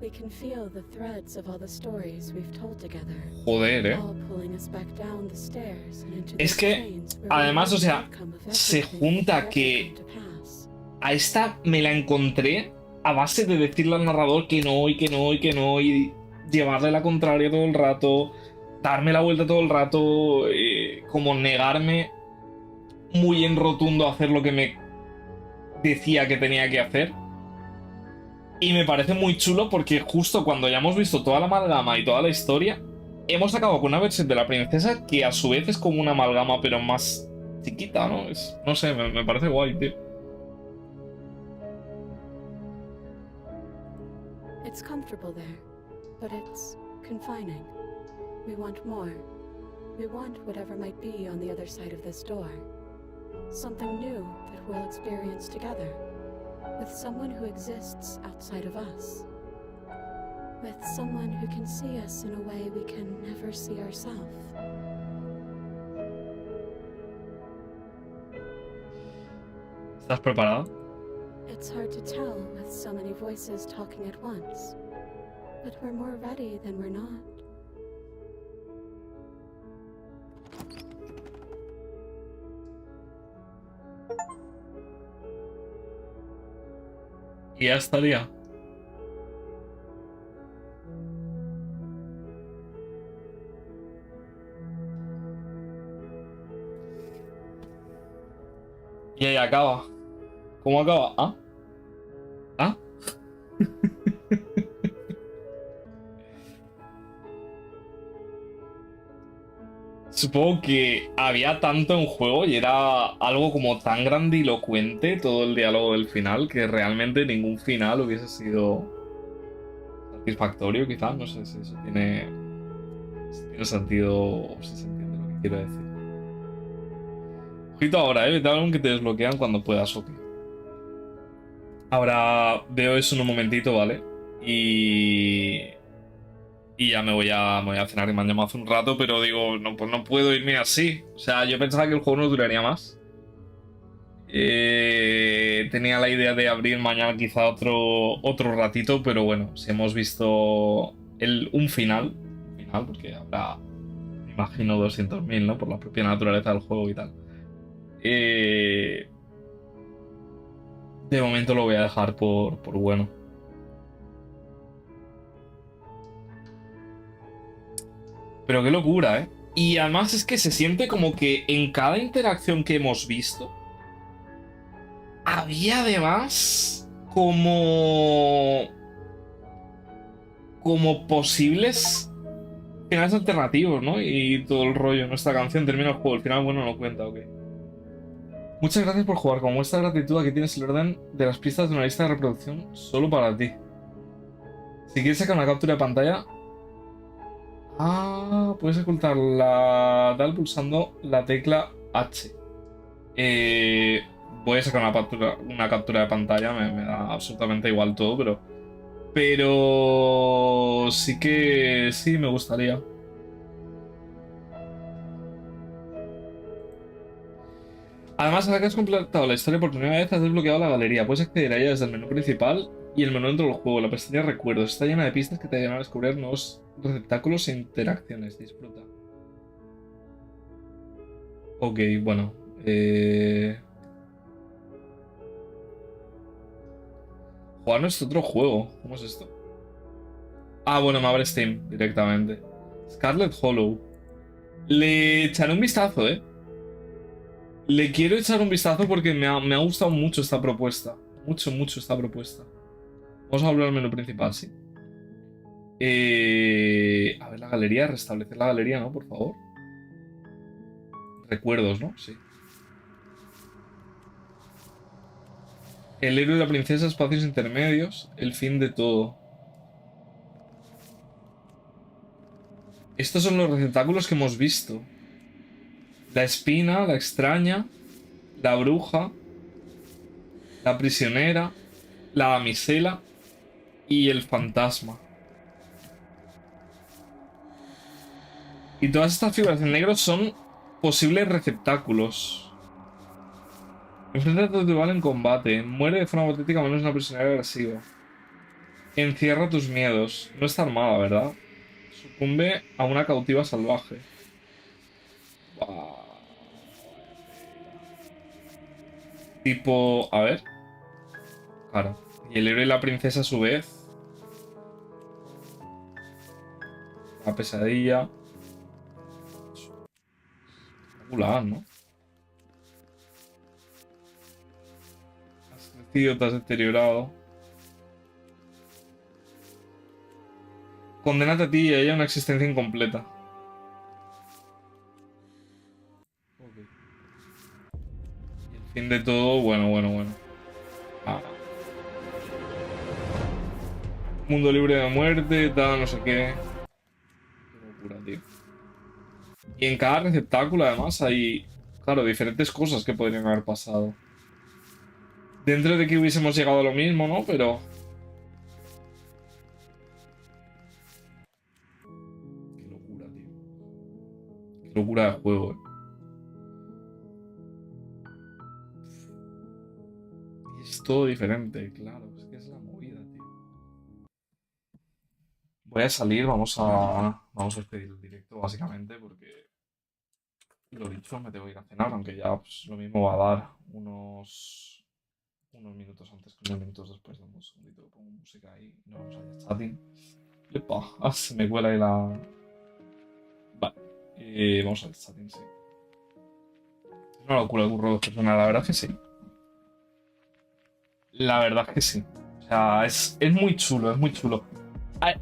We can feel the threads of all the stories we've told together. Joder, All pulling us back down the stairs and into Es those que, chains where además, we o sea, know the outcome of se everything junta that ever que come to pass. a esta me la encontré a base de decirle al narrador que no y que no y que no y llevarle la contraria todo el rato, darme la vuelta todo el rato, como negarme muy en rotundo a hacer lo que me decía que tenía que hacer. Y me parece muy chulo porque justo cuando ya hemos visto toda la amalgama y toda la historia, hemos acabado con una versión de la princesa que a su vez es como una amalgama pero más chiquita, ¿no? No sé, me parece guay, tío. It's comfortable there, but it's confining. We want more. We want whatever might be on the other side of this door. Something new that we'll experience together. With someone who exists outside of us. With someone who can see us in a way we can never see ourselves. ¿Estás preparado? It's hard to tell with so many voices talking at once. But we're more ready than we're not. Y ya estaría. Y ahí acaba. ¿Cómo acaba? ¿Ah? ¿Ah? Supongo que había tanto en juego y era algo como tan grandilocuente todo el diálogo del final que realmente ningún final hubiese sido satisfactorio, quizás. No sé si eso tiene sentido o si se entiende lo que quiero decir. Ojito ahora, evita algo que te desbloquean cuando puedas, ok. Ahora veo eso en un momentito, ¿vale? Y ya me voy a cenar y me han llamado hace un rato, pero digo, no, pues no puedo irme así. O sea, yo pensaba que el juego no duraría más. Tenía la idea de abrir mañana quizá otro ratito, pero bueno, si hemos visto un final, porque habrá, me imagino, 200.000, ¿no? Por la propia naturaleza del juego y tal. De momento lo voy a dejar por bueno. Pero qué locura, ¿eh? Y además es que se siente como que en cada interacción que hemos visto había además como posibles finales alternativos, ¿no? Y todo el rollo. Nuestra canción termina el juego. El final, bueno, no cuenta, ok. Muchas gracias por jugar. Como muestra de gratitud, aquí tienes el orden de las pistas de una lista de reproducción solo para ti. Si quieres sacar una captura de pantalla... puedes ocultar la tal pulsando la tecla H. Voy a sacar una captura de pantalla, me da absolutamente igual todo, pero sí que sí me gustaría. Además, ahora que has completado la historia por primera vez, has desbloqueado la galería. Puedes acceder a ella desde el menú principal y el menú dentro del juego. La pestaña Recuerdos está llena de pistas que te ayudan a descubrir nuevos receptáculos e interacciones. Disfruta. Ok, bueno. Jugar nuestro otro juego. ¿Cómo es esto? Bueno, me abre Steam directamente. Scarlet Hollow. Le echaré un vistazo, ¿eh? Le quiero echar un vistazo porque me ha gustado mucho esta propuesta. Mucho, mucho esta propuesta. Vamos a hablar del menú principal, sí. A ver la galería, restablecer la galería, ¿no? Por favor. Recuerdos, ¿no? Sí. El héroe y la princesa, espacios intermedios, el fin de todo. Estos son los receptáculos que hemos visto. La espina, la extraña, la bruja, la prisionera, la damisela y el fantasma. Y todas estas figuras en negro son posibles receptáculos. Enfrenta a tu rival en combate. Muere de forma patética menos una prisionera agresiva. Encierra tus miedos. No está armada, ¿verdad? Sucumbe a una cautiva salvaje. Tipo... A ver. Claro. Y el héroe y la princesa a su vez. La pesadilla. Espectacular, ¿no? Has crecido, te has deteriorado. Condénate a ti y a ella a una existencia incompleta. Okay. Y el fin de todo, bueno. Mundo libre de muerte, tal, no sé qué. Qué locura, tío. Y en cada receptáculo, además, hay, claro, diferentes cosas que podrían haber pasado. Dentro de que hubiésemos llegado a lo mismo, ¿no? Pero... Qué locura, tío. Qué locura de juego, Y es todo diferente, claro. Es que es la movida, tío. Voy a salir, vamos a despedir el directo, básicamente, porque... Lo dicho, me tengo que ir a cenar, aunque ya pues, lo mismo va a dar unos minutos antes que unos minutos después. Dame un segundito, pongo música ahí, nos vamos a ir a chatting. Epa, se me cuela ahí la... Vale, vamos al chatting, sí. Es una locura el curro de 2 personas, la verdad es que sí. La verdad es que sí. O sea, es muy chulo, es muy chulo.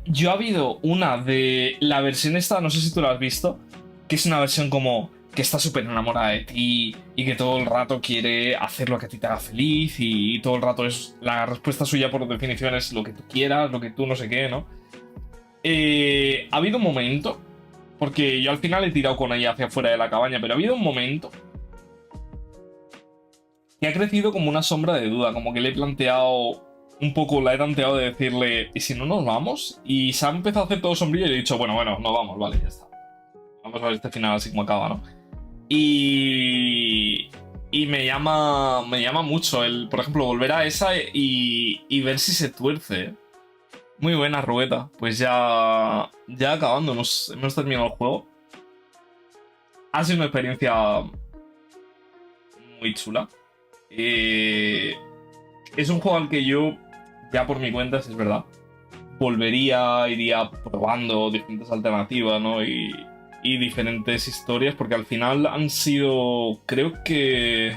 Yo ha habido una de la versión esta, no sé si tú la has visto, que es una versión como... que está súper enamorada de ti y que todo el rato quiere hacer lo que a ti te haga feliz y todo el rato es la respuesta suya por definición es lo que tú quieras, lo que tú no sé qué, ¿no? Ha habido un momento, porque yo al final he tirado con ella hacia afuera de la cabaña, pero ha habido un momento que ha crecido como una sombra de duda, como que le he planteado un poco, la he tanteado de decirle, ¿y si no nos vamos? Y se ha empezado a hacer todo sombrío y he dicho, bueno, no vamos, vale, ya está. Vamos a ver este final así como acaba, ¿no? Y me llama mucho el, por ejemplo, volver a esa y ver si se tuerce, ¿eh? Muy buena, Rubeta. Pues ya acabando, hemos terminado el juego. Ha sido una experiencia muy chula. Es un juego al que yo, ya por mi cuenta, si es verdad, iría probando diferentes alternativas, ¿no? Y diferentes historias, porque al final han sido... Creo que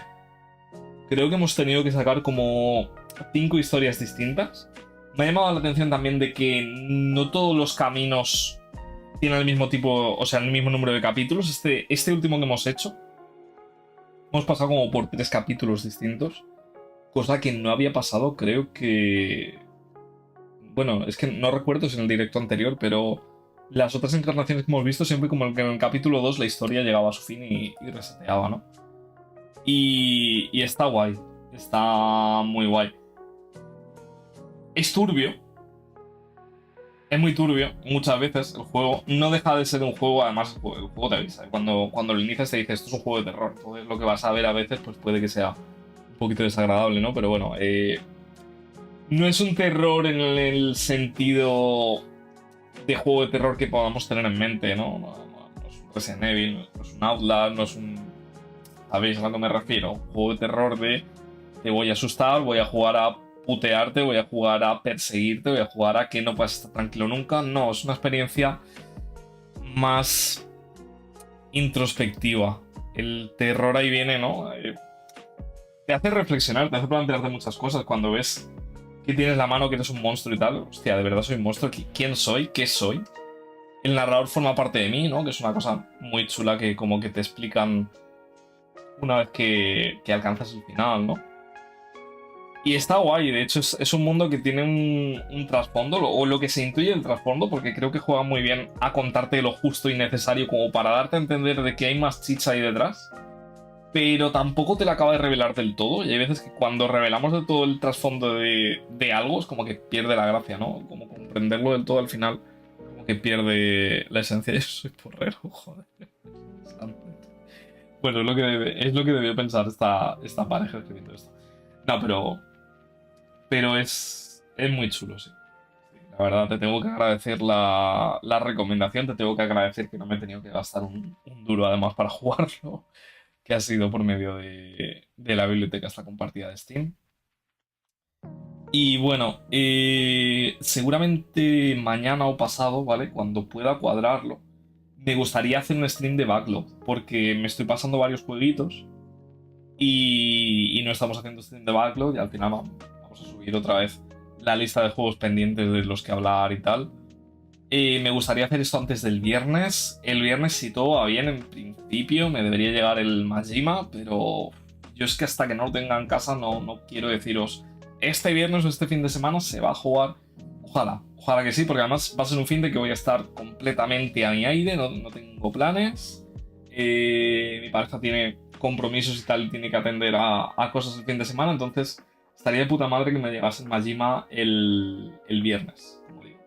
hemos tenido que sacar como 5 historias distintas. Me ha llamado la atención también de que no todos los caminos tienen el mismo tipo, o sea, el mismo número de capítulos. Este último que hemos hecho, hemos pasado como por 3 capítulos distintos, cosa que no había pasado, creo que... Bueno, es que no recuerdo si en el directo anterior, pero las otras encarnaciones que hemos visto siempre como que en el capítulo 2 la historia llegaba a su fin y reseteaba, ¿no? Y está guay, está muy guay. Es turbio, es muy turbio muchas veces el juego. No deja de ser un juego, además el juego te avisa. Cuando lo inicias te dice esto es un juego de terror. Entonces lo que vas a ver a veces pues puede que sea un poquito desagradable, ¿no? Pero bueno, no es un terror en el sentido de juego de terror que podamos tener en mente, ¿no? No es un Resident Evil, no es un Outlast, no es un... ¿Sabéis a lo que me refiero? Un juego de terror de te voy a asustar, voy a jugar a putearte, voy a jugar a perseguirte, voy a jugar a que no puedas estar tranquilo nunca. No, es una experiencia más introspectiva. El terror ahí viene, ¿no? Te hace reflexionar, te hace plantearte muchas cosas cuando ves que tienes la mano, que eres un monstruo y tal. Hostia, de verdad soy un monstruo. ¿Quién soy? ¿Qué soy? El narrador forma parte de mí, ¿no? Que es una cosa muy chula que como que te explican una vez que alcanzas el final, ¿no? Y está guay, de hecho es un mundo que tiene un trasfondo, o lo que se intuye del trasfondo, porque creo que juega muy bien a contarte lo justo y necesario como para darte a entender de que hay más chicha ahí detrás, pero tampoco te la acaba de revelar del todo, y hay veces que cuando revelamos del todo el trasfondo de algo es como que pierde la gracia, ¿no? Como comprenderlo del todo al final, como que pierde la esencia. Yo soy porrero, joder. Bueno, es lo que debió pensar esta pareja escribiendo esto. No, pero es muy chulo, sí. La verdad, te tengo que agradecer la recomendación, te tengo que agradecer que no me he tenido que gastar un duro además para jugarlo, que ha sido por medio de la biblioteca esta compartida de Steam. Y bueno, seguramente mañana o pasado, ¿vale? Cuando pueda cuadrarlo, me gustaría hacer un stream de backlog, porque me estoy pasando varios jueguitos y no estamos haciendo stream de backlog y al final vamos a subir otra vez la lista de juegos pendientes de los que hablar y tal. Me gustaría hacer esto antes del viernes. El viernes, si todo va bien, en principio me debería llegar el Majima, pero yo es que hasta que no lo tenga en casa no quiero deciros este viernes o este fin de semana se va a jugar. Ojalá que sí, porque además va a ser un fin de que voy a estar completamente a mi aire, no tengo planes. Mi pareja tiene compromisos y tal, tiene que atender a cosas el fin de semana, entonces estaría de puta madre que me llegase el Majima el viernes, como digo.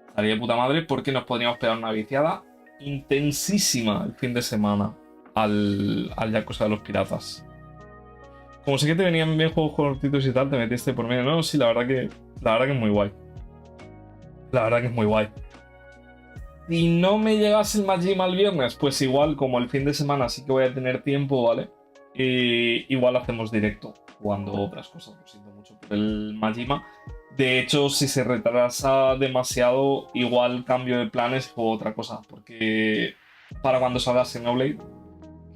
Estaría de puta madre porque nos podríamos pegar una viciada intensísima el fin de semana al Yakuza de los piratas. Como sé que te venían bien juegos cortitos y tal, te metiste por medio. No, sí, la verdad que es muy guay. La verdad que es muy guay. Si no me llegase el Majima el viernes, pues igual, como el fin de semana sí que voy a tener tiempo, ¿vale? Igual hacemos directo jugando otras cosas. Lo siento mucho por el Majima. De hecho, si se retrasa demasiado, igual cambio de planes o otra cosa. Porque para cuando salga Xenoblade,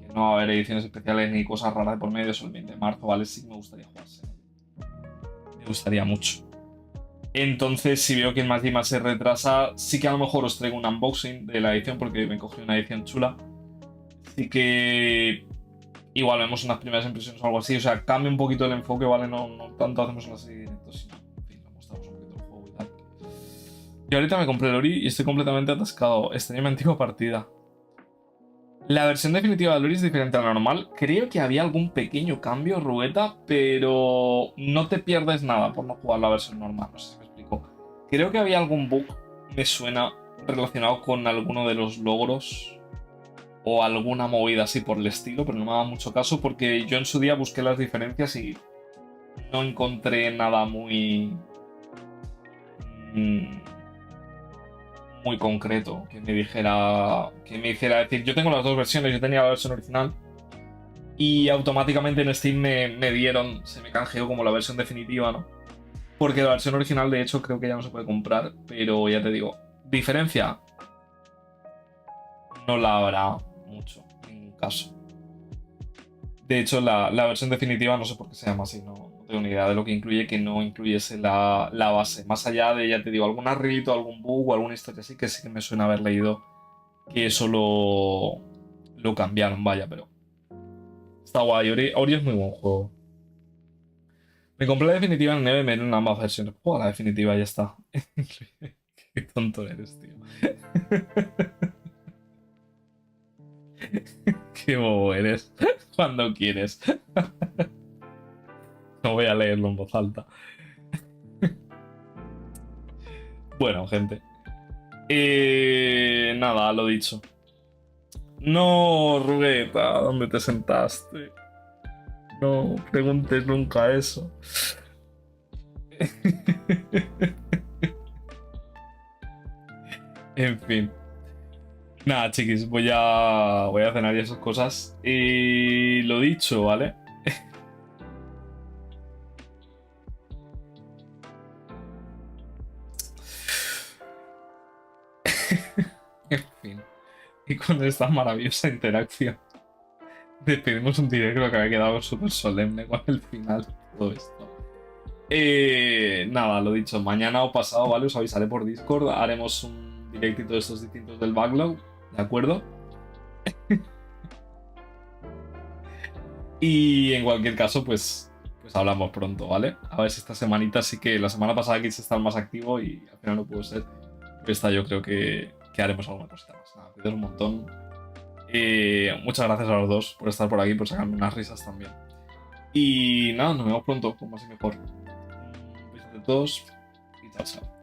que no va a haber ediciones especiales ni cosas raras de por medio, es el 20 de marzo, ¿vale? Sí que me gustaría jugar Xenoblade. Me gustaría mucho. Entonces, si veo que el Majima se retrasa, sí que a lo mejor os traigo un unboxing de la edición porque me cogí una edición chula. Así que igual vemos unas primeras impresiones o algo así. O sea, cambia un poquito el enfoque, ¿vale? No tanto hacemos una serie de directos, sino, en fin, mostramos un poquito el juego y tal. Y ahorita me compré el Ori y estoy completamente atascado. Esta es mi antigua partida. La versión definitiva de Luri es diferente a la normal. Creo que había algún pequeño cambio, Rueta, pero no te pierdes nada por no jugar la versión normal. No sé si me explico. Creo que había algún bug, me suena, relacionado con alguno de los logros o alguna movida así por el estilo, pero no me daba mucho caso porque yo en su día busqué las diferencias y no encontré nada muy concreto que me hiciera decir, yo tengo las dos versiones, yo tenía la versión original y automáticamente en Steam me dieron, se me canjeó como la versión definitiva, ¿no? Porque la versión original de hecho creo que ya no se puede comprar, pero ya te digo, diferencia no la habrá mucho en ningún caso. De hecho, la versión definitiva no sé por qué se llama así, no tengo ni idea de lo que incluye, que no incluyese la base. Más allá de, ya te digo, algún arreglito, algún bug o alguna historia así, que sí que me suena haber leído que eso lo cambiaron, vaya, pero está guay. Ori es muy buen juego. Me compré la definitiva en NVMe en ambas versiones. Juega la definitiva y ya está. Qué tonto eres, tío. Qué bobo eres. Cuando quieres. No voy a leerlo en voz alta. Bueno, gente. Nada, lo dicho. No, Rugueta, ¿dónde te sentaste? No preguntes nunca eso. En fin. Nada, chiquis, voy a cenar y esas cosas. Y lo dicho, ¿vale? En fin. Y con esta maravillosa interacción despedimos un directo que había quedado súper solemne con el final de todo esto. Nada, lo dicho, mañana o pasado, ¿vale? Os avisaré por Discord. Haremos un directito de estos distintos del backlog, ¿de acuerdo? Y en cualquier caso, pues hablamos pronto, ¿vale? A ver si esta semanita sí que la semana pasada quise estar más activo y al final no pudo ser. Pero esta yo creo que haremos alguna cosita más. Nada, cuidaos un montón. Muchas gracias a los dos por estar por aquí, por sacarme unas risas también. Y nada, nos vemos pronto, con más y mejor. Un beso de todos y chao, chao.